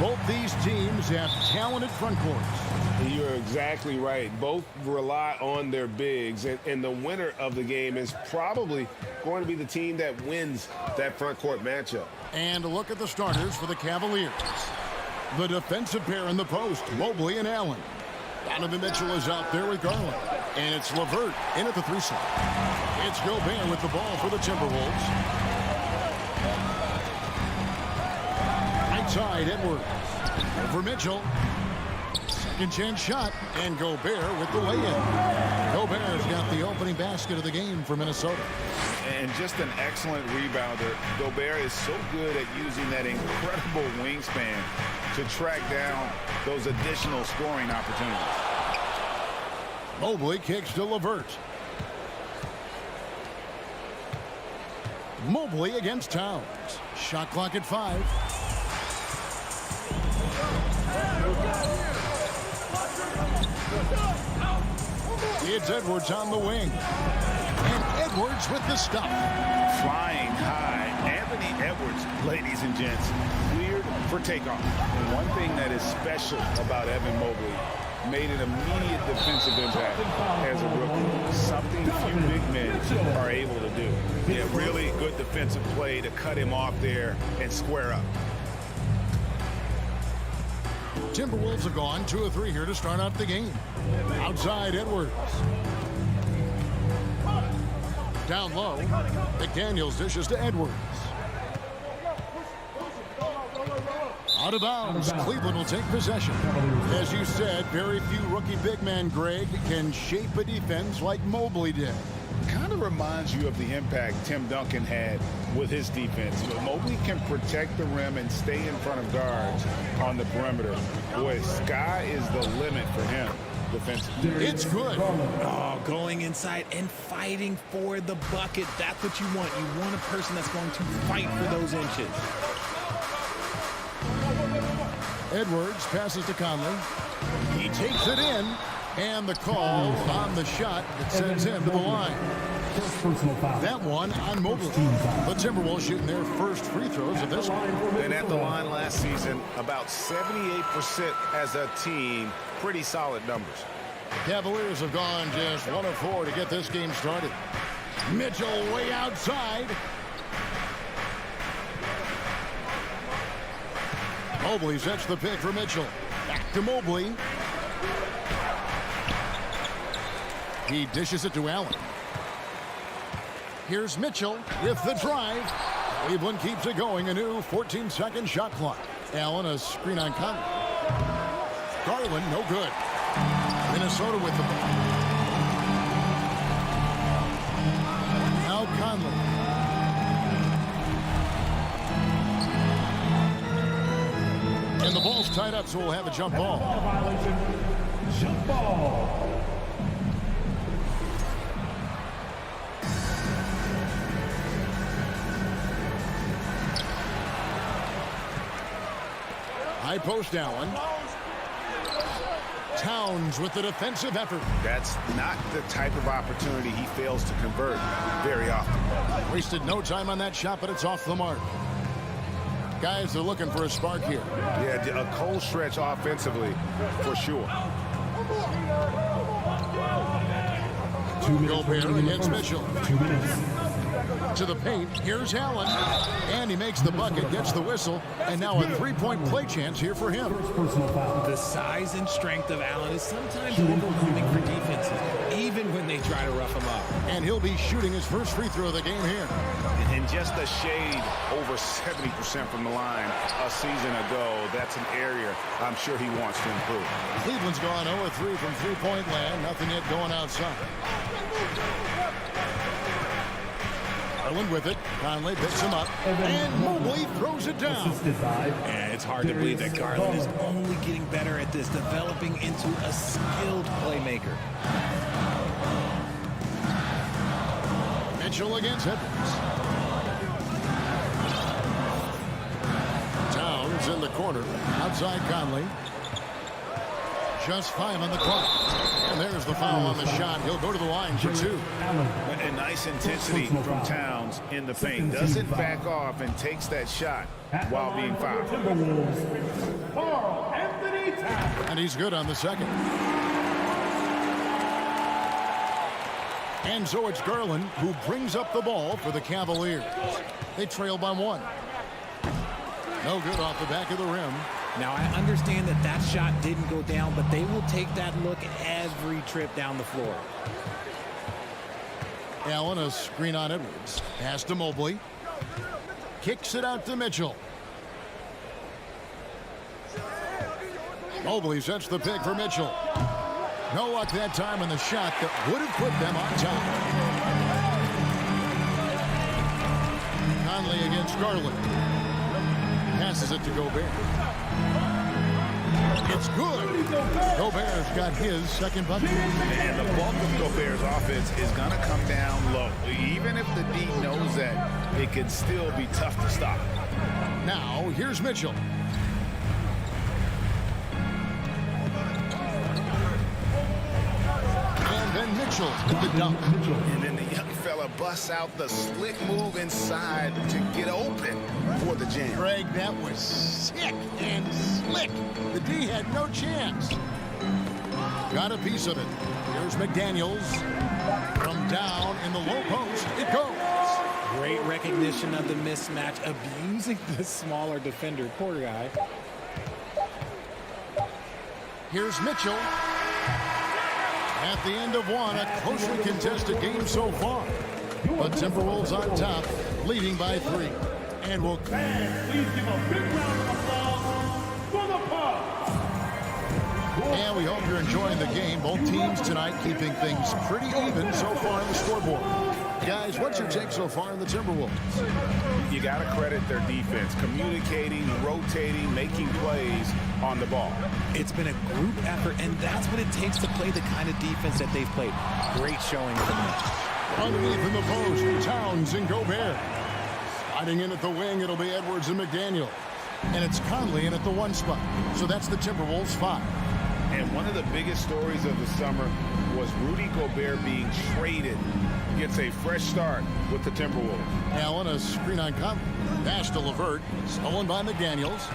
S1: Both these teams have talented front courts.
S2: You're exactly right. Both rely on their bigs, and the winner of the game is probably going to be the team that wins that front court matchup.
S1: And a look at the starters for the Cavaliers. The defensive pair in the post, Mobley and Allen. Donovan Mitchell is out there with Garland. And it's LeVert in at the 3 slot. It's Gobert with the ball for the Timberwolves. Right side, Edwards. Over Mitchell. Second chance shot. And Gobert with the lay-in. Gobert's got the opening basket of the game for Minnesota.
S2: And just an excellent rebounder. Gobert is so good at using that incredible wingspan to track down those additional scoring opportunities.
S1: Mobley kicks to LeVert. Mobley against Towns. Shot clock at 5. It's Edwards on the wing. And Edwards with the stop.
S2: Flying high. Anthony Edwards, ladies and gents, cleared for takeoff. And one thing that is special about Evan Mobley, made an immediate defensive impact as a rookie. Something few big men are able to do. Yeah, really good defensive play to cut him off there and square up.
S1: Timberwolves have gone 2 of 3 here to start out the game. Outside, Edwards. Down low, McDaniels dishes to Edwards. Out of bounds, Cleveland will take possession. As you said, very few rookie big men, Greg, can shape a defense like Mobley did.
S2: Kind of reminds you of the impact Tim Duncan had with his defense. But Mobley can protect the rim and stay in front of guards on the perimeter. Boy, sky is the limit for him defensively.
S1: It's good.
S3: Oh, going inside and fighting for the bucket. That's what you want. You want a person that's going to fight for those inches.
S1: Edwards passes to Conley. He takes it in. And the call on the shot that sends him to the line. That one on Mobley. The Timberwolves shooting their first free throws of this one.
S2: And at the line last season, about 78% as a team. Pretty solid numbers.
S1: The Cavaliers have gone just 1 of 4 to get this game started. Mitchell way outside. Mobley sets the pick for Mitchell. Back to Mobley. He dishes it to Allen. Here's Mitchell with the drive. Cleveland keeps it going. A new 14-second shot clock. Allen, a screen on Conley. Garland, no good. Minnesota with the ball. Now Conley. And the ball's tied up, so we'll have a jump ball.
S9: Jump ball.
S1: High post Allen. Towns with the defensive effort.
S2: That's not the type of opportunity he fails to convert very often.
S1: Wasted no time on that shot, but it's off the mark. Guys are looking for a spark here.
S2: Yeah, a cold stretch offensively for sure.
S1: Gobert against Mitchell.
S9: 2 minutes.
S1: To the paint. Here's Allen. And he makes the bucket, gets the whistle, and now a three-point play chance here for him.
S3: The size and strength of Allen is sometimes overwhelming for defenses, even when they try to rough him up.
S1: And he'll be shooting his first free throw of the game here.
S2: And just a shade over 70% from the line a season ago. That's an area I'm sure he wants to improve.
S1: Cleveland's gone 0-3 from three-point land. Nothing yet going outside. Garland with it. Conley picks him up. And Mobley throws it down.
S3: And it's hard to believe that Garland is only getting better at this, developing into a skilled playmaker.
S1: Mitchell against Edwards. Towns in the corner. Outside Conley. Just 5 on the clock. And there's the foul on the shot. He'll go to the line for 2.
S2: A nice intensity from Towns in the paint. Doesn't back off and takes that shot while being fouled.
S1: And he's good on the second. And so it's Garland who brings up the ball for the Cavaliers. They trail by 1. No good off the back of the rim.
S3: Now, I understand that that shot didn't go down, but they will take that look every trip down the floor.
S1: Allen, a screen on Edwards. Pass to Mobley. Kicks it out to Mitchell. Mobley sets the pick for Mitchell. No luck that time on the shot that would have put them on top. Conley against Garland. Passes it to Gobert. It's good. Gobert's got his second bucket.
S2: And the bulk of Gobert's offense is going to come down low. Even if the D knows that, it can still be tough to stop.
S1: Now, here's Mitchell. And then Mitchell with the dunk.
S2: And then the young fella busts out the slick move inside to get open for the jam.
S1: Greg, that was sick and slick. The D had no chance. Got a piece of it. Here's McDaniels. From down in the low post, it goes.
S3: Great recognition of the mismatch, abusing the smaller defender. Poor guy.
S1: Here's Mitchell. At the end of 1, a closely contested game so far. The Timberwolves on top, leading by 3. And we'll...
S4: Please give a big round of applause for the Bucks.
S1: And we hope you're enjoying the game. Both teams tonight keeping things pretty even so far on the scoreboard. Guys, what's your take so far in the Timberwolves?
S2: You got to credit their defense, communicating, rotating, making plays on the ball.
S3: It's been a group effort, and that's what it takes to play the kind of defense that they've played. Great showing from them.
S1: Underneath in the post, Towns and Gobert. Sliding in at the wing, it'll be Edwards and McDaniel. And it's Conley in at the 1 spot. So that's the Timberwolves 5.
S2: And one of the biggest stories of the summer was Rudy Gobert being traded. Gets a fresh start with the Timberwolves.
S1: Allen, a screen on Conley. Pass to LeVert. Stolen by McDaniels.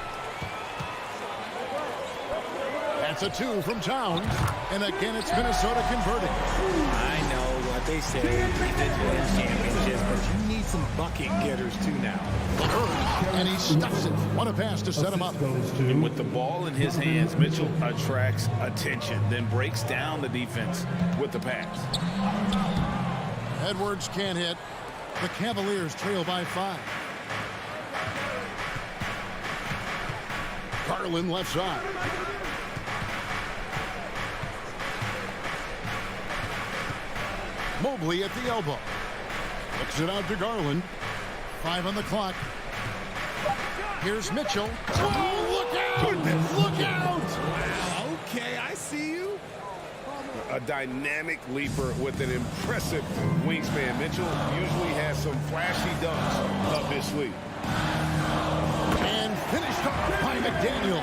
S1: That's a 2 from Towns. And again, it's Minnesota converting.
S3: I know what they say. Defense wins championships, but you need some bucket getters too now.
S1: LeVert, and he stuffs it. What a pass to set him up.
S2: And with the ball in his hands, Mitchell attracts attention, then breaks down the defense with the pass.
S1: Edwards can't hit. The Cavaliers trail by 5. Garland left side. Mobley at the elbow. Looks it out to Garland. 5 on the clock. Here's Mitchell. Oh, look out! Look out!
S3: Wow, okay, I see you.
S2: A dynamic leaper with an impressive wingspan. Mitchell usually has some flashy dunks up his sleeve.
S1: And finished off by McDaniel.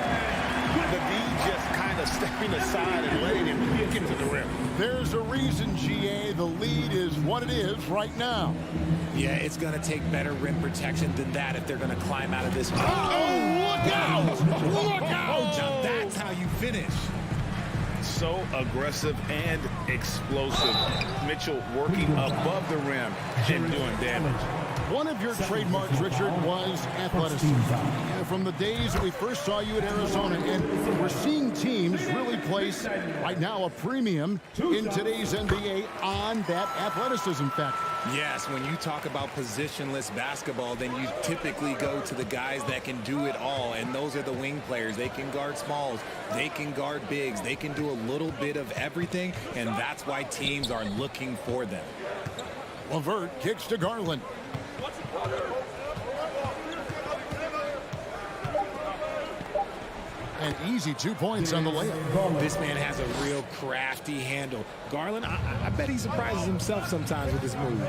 S2: The D just kind of stepping aside and letting him kick it to the rim.
S1: There's a reason, GA. The lead is what it is right now.
S3: Yeah, it's going to take better rim protection than that if they're going to climb out of this.
S1: Oh, look out! Look out!
S3: Now that's how you finish.
S2: So aggressive and explosive. Mitchell working above the rim and doing damage.
S1: One of your trademarks, Richard, was athleticism. From the days that we first saw you at Arizona, and we're seeing teams really place, right now, a premium in today's NBA on that athleticism factor.
S3: Yes, when you talk about positionless basketball, then you typically go to the guys that can do it all, and those are the wing players. They can guard smalls, they can guard bigs, they can do a little bit of everything, and that's why teams are looking for them.
S1: LeVert kicks to Garland. An easy 2 points on the layup.
S3: This man has a real crafty handle. Garland, I bet he surprises himself sometimes with his moves.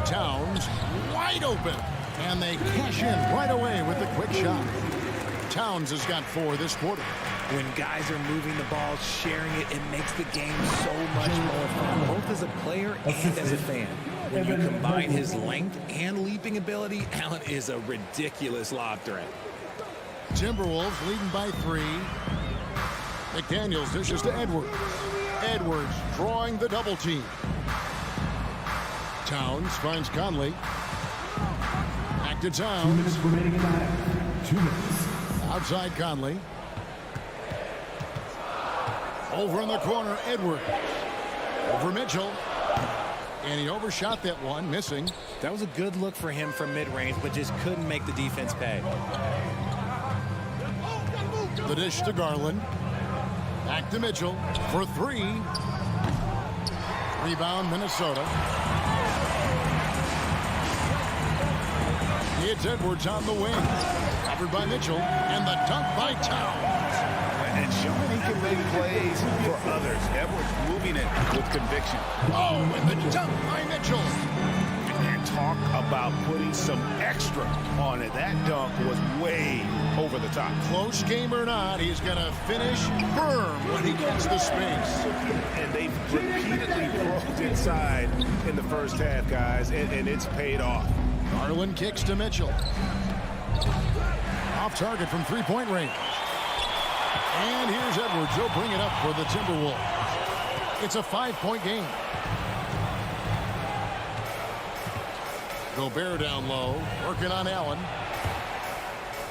S1: Towns wide open. And they cash in right away with the quick shot. Towns has got 4 this quarter.
S3: When guys are moving the ball, sharing it, it makes the game so much more fun, both as a player and as a fan. When you combine his length and leaping ability, Allen is a ridiculous lob threat.
S1: Timberwolves leading by 3. McDaniels dishes to Edwards. Edwards drawing the double team. Towns finds Conley. Back to Towns.
S9: 2 minutes remaining in the half. 2 minutes.
S1: Outside Conley. Over in the corner, Edwards. Over Mitchell. And he overshot that one, missing.
S3: That was a good look for him from mid-range, but just couldn't make the defense pay.
S1: The dish to Garland. Back to Mitchell for 3. Rebound, Minnesota. It's Edwards on the wing. Covered by Mitchell. And the dunk by Towns.
S2: And showing he can make plays for others. Edwards moving it with conviction.
S1: Oh, and the dunk by Mitchell.
S2: And talk about putting some extra on it. That dunk was way over the top.
S1: Close game or not, he's going to finish firm when he gets the space.
S2: And they've repeatedly broke inside in the first half, guys, and it's paid off.
S1: Garland kicks to Mitchell. Off target from three-point range. And here's Edwards. He'll bring it up for the Timberwolves. It's a 5-point game. Gobert down low, working on Allen.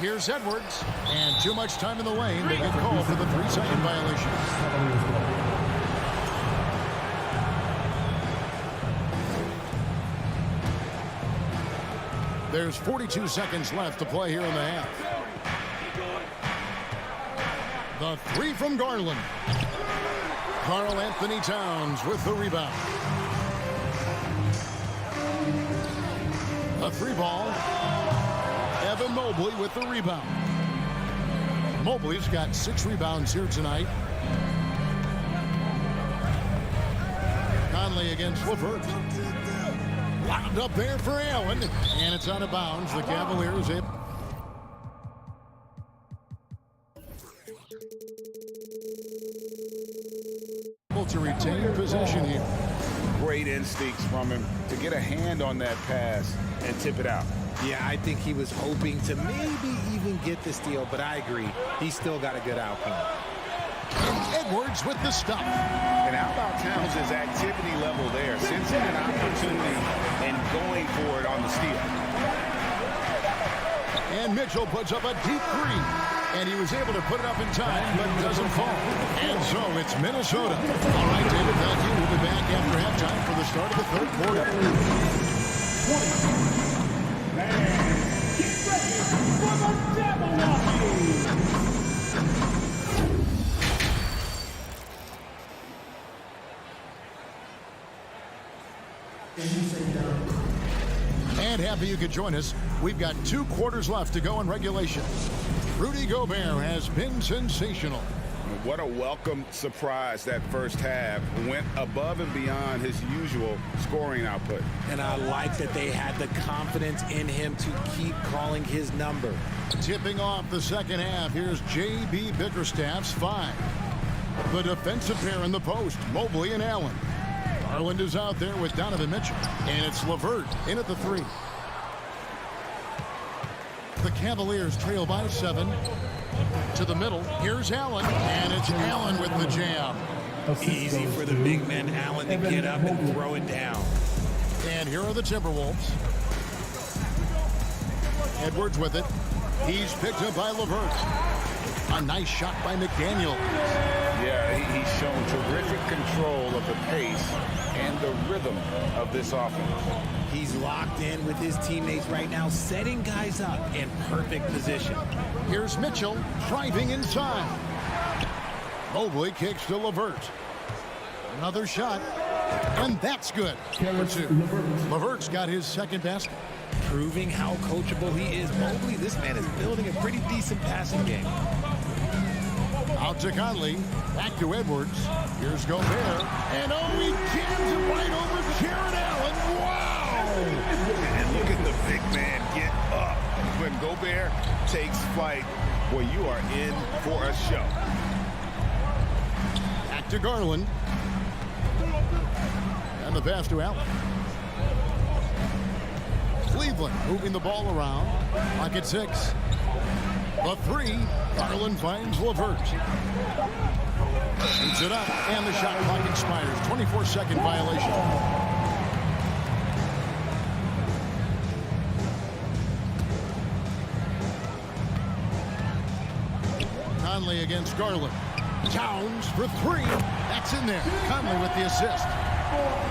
S1: Here's Edwards. And too much time in the lane. They get called for the 3-second violation. There's 42 seconds left to play here in the half. The 3 from Garland. Karl Anthony Towns with the rebound. A 3 ball. Evan Mobley with the rebound. Mobley's got 6 rebounds here tonight. Conley against LeVert. Wound up there for Allen. And it's out of bounds. The Cavaliers able to retain possession here.
S2: Great instincts from him to get a hand on that pass and tip it out.
S3: Yeah, I think he was hoping to maybe even get the steal, but I agree. He's still got a good outcome.
S1: Edwards with the stop.
S2: And how about Towns' activity level there? Sensing an opportunity and going for it on the steal.
S1: And Mitchell puts up a deep 3. And he was able to put it up in time, but doesn't fall. And so it's Minnesota. All right, David, thank you. We'll be back after halftime for the start of the third quarter.
S4: And get ready for the Jabberwocky!
S1: And happy you could join us. We've got 2 quarters left to go in regulation. Rudy Gobert has been sensational.
S2: What a welcome surprise that first half. Went above and beyond his usual scoring output.
S3: And I like that they had the confidence in him to keep calling his number.
S1: Tipping off the second half, here's J.B. Bickerstaff's 5. The defensive pair in the post, Mobley and Allen. Garland is out there with Donovan Mitchell. And it's LeVert in at the 3. The Cavaliers trail by 7. To the middle, here's Allen. And it's Allen with the jam.
S3: Easy for the big man Allen to get up and throw it down.
S1: And here are the Timberwolves. Edwards with it. He's picked up by LeVert. A nice shot by McDaniels.
S2: Yeah, he's shown terrific control of the pace and the rhythm of this offense.
S3: He's locked in with his teammates right now, setting guys up in perfect position.
S1: Here's Mitchell driving inside. Mobley kicks to LeVert. Another shot, and that's good. For 2. LeVert's got his second basket.
S3: Proving how coachable he is. Mobley, this man is building a pretty decent passing game.
S1: Out to Conley. Back to Edwards. Here's Gobert. And oh, he jams it right over Jared Allen. Wow!
S2: And look at the big man get up. When Gobert takes flight, well, you are in for a show.
S1: to Garland. And the pass to Allen. Cleveland moving the ball around. Clock at 6. The 3. Garland finds LeVert. Shoots it up, and the shot clock expires. 24-second violation. Conley against Garland. Towns for 3. That's in there. Conley with the assist.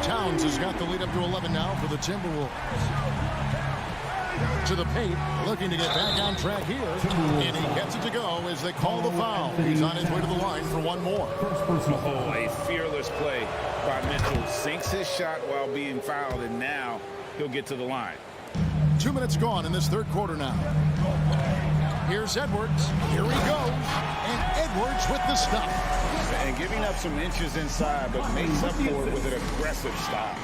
S1: Towns has got the lead up to 11 now for the Timberwolves. To the paint, looking to get back on track here. And he gets it to go as they call the foul. He's on his way to the line for one more.
S2: Oh, a fearless play by Mitchell. Sinks his shot while being fouled, and now he'll get to the line.
S1: 2 minutes gone in this third quarter now. Here's Edwards. Here he goes. And Edwards with the stop.
S2: And giving up some inches inside, but makes up for it with an aggressive stop.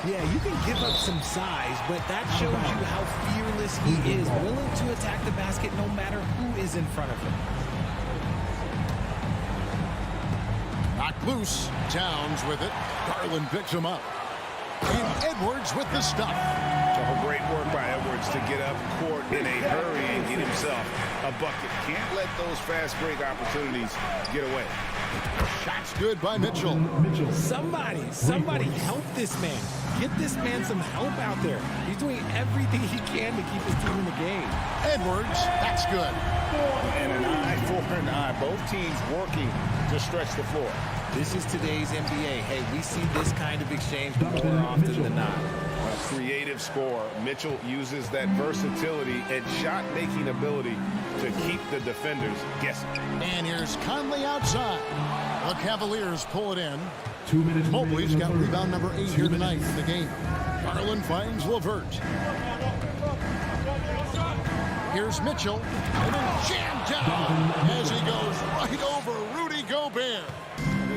S3: Yeah, you can give up some size, but that shows you how fearless he is, willing to attack the basket no matter who is in front of him.
S1: Knocked loose. Towns with it. Garland picks him up. And Edwards with the stop.
S2: Oh, great work by Edwards to get up court in a hurry and get himself a bucket. Can't let those fast break opportunities get away.
S1: Shot's good by Mitchell.
S3: Somebody help this man. Get this man some help out there. He's doing everything he can to keep his team in the game.
S1: Edwards, that's good.
S2: And an eye for an eye. Both teams working to stretch the floor.
S3: This is today's NBA. Hey, we see this kind of exchange more often than not.
S2: A creative scorer. Mitchell uses that versatility and shot-making ability to keep the defenders guessing.
S1: And here's Conley outside. The Cavaliers pull it in.
S9: 2 minutes.
S1: Mobley's got rebound number 8 here tonight in the game. Garland finds LeVert. Here's Mitchell. And then jammed down as he goes right over Rudy Gobert.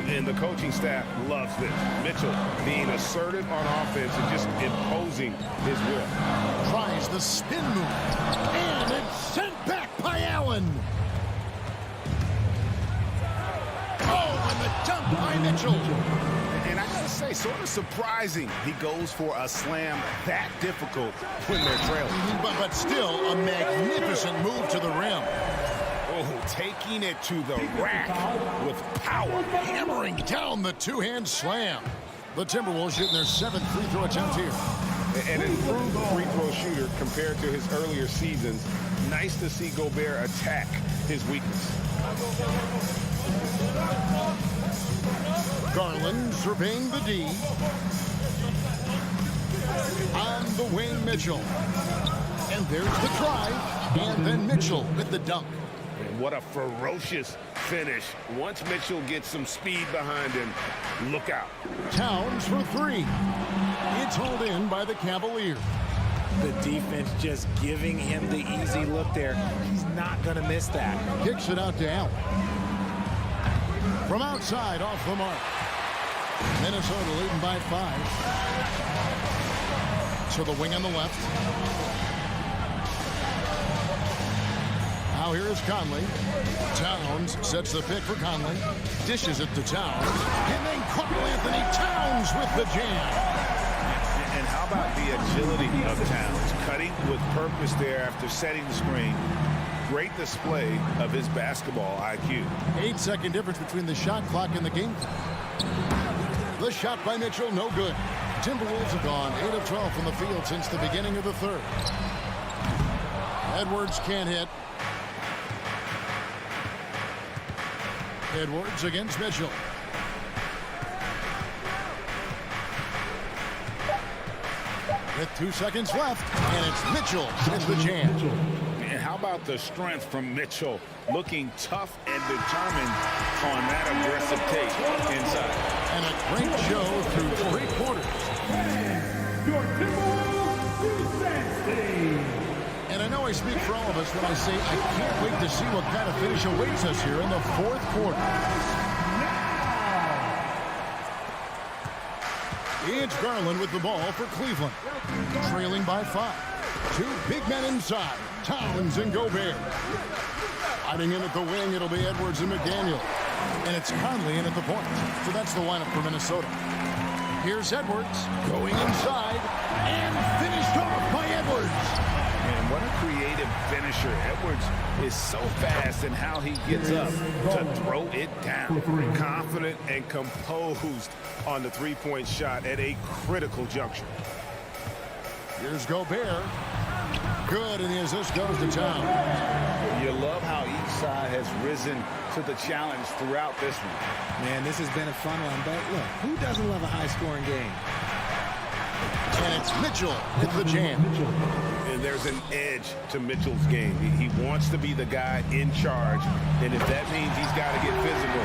S2: And the coaching staff loves this. Mitchell being assertive on offense and just imposing his will.
S1: Tries the spin move. And it's sent back by Allen. Oh, and the dunk by Mitchell.
S2: And I gotta say, sort of surprising he goes for a slam that difficult when they're trailing.
S1: But still a magnificent move to the rim.
S2: Oh, taking it to the rack with power.
S1: Hammering down the two-hand slam. The Timberwolves shooting their 7th free throw attempt here.
S2: An improved free throw shooter compared to his earlier seasons. Nice to see Gobert attack his weakness.
S1: Garland surveying the D. On the wing, Mitchell. And there's the drive. And then Mitchell with the dunk.
S2: What a ferocious finish. Once Mitchell gets some speed behind him, look out.
S1: Towns for 3. It's hauled in by the Cavaliers.
S3: The defense just giving him the easy look there. He's not going to miss that.
S1: Kicks it out to Allen. From outside, off the mark. Minnesota leading by 5. So the wing on the left. Now here is Conley. Towns sets the pick for Conley. Dishes it to Towns. And then Karl-Anthony Towns with the jam.
S2: And how about the agility of Towns? Cutting with purpose there after setting the screen. Great display of his basketball IQ.
S1: 8-second difference between the shot clock and the game clock. The shot by Mitchell, no good. Timberwolves have gone 8 of 12 from the field since the beginning of the third. Edwards can't hit. Edwards against Mitchell. With 2 seconds left, and it's Mitchell with the jam.
S2: And how about the strength from Mitchell? Looking tough and determined on that aggressive take inside.
S1: And a great show through 3 quarters.
S4: Your Timberwolves defense.
S1: And I know I speak for all of us when I say I can't wait to see what kind of finish awaits us here in the 4th quarter. It's Garland with the ball for Cleveland. Trailing by 5. 2 big men inside. Towns and Gobert. Hiding in at the wing, it'll be Edwards and McDaniel. And it's Conley in at the point. So that's the lineup for Minnesota. Here's Edwards going inside and finished off by Edwards.
S2: And what a creative finisher. Edwards is so fast in how he gets up to throw it down. Confident and composed on the three-point shot at a critical juncture.
S1: Here's Gobert. Good, and the assist goes to Towns.
S2: You love how each side has risen to the challenge throughout this one.
S3: Man, this has been a fun one, but look, who doesn't love a high-scoring game?
S1: And it's Mitchell with the jam.
S2: And there's an edge to Mitchell's game. He wants to be the guy in charge, and if that means he's got to get physical,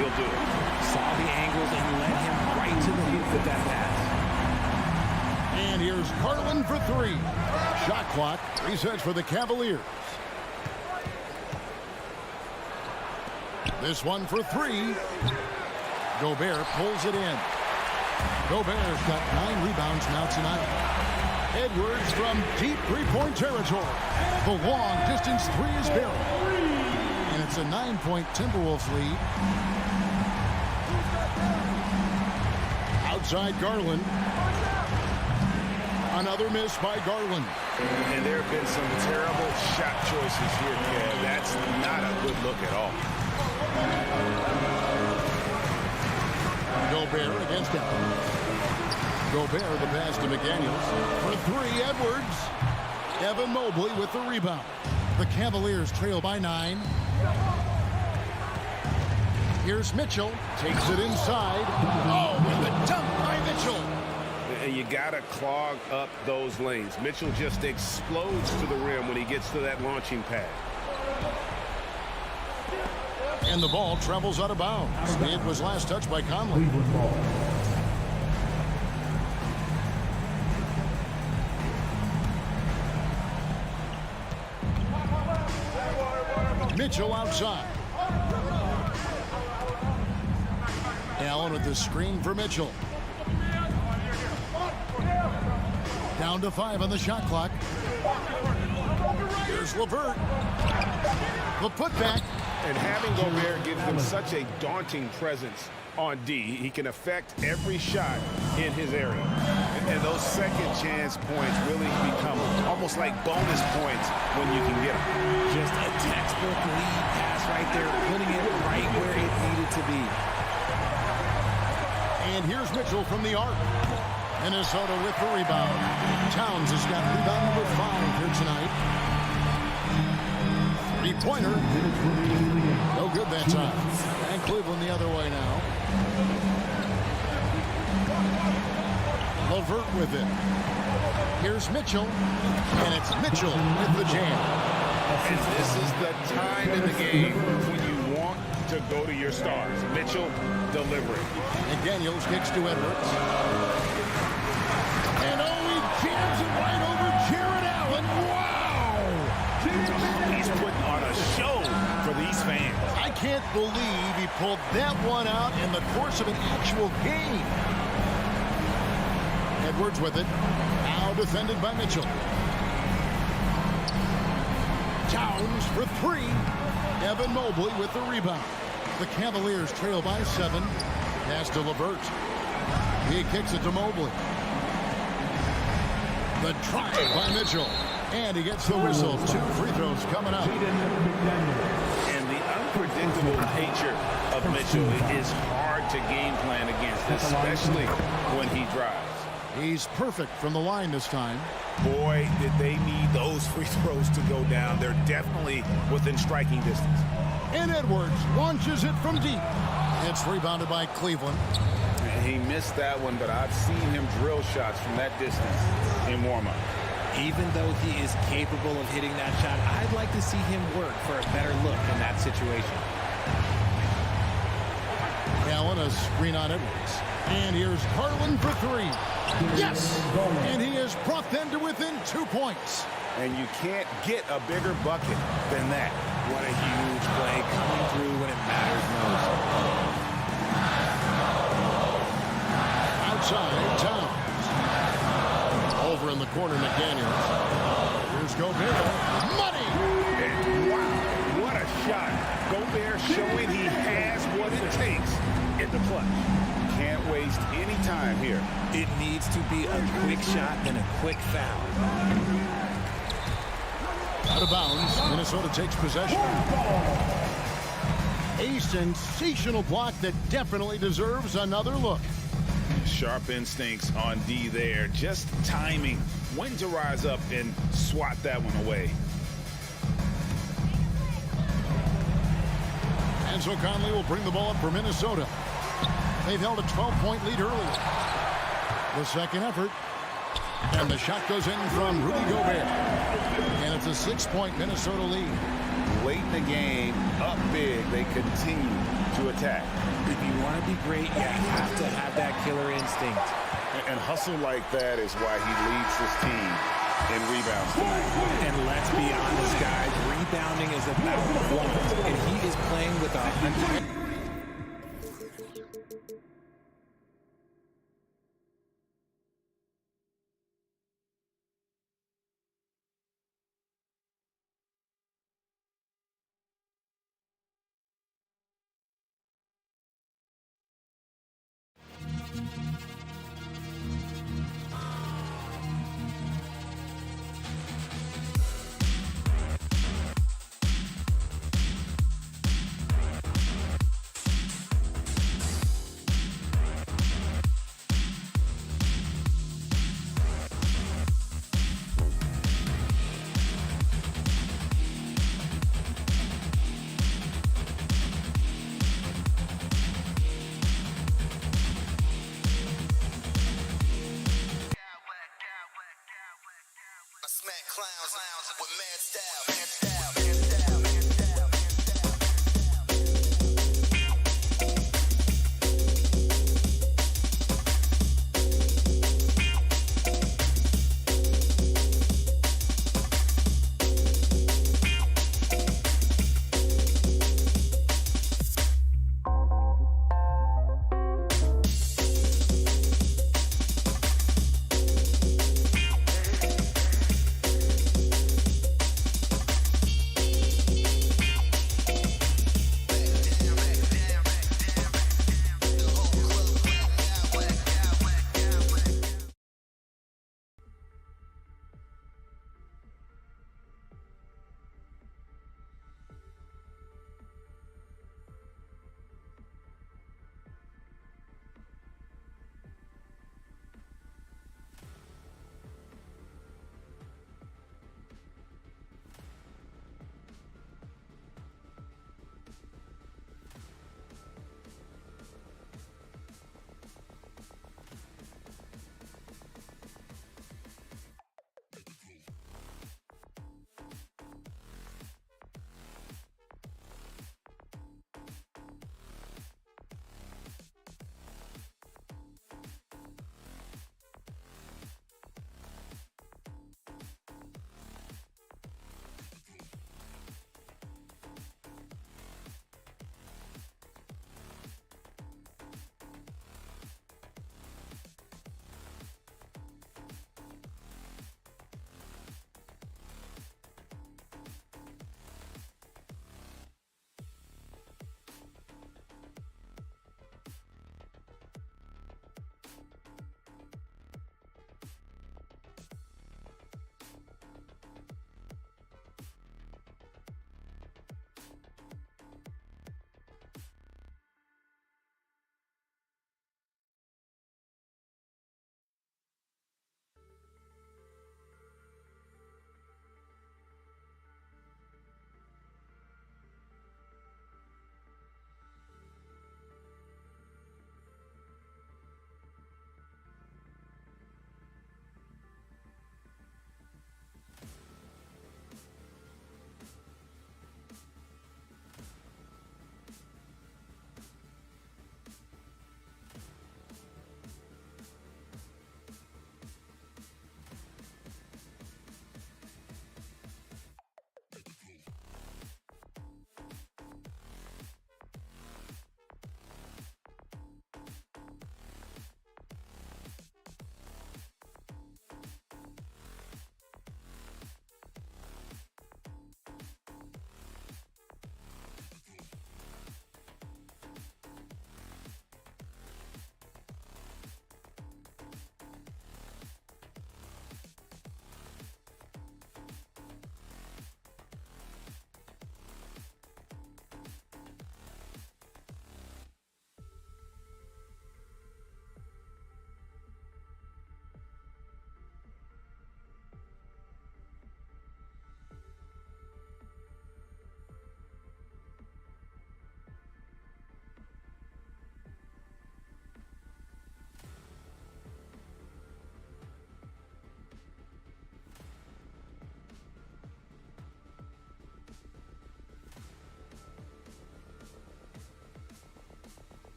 S2: he'll do it.
S3: Saw the angles and led him right to the hoop with that pass.
S1: And here's Garland for three. Shot clock resets for the Cavaliers. This one for three. Gobert pulls it in. Gobert's got 9 rebounds now tonight. Edwards from deep three-point territory. The long-distance three is buried. And it's a 9-point Timberwolves lead. Outside Garland. Another miss by Garland.
S2: And there have been some terrible shot choices here, Kev. That's not a good look at all.
S1: Gobert against Allen. Gobert the pass to McDaniels. For three, Edwards. Evan Mobley with the rebound. The Cavaliers trail by 9. Here's Mitchell. Takes it inside. Oh, with the dunk by Mitchell.
S2: And you got to clog up those lanes. Mitchell just explodes to the rim when he gets to that launching pad.
S1: And the ball travels out of bounds. It was last touched by Conley. Mitchell outside. Allen with the screen for Mitchell. Down to 5 on the shot clock. Here's LeVert. The putback.
S2: And having Gobert gives them such a daunting presence on D. He can affect every shot in his area. And those second chance points really become almost like bonus points when you can get them.
S3: Just a textbook lead pass right there, putting it right where it needed to be.
S1: And here's Mitchell from the arc. Minnesota with the rebound. Towns has got rebound number 5 here tonight. Three-pointer. No good that time. And Cleveland the other way now. LeVert with it. Here's Mitchell. And it's Mitchell with the jam.
S2: And this is the time in the game when you want to go to your stars. Mitchell delivering.
S1: McDaniels kicks to Edwards. And he jams it right over Jared Allen. Wow!
S2: He's putting on a show for these fans.
S1: I can't believe he pulled that one out in the course of an actual game. Edwards with it. Now defended by Mitchell. Towns for 3. Evan Mobley with the rebound. The Cavaliers trail by 7. Pass to LeVert. He kicks it to Mobley. The drive by Mitchell. And he gets the whistle. 2 free throws coming up.
S2: And the unpredictable nature of Mitchell is hard to game plan against, especially when he drives.
S1: He's perfect from the line this time.
S2: Boy, did they need those free throws to go down. They're definitely within striking distance.
S1: And Edwards launches it from deep. It's rebounded by Cleveland.
S2: He missed that one, but I've seen him drill shots from that distance in warm-up.
S3: Even though he is capable of hitting that shot, I'd like to see him work for a better look in that situation.
S1: Allen, a screen on Edwards. And here's Garland for 3. Yes! And he has brought them to within 2 points.
S2: And you can't get a bigger bucket than that.
S3: What a huge play coming through when it matters most.
S1: Outside, Towns. Over in the corner, McDaniels. Here's Gobert. Money!
S2: And wow, what a shot. Gobert showing he has in the clutch. Can't waste any time here.
S3: It needs to be a quick shot and a quick foul.
S1: Out of bounds. Minnesota takes possession. A sensational block that definitely deserves another look.
S2: Sharp instincts on D there. Just timing when to rise up and swat that one away.
S1: And so Conley will bring the ball up for Minnesota. They've held a 12-point lead earlier. The second effort. And the shot goes in from Rudy Gobert. And it's a 6-point Minnesota lead.
S2: Late in the game, up big, they continue to attack.
S3: If you want to be great, you have to have that killer instinct.
S2: And hustle like that is why he leads this team in rebounds tonight.
S3: And let's be honest, guys, rebounding is about performance, and he is playing with 100.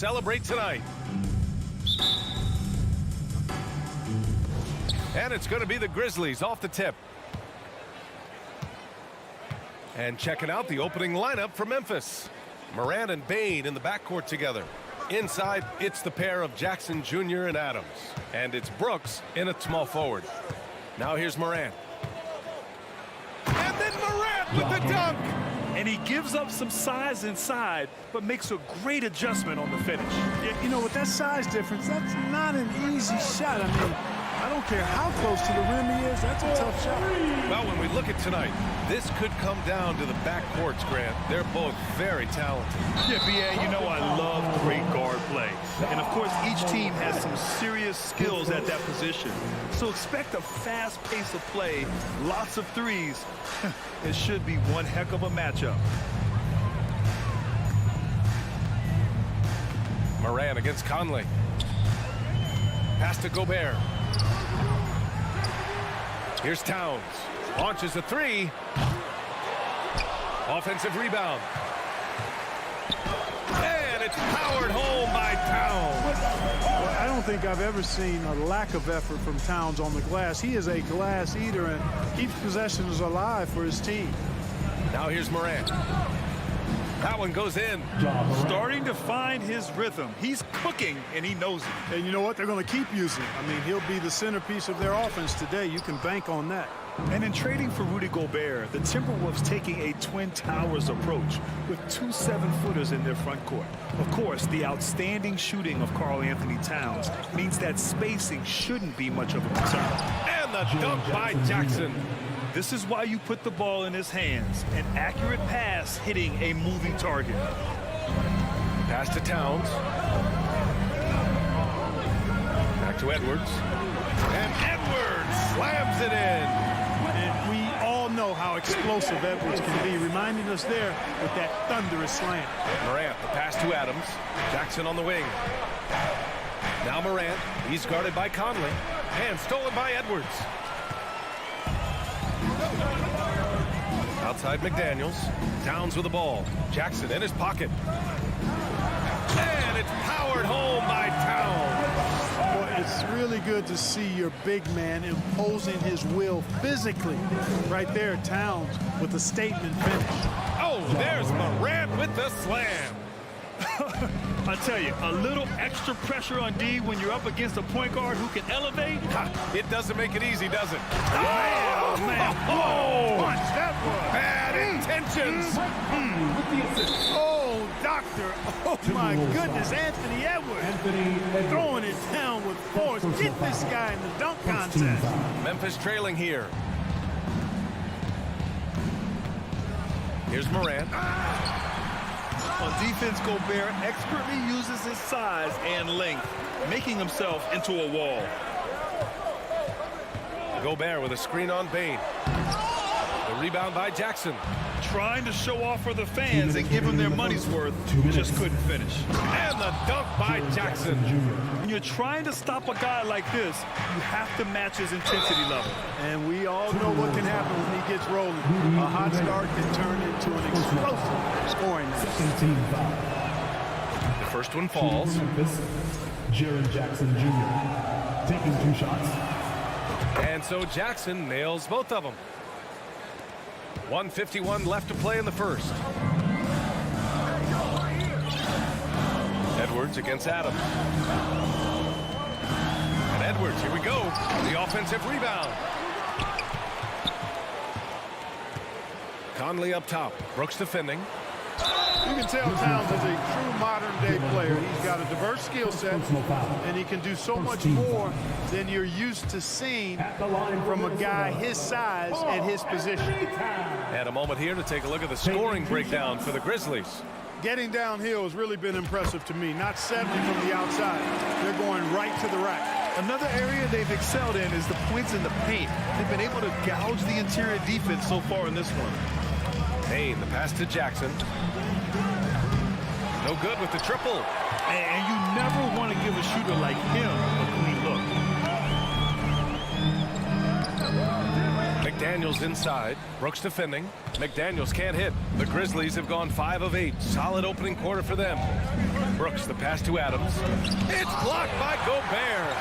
S6: celebrate tonight. And it's going to be the Grizzlies off the tip. And checking out the opening lineup for Memphis. Morant and Bane in the backcourt together. Inside, it's the pair of Jackson Jr. and Adams. And it's Brooks in at small forward. Now here's Morant. And then Morant with the dunk.
S7: And he gives up some size inside, but makes a great adjustment on the finish.
S8: You know, with that size difference, that's not an easy shot. I mean, I don't care how close to the rim he is, that's a tough shot.
S6: Well, when we look at tonight, this could come down to the backcourts, Grant. They're both very talented.
S7: Yeah, B.A., you know I love great guard play. And, of course, each team has some serious skills at that position. So expect a fast pace of play, lots of threes. It should be one heck of a matchup.
S6: Morant against Conley. Pass to Gobert. Here's Towns. Launches a three. Offensive rebound. And it's powered home by Towns.
S8: Well, I don't think I've ever seen a lack of effort from Towns on the glass. He is a glass eater and keeps possessions alive for his team.
S6: Now here's Morant. That one goes in.
S7: Starting to find his rhythm. He's cooking, and he knows it.
S8: And you know what? They're going to keep using him. I mean, he'll be the centerpiece of their offense today. You can bank on that.
S7: And in trading for Rudy Gobert, the Timberwolves taking a Twin Towers approach with 2 7-footers in their front court. Of course, the outstanding shooting of Karl Anthony Towns means that spacing shouldn't be much of a concern.
S6: And the dunk by Jackson.
S7: This is why you put the ball in his hands. An accurate pass hitting a moving target.
S6: Pass to Towns. Back to Edwards. And Edwards slams it in.
S8: And we all know how explosive Edwards can be, reminding us there with that thunderous slam.
S6: Morant, the pass to Adams. Jackson on the wing. Now Morant. He's guarded by Conley. And stolen by Edwards. Outside McDaniels. Towns with the ball. Jackson in his pocket. And it's powered home by Towns.
S8: Boy, it's really good to see your big man imposing his will physically. Right there, Towns with a statement finish.
S6: Oh, there's Morant with the slam.
S7: I tell you, a little extra pressure on D when you're up against a point guard who can elevate.
S6: It doesn't make it easy, does it?
S7: Oh, man.
S6: Oh,
S8: punch that was.
S6: Bad intentions.
S8: Oh, doctor. Oh, my goodness. Anthony Edwards throwing it down with force. Get this guy in the dunk contest.
S6: Memphis trailing here. Here's Morant.
S7: On defense, Gobert expertly uses his size and length, making himself into a wall.
S6: Gobert with a screen on Bane. The rebound by Jackson.
S7: Trying to show off for the fans and give them their money's worth, just couldn't finish.
S6: And the dunk by Jackson.
S7: When you're trying to stop a guy like this, you have to match his intensity level.
S8: And we all know what can happen when he gets rolling. A hot start can turn into an explosive scoring match.
S6: The first one falls.
S9: Jaren Jackson Jr. taking 2 shots.
S6: And so Jackson nails both of them. 1:51 left to play in the first. Edwards against Adams. And Edwards, here we go. The offensive rebound. Conley up top. Brooks defending.
S8: You can tell Towns is a true modern-day player. He's got a diverse skill set, and he can do so much more than you're used to seeing from a guy his size at his position.
S6: And a moment here to take a look at the scoring breakdown for the Grizzlies.
S8: Getting downhill has really been impressive to me, not settling from the outside. They're going right to the rack.
S7: Another area they've excelled in is the points in the paint. They've been able to gouge the interior defense so far in this one.
S6: Payne, the pass to Jackson. No good with the triple.
S7: And you never want to give a shooter like him a clean look.
S6: McDaniels inside. Brooks defending. McDaniels can't hit. The Grizzlies have gone 5 of 8. Solid opening quarter for them. Brooks, the pass to Adams. It's blocked by Gobert.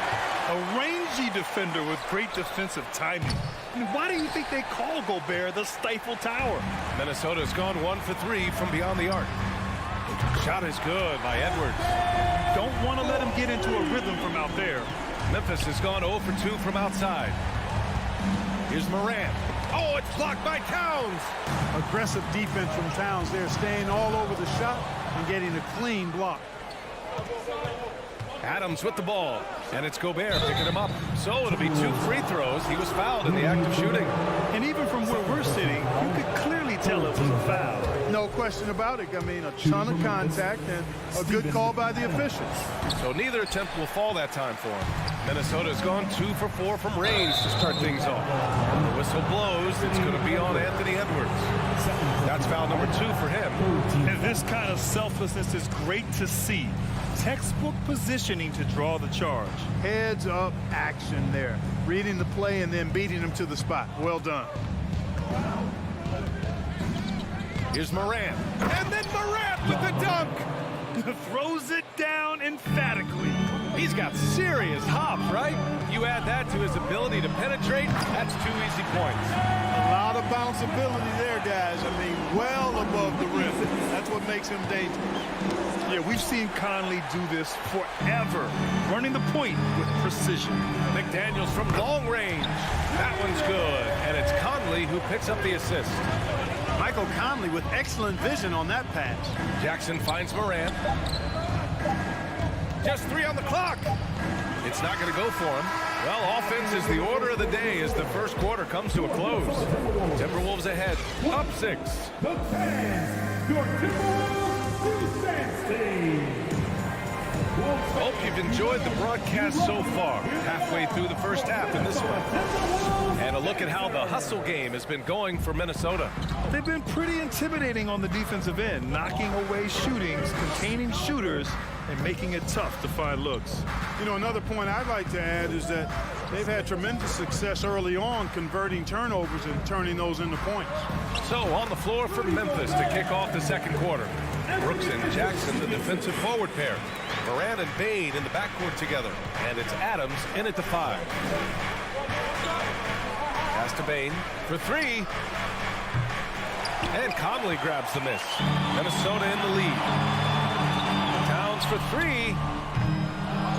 S7: A rangy defender with great defensive timing. I mean, why do you think they call Gobert the Stifle Tower?
S6: Minnesota's gone 1 for 3 from beyond the arc. Shot is good by Edwards.
S7: Don't want to let him get into a rhythm from out there.
S6: Memphis has gone 0 for 2 from outside. Here's Morant. Oh, it's blocked by Towns.
S8: Aggressive defense from Towns there, staying all over the shot and getting a clean block.
S6: Adams with the ball, and it's Gobert picking him up. So it'll be 2 free throws. He was fouled in the act of shooting.
S7: And even from where we're sitting, you could clearly tell it was a foul.
S8: No question about it. I mean, a ton of contact and a good call by the officials.
S6: So neither attempt will fall that time for him. Minnesota's gone 2 for 4 from range to start things off. The whistle blows. It's going to be on Anthony Edwards. That's foul number 2 for him.
S7: And this kind of selflessness is great to see. Textbook positioning to draw the charge.
S8: Heads up action there. Reading the play and then beating him to the spot. Well done.
S6: Here's Morant. And then Morant with the dunk.
S7: Throws it down emphatically.
S6: He's got serious hop, right? You add that to his ability to penetrate, that's 2 easy points.
S8: A lot of bounceability there, guys. I mean, well above the rim. That's what makes him dangerous.
S7: Yeah, we've seen Conley do this forever, running the point with precision.
S6: McDaniels from long range. That one's good, and it's Conley who picks up the assist.
S8: Michael Conley with excellent vision on that pass.
S6: Jackson finds Morant. Just 3 on the clock. It's not going to go for him. Well, offense is the order of the day as the first quarter comes to a close. Timberwolves ahead, up 6.
S4: The fans, your Timberwolves defense team.
S6: Hope you've enjoyed the broadcast so far. Halfway through the first half in this one. And a look at how the hustle game has been going for Minnesota.
S7: They've been pretty intimidating on the defensive end, knocking away shootings, containing shooters, and making it tough to find looks.
S8: You know, another point I'd like to add is that they've had tremendous success early on converting turnovers and turning those into points.
S6: So on the floor for Memphis to kick off the second quarter. Brooks and Jackson, the defensive forward pair. Morant and Bane in the backcourt together. And it's Adams in at the 5. Pass to Bane for 3. And Conley grabs the miss. Minnesota in the lead. Towns for 3.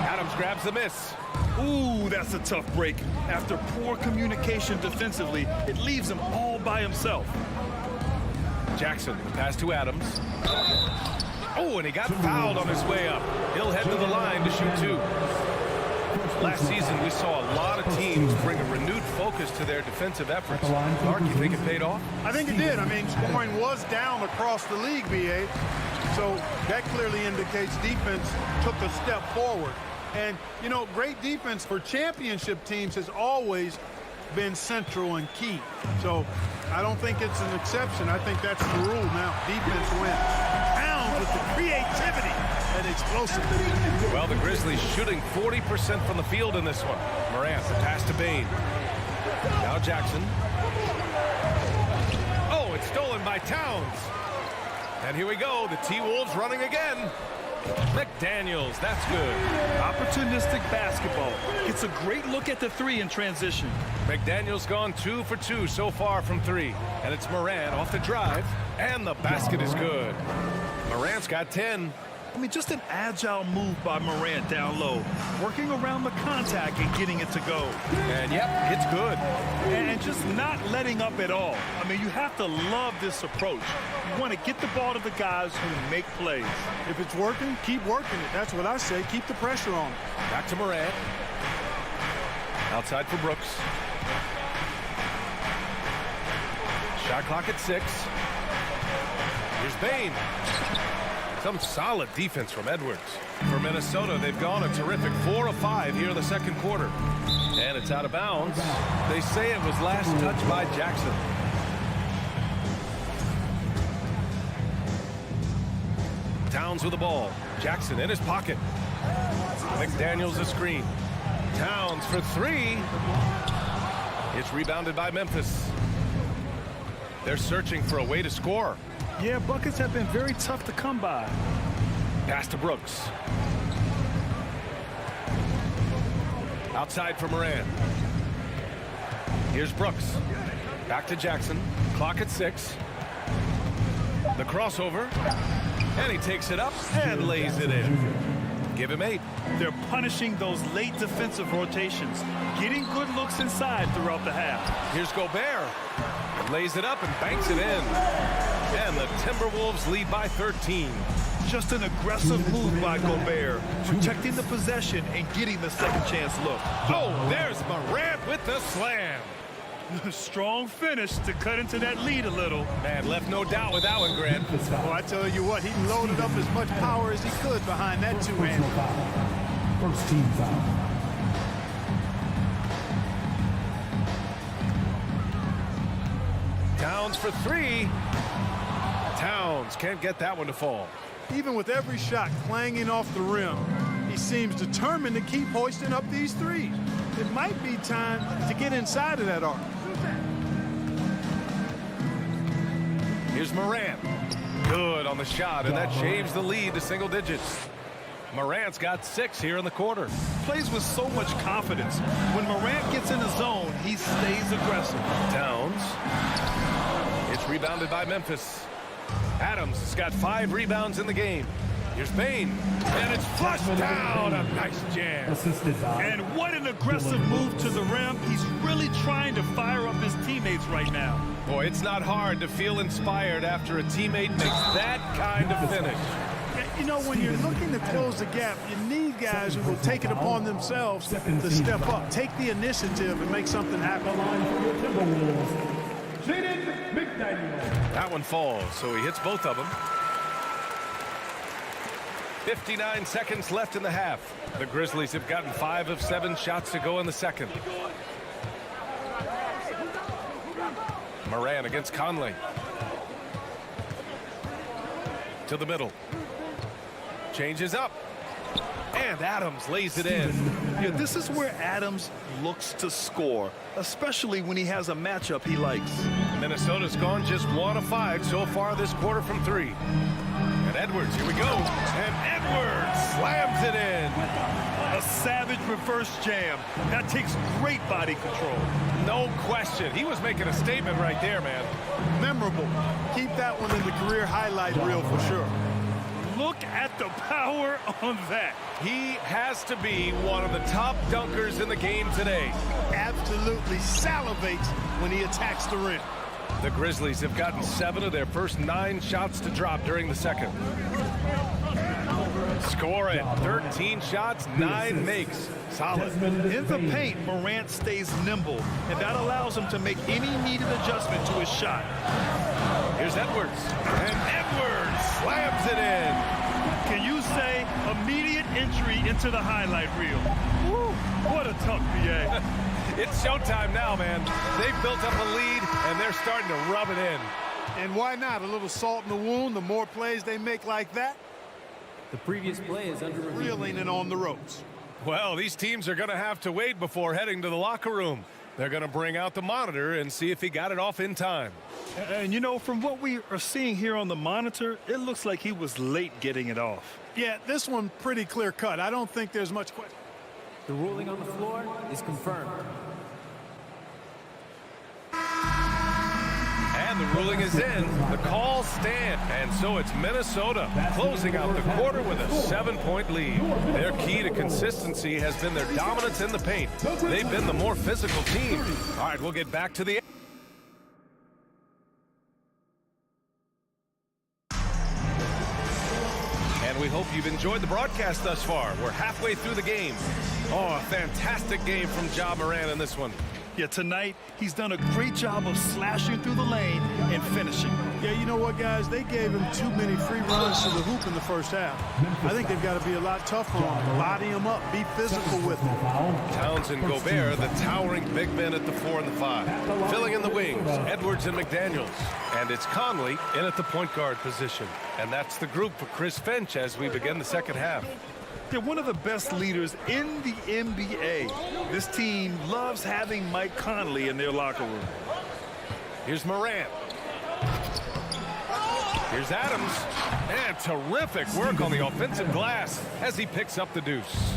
S6: Adams grabs the miss.
S7: Ooh, that's a tough break. After poor communication defensively, it leaves him all by himself.
S6: Jackson, the pass to Adams. Oh, and he got fouled on his way up. He'll head to the line to shoot 2. Last season, we saw a lot of teams bring a renewed focus to their defensive efforts. Mark, you think it paid off?
S8: I think it did. I mean, scoring was down across the league, BA. So that clearly indicates defense took a step forward. And, you know, great defense for championship teams has always been central and key. So I don't think it's an exception. I think that's the rule now. Defense wins. Towns with the creativity and explosiveness.
S6: Well, the Grizzlies shooting 40% from the field in this one. Morant, the pass to Bane. Now Jackson. Oh, it's stolen by Towns. And here we go. The T-Wolves running again. McDaniels, that's good.
S7: Opportunistic basketball. Gets a great look at the 3 in transition.
S6: McDaniels gone 2 for 2 so far from 3. And it's Morant off the drive. And the basket is good. Morant's got 10.
S7: I mean, just an agile move by Morant down low, working around the contact and getting it to go.
S6: And yep, it's good.
S7: And just not letting up at all. I mean, you have to love this approach. You want to get the ball to the guys who make plays.
S8: If it's working, keep working it. That's what I say. Keep the pressure on.
S6: Back to Morant. Outside for Brooks. Shot clock at 6. Here's Bane. Some solid defense from Edwards. For Minnesota, they've gone a terrific 4 of 5 here in the second quarter. And it's out of bounds. They say it was last touched by Jackson. Towns with the ball. Jackson in his pocket. McDaniels a screen. Towns for 3. It's rebounded by Memphis. They're searching for a way to score.
S7: Yeah, buckets have been very tough to come by.
S6: Pass to Brooks. Outside for Moran. Here's Brooks. Back to Jackson. Clock at 6. The crossover. And he takes it up and lays it in. Give him 8.
S7: They're punishing those late defensive rotations, getting good looks inside throughout the half.
S6: Here's Gobert. Lays it up and banks it in. And the Timberwolves lead by 13.
S7: Just an aggressive move by Gobert, protecting the possession and getting the second chance look.
S6: Oh, there's Morant with the slam.
S7: Strong finish to cut into that lead a little.
S6: Man, left no doubt with that one, Grant.
S8: Well, I tell you what, he loaded up as much power as he could behind that two-hand.
S9: First team foul.
S6: Towns for 3. Towns can't get that one to fall.
S8: Even with every shot clanging off the rim, he seems determined to keep hoisting up these threes. It might be time to get inside of that arc.
S6: Here's Morant. Good on the shot, and that shaves the lead to single digits. Morant's got 6 here in the quarter.
S7: Plays with so much confidence. When Morant gets in the zone, he stays aggressive.
S6: Towns. It's rebounded by Memphis. Adams has got 5 rebounds in the game. Here's Bain. And it's flushed down. A nice jam.
S7: And what an aggressive move to the rim. He's really trying to fire up his teammates right now.
S6: Boy, it's not hard to feel inspired after a teammate makes that kind of finish.
S8: You know, when you're looking to close the gap, you need guys who will take it upon themselves to step up, take the initiative, and make something happen.
S6: That one falls, so he hits both of them. 59 seconds left in the half. The Grizzlies have gotten 5 of 7 shots to go in the second. Moran against Conley. To the middle. Changes up. And Adams lays it in.
S7: Yeah, this is where Adams looks to score, especially when he has a matchup he likes.
S6: Minnesota's gone just 1 of 5 so far this quarter from 3. And Edwards, here we go. And Edwards slams it in.
S7: A savage reverse jam. That takes great body control.
S6: No question. He was making a statement right there, man.
S8: Memorable. Keep that one in the career highlight reel for sure.
S7: Look at the power on that.
S6: He has to be one of the top dunkers in the game today.
S8: Absolutely salivates when he attacks the rim.
S6: The Grizzlies have gotten 7 of their first 9 shots to drop during the second. Score it. 13 shots, 9 makes. Solid.
S7: In the paint, Morant stays nimble, and that allows him to make any needed adjustment to his shot.
S6: Here's Edwards. And Edwards slams it in.
S7: Can you say immediate entry into the highlight reel? Woo, what a tough BA.
S6: It's showtime now, man. They've built up a lead, and they're starting to rub it in.
S8: And why not? A little salt in the wound. The more plays they make like that,
S14: the previous play is under review.
S8: Reeling and on the ropes.
S6: Well, these teams are going to have to wait before heading to the locker room. They're going to bring out the monitor and see if he got it off in time.
S7: And, you know, from what we are seeing here on the monitor, it looks like he was late getting it off.
S8: Yeah, this one pretty clear cut. I don't think there's much question.
S14: The ruling on the floor is confirmed.
S6: And the ruling is in. The call stands. And so it's Minnesota closing out the quarter with a 7-point lead. Their key to consistency has been their dominance in the paint. They've been the more physical team. All right, we'll get back to the... And we hope you've enjoyed the broadcast thus far. We're halfway through the game. Oh, a fantastic game from Ja Morant in this one.
S7: Yeah, tonight, he's done a great job of slashing through the lane and finishing.
S8: Yeah, you know what, guys? They gave him too many free runs to the hoop in the first half. I think they've got to be a lot tougher on him. Body him up. Be physical with him.
S6: Towns and Gobert, the towering big men at the 4 and the 5. Filling in the wings, Edwards and McDaniels. And it's Conley in at the point guard position. And that's the group for Chris Finch as we begin the second half.
S7: They're one of the best leaders in the NBA. This team loves having Mike Conley in their locker room.
S6: Here's Morant. Here's Adams. And terrific work on the offensive glass as he picks up the deuce.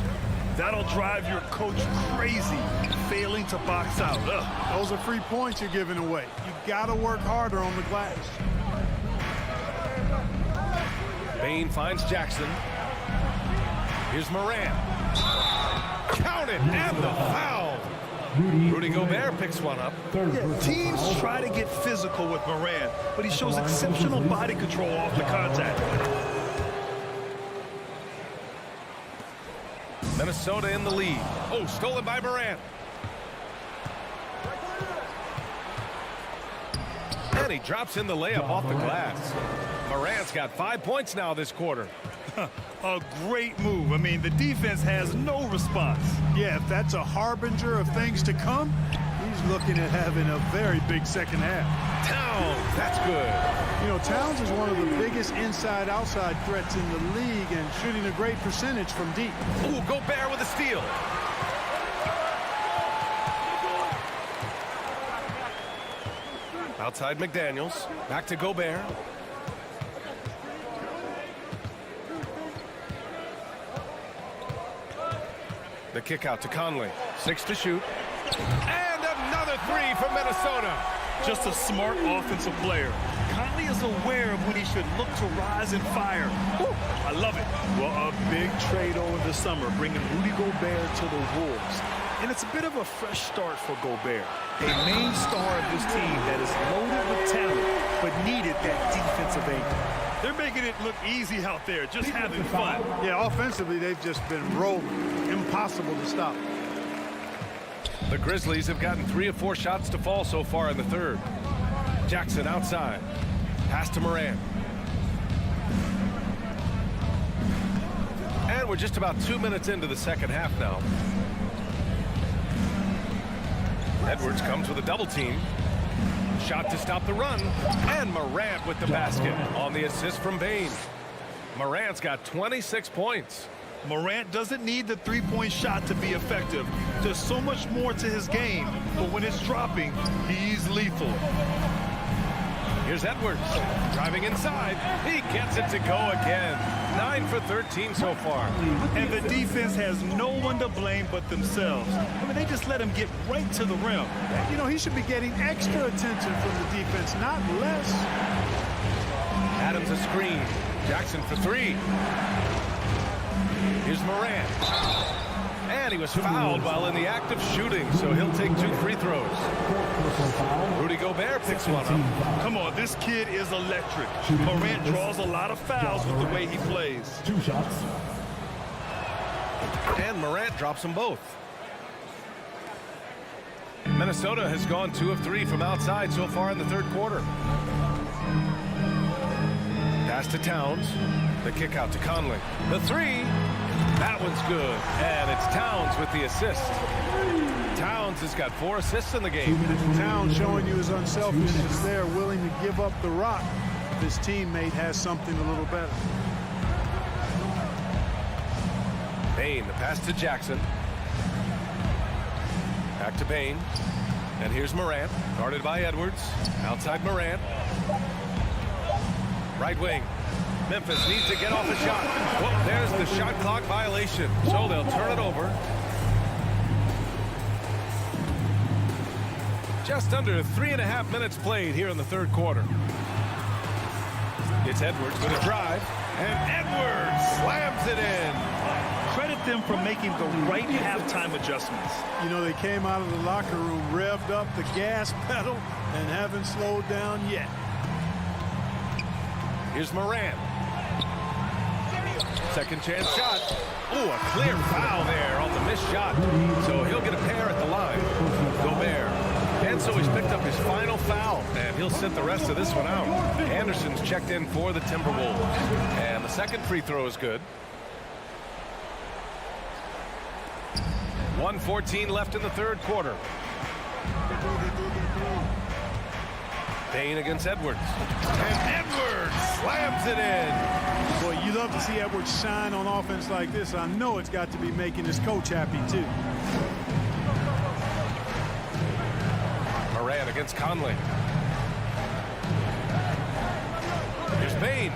S7: That'll drive your coach crazy, failing to box out. Ugh.
S8: Those are free points you're giving away. You got to work harder on the glass.
S6: Bane finds Jackson. Here's Morant. Counted and the foul. Rudy Gobert picks one up.
S7: Yeah, teams try to get physical with Morant, but he shows exceptional body control off the contact.
S6: Minnesota in the lead. Oh, stolen by Morant. And he drops in the layup off the glass. Morant's got 5 points now this quarter.
S7: A great move. I mean, the defense has no response.
S8: Yeah, if that's a harbinger of things to come, he's looking at having a very big second half.
S6: Towns, that's good.
S8: You know, Towns is one of the biggest inside-outside threats in the league and shooting a great percentage from deep.
S6: Ooh, Gobert with a steal. Outside McDaniels. Back to Gobert. The kick out to Conley. 6 to shoot. And another three from Minnesota.
S7: Just a smart offensive player. Conley is aware of when he should look to rise and fire. Woo, I love it. Well, a big trade over the summer, bringing Rudy Gobert to the Wolves. And it's a bit of a fresh start for Gobert. A main star of this team that is loaded with talent, but needed that defensive anchor. They're making it look easy out there, just having fun.
S8: Yeah, offensively, they've just been rolling. Impossible to stop.
S6: The Grizzlies have gotten 3 of 4 shots to fall so far in the third. Jackson outside. Pass to Morant. And we're just about 2 minutes into the second half now. Edwards comes with a double team. Shot to stop the run. And Morant with the basket on the assist from Bane. Morant's got 26 points.
S7: Morant doesn't need the three-point shot to be effective. There's so much more to his game, but when it's dropping, he's lethal.
S6: Here's Edwards driving inside. He gets it to go again. 9 for 13 so far.
S7: And the defense has no one to blame but themselves. I mean, they just let him get right to the rim.
S8: You know, he should be getting extra attention from the defense, not less.
S6: Adams a screen. Jackson for 3. Here's Morant. And he was fouled while in the act of shooting, so he'll take 2 free throws. Rudy Gobert picks one up.
S7: Come on, this kid is electric. Morant draws a lot of fouls with the way he plays.
S9: 2 shots.
S6: And Morant drops them both. Minnesota has gone 2 of 3 from outside so far in the third quarter. Pass to Towns. The kick out to Conley. The 3. That one's good. And it's Towns with the assist. Towns has got 4 assists in the game.
S8: Towns showing you his unselfishness there, willing to give up the rock if his teammate has something a little better.
S6: Bane, the pass to Jackson. Back to Bane. And here's Morant, guarded by Edwards. Outside Morant. Right wing. Memphis needs to get off a shot. Well, there's the shot clock violation, so they'll turn it over. Just under 3.5 minutes played here in the third quarter. It's Edwards with a drive, and Edwards slams it in.
S7: Credit them for making the right halftime adjustments.
S8: You know, they came out of the locker room, revved up the gas pedal, and haven't slowed down yet.
S6: Here's Morant. Second chance shot. Ooh, a clear foul there on the missed shot. So he'll get a pair at the line. Gobert. And so he's picked up his final foul, and he'll sit the rest of this one out. Anderson's checked in for the Timberwolves. And the second free throw is good. 1:14 left in the third quarter. Bane against Edwards. And Edwards slams it in.
S8: Boy, you love to see Edwards shine on offense like this. I know it's got to be making his coach happy, too.
S6: Morant against Conley. Here's Bane.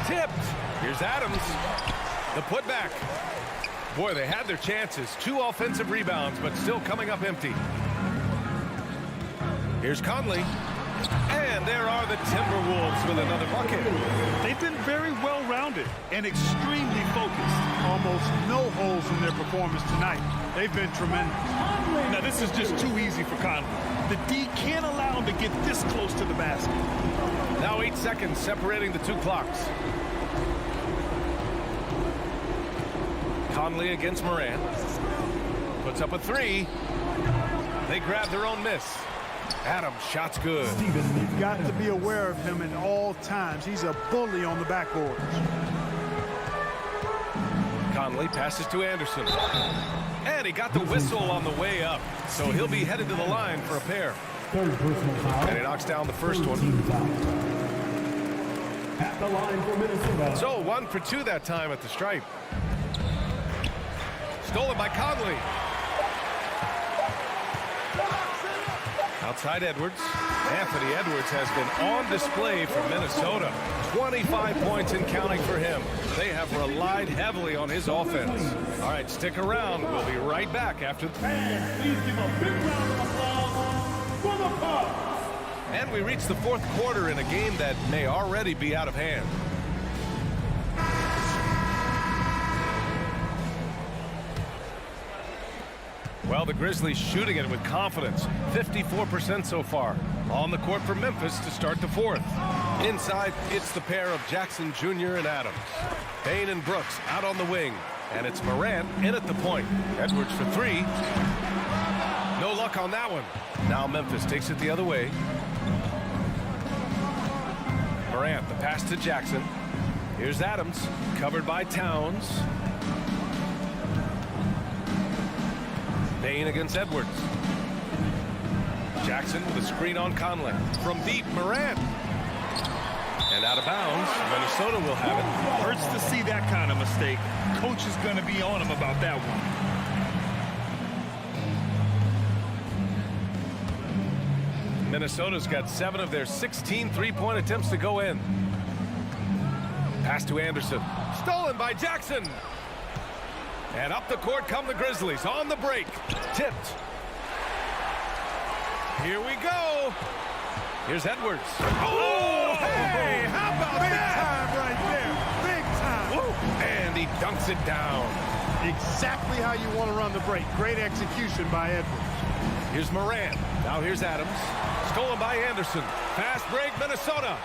S6: Tipped. Here's Adams. The putback. Boy, they had their chances. 2 offensive rebounds, but still coming up empty. Here's Conley. And there are the Timberwolves with another bucket.
S7: They've been very well-rounded and extremely focused.
S8: Almost no holes in their performance tonight. They've been tremendous.
S7: Now, this is just too easy for Conley. The D can't allow him to get this close to the basket.
S6: Now 8 seconds separating the 2 clocks. Conley against Morant. Puts up a 3. They grab their own miss. Adams, shot's good.
S8: You've got to be aware of him at all times. He's a bully on the backboard.
S6: Conley passes to Anderson. And he got the whistle on the way up. So he'll be headed to the line for a pair.
S9: Third personal foul.
S6: And he knocks down the first one.
S9: At the line for Minnesota.
S6: So 1 for 2 that time at the stripe. Stolen by Conley. Outside Edwards. Anthony Edwards has been on display for Minnesota. 25 points and counting for him. They have relied heavily on his offense. All right, stick around. We'll be right back after.
S4: And please give a big round of applause for the Cubs.
S6: And we reach the 4th quarter in a game that may already be out of hand. Well, the Grizzlies shooting it with confidence. 54% so far. On the court for Memphis to start the 4th. Inside, it's the pair of Jackson Jr. and Adams. Bane and Brooks out on the wing. And it's Morant in at the point. Edwards for 3. No luck on that one. Now Memphis takes it the other way. Morant, the pass to Jackson. Here's Adams, covered by Towns. Bane against Edwards. Jackson with a screen on Conley. From deep, Morant. And out of bounds, Minnesota will have it.
S7: Hurts to see that kind of mistake. Coach is going to be on him about that one.
S6: Minnesota's got 7 of their 16 three-point attempts to go in. Pass to Anderson. Stolen by Jackson. And up the court come the Grizzlies on the break. Tipped. Here we go. Here's Edwards. Oh, hey, how about that?
S8: Big time right there. Big time.
S6: Woo. And he dunks it down.
S8: Exactly how you want to run the break. Great execution by Edwards.
S6: Here's Morant. Now here's Adams. Stolen by Anderson. Fast break, Minnesota.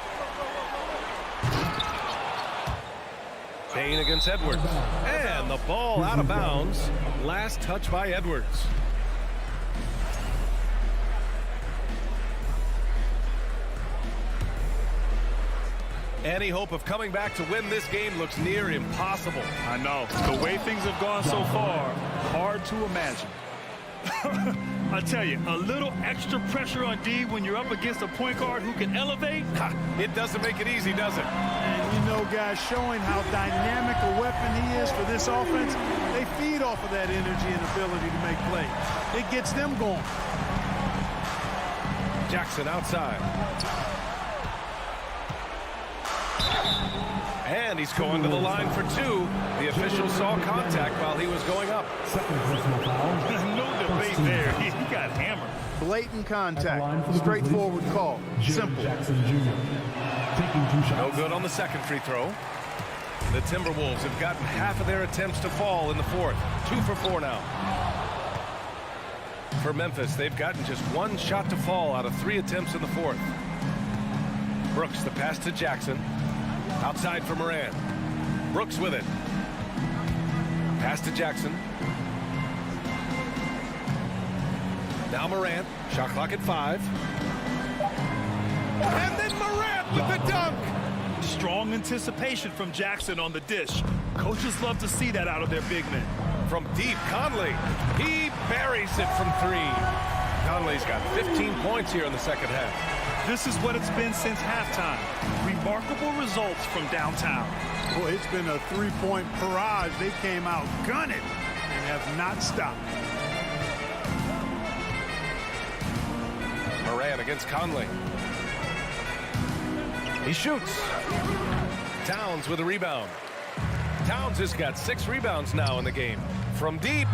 S6: Bane against Edwards. And the ball out of bounds. Last touch by Edwards. Any hope of coming back to win this game looks near impossible.
S7: I know. The way things have gone so far, hard to imagine. I tell you, a little extra pressure on D when you're up against a point guard who can elevate.
S6: It doesn't make it easy, does it?
S8: And you know, guys, showing how dynamic a weapon he is for this offense, they feed off of that energy and ability to make plays. It gets them going.
S6: Jackson outside. And he's going to the line for 2. The official saw contact while he was going up.
S9: Second personal foul.
S7: No debate there. He got hammered.
S8: Blatant contact. Straightforward call. Simple.
S9: Jackson Jr. Taking 2 shots.
S6: No good on the second free throw. The Timberwolves have gotten half of their attempts to fall in the 4th. 2 for 4 now. For Memphis, they've gotten just 1 shot to fall out of 3 attempts in the 4th. Brooks, the pass to Jackson. Outside for Morant. Brooks with it. Pass to Jackson. Now Morant. Shot clock at 5. And then Morant with the dunk.
S7: Strong anticipation from Jackson on the dish. Coaches love to see that out of their big men.
S6: From deep, Conley. He buries it from 3. Conley's got 15 points here in the second half.
S7: This is what it's been since halftime. Remarkable results from downtown.
S8: Boy, it's been a 3-point barrage. They came out gunning and have not stopped.
S6: Morant against Conley. He shoots. Towns with a rebound. Towns has got 6 rebounds now in the game. From deep.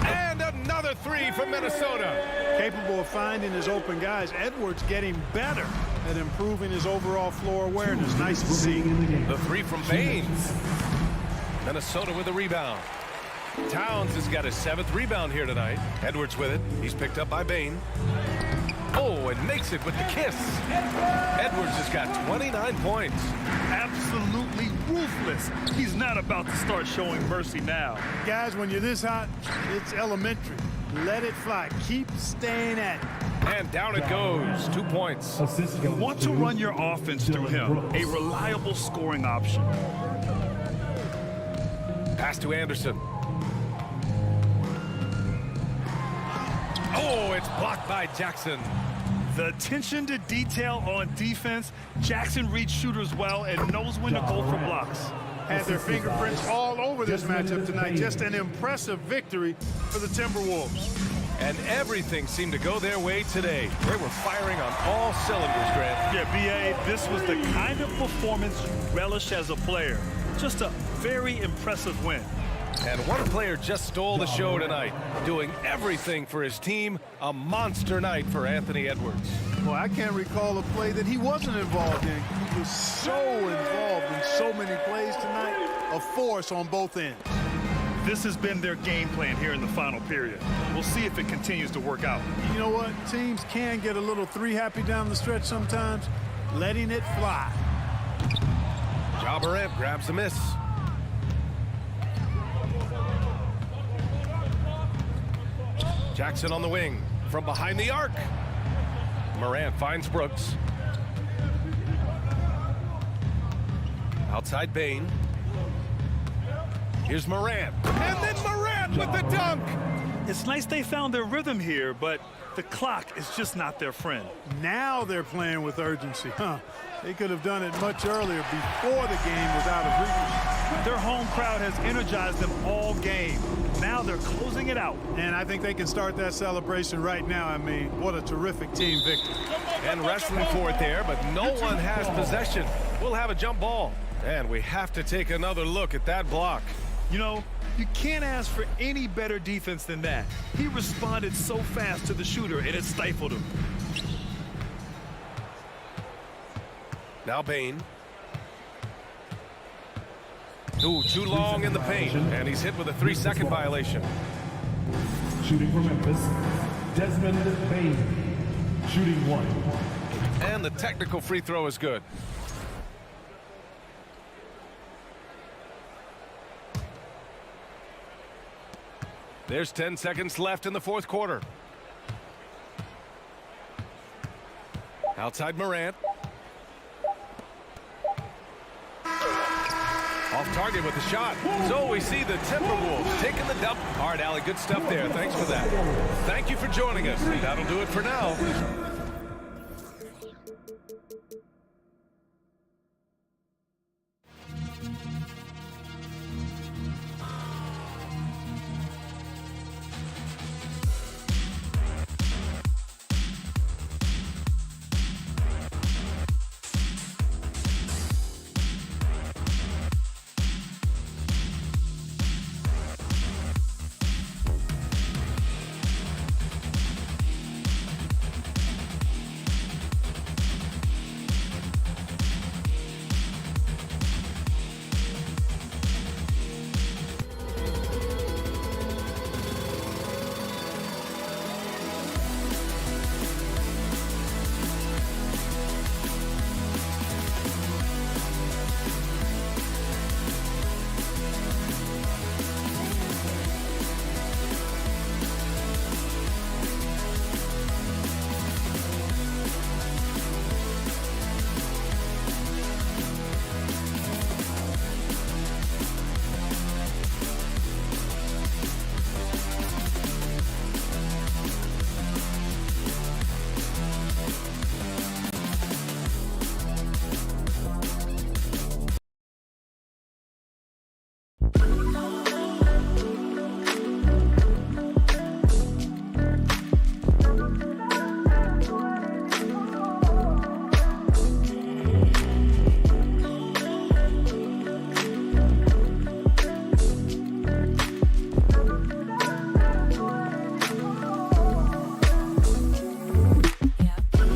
S6: And another 3 from Minnesota.
S8: Capable of finding his open guys. Edwards getting better at improving his overall floor awareness. Nice to see.
S6: The 3 from Baines. Minnesota with a rebound. Towns has got his 7th rebound here tonight. Edwards with it. He's picked up by Bain. Oh, and makes it with the kiss. Edwards has got 29 points.
S7: Absolutely ruthless. He's not about to start showing mercy now.
S8: Guys, when you're this hot, it's elementary. Let it fly. Keep staying at it.
S6: And down it goes. 2 points.
S7: You want to run your offense through him. A reliable scoring option.
S6: Pass to Anderson. Oh, it's blocked by Jackson.
S7: The attention to detail on defense. Jackson reads shooters well and knows when to go for blocks.
S8: Had their fingerprints all over this matchup tonight. Just an impressive victory for the Timberwolves.
S6: And everything seemed to go their way today. They were firing on all cylinders, Grant.
S7: Yeah, B.A., this was the kind of performance you relish as a player. Just a very impressive win.
S6: And one player just stole the show tonight, doing everything for his team. A monster night for Anthony Edwards.
S8: Well, I can't recall a play that he wasn't involved in. He was so involved in so many plays tonight. A force on both ends.
S7: This has been their game plan here in the final period. We'll see if it continues to work out.
S8: You know what? Teams can get a little 3-happy down the stretch sometimes. Letting it fly.
S6: Ja Morant grabs the miss. Jackson on the wing from behind the arc. Morant finds Brooks. Outside Bain. Here's Morant. And then Morant with the dunk.
S7: It's nice they found their rhythm here, but the clock is just not their friend.
S8: Now they're playing with urgency, huh? They could have done it much earlier before the game was out of reach.
S7: Their home crowd has energized them all game. Now they're closing it out.
S8: And I think they can start that celebration right now. I mean, what a terrific team victory.
S6: And wrestling for it there, but no one has possession. We'll have a jump ball. And we have to take another look at that block.
S7: You know, you can't ask for any better defense than that. He responded so fast to the shooter, and it stifled him.
S6: Now Bain. Ooh, too long in the paint. And he's hit with a 3-second violation.
S9: Shooting for Memphis, Desmond Bain. Shooting 1.
S6: And the technical free throw is good. There's 10 seconds left in the fourth quarter. Outside Morant. Off target with the shot. So we see the Timberwolves taking the dub. All right, Allie, good stuff there. Thanks for that. Thank you for joining us. That'll do it for now.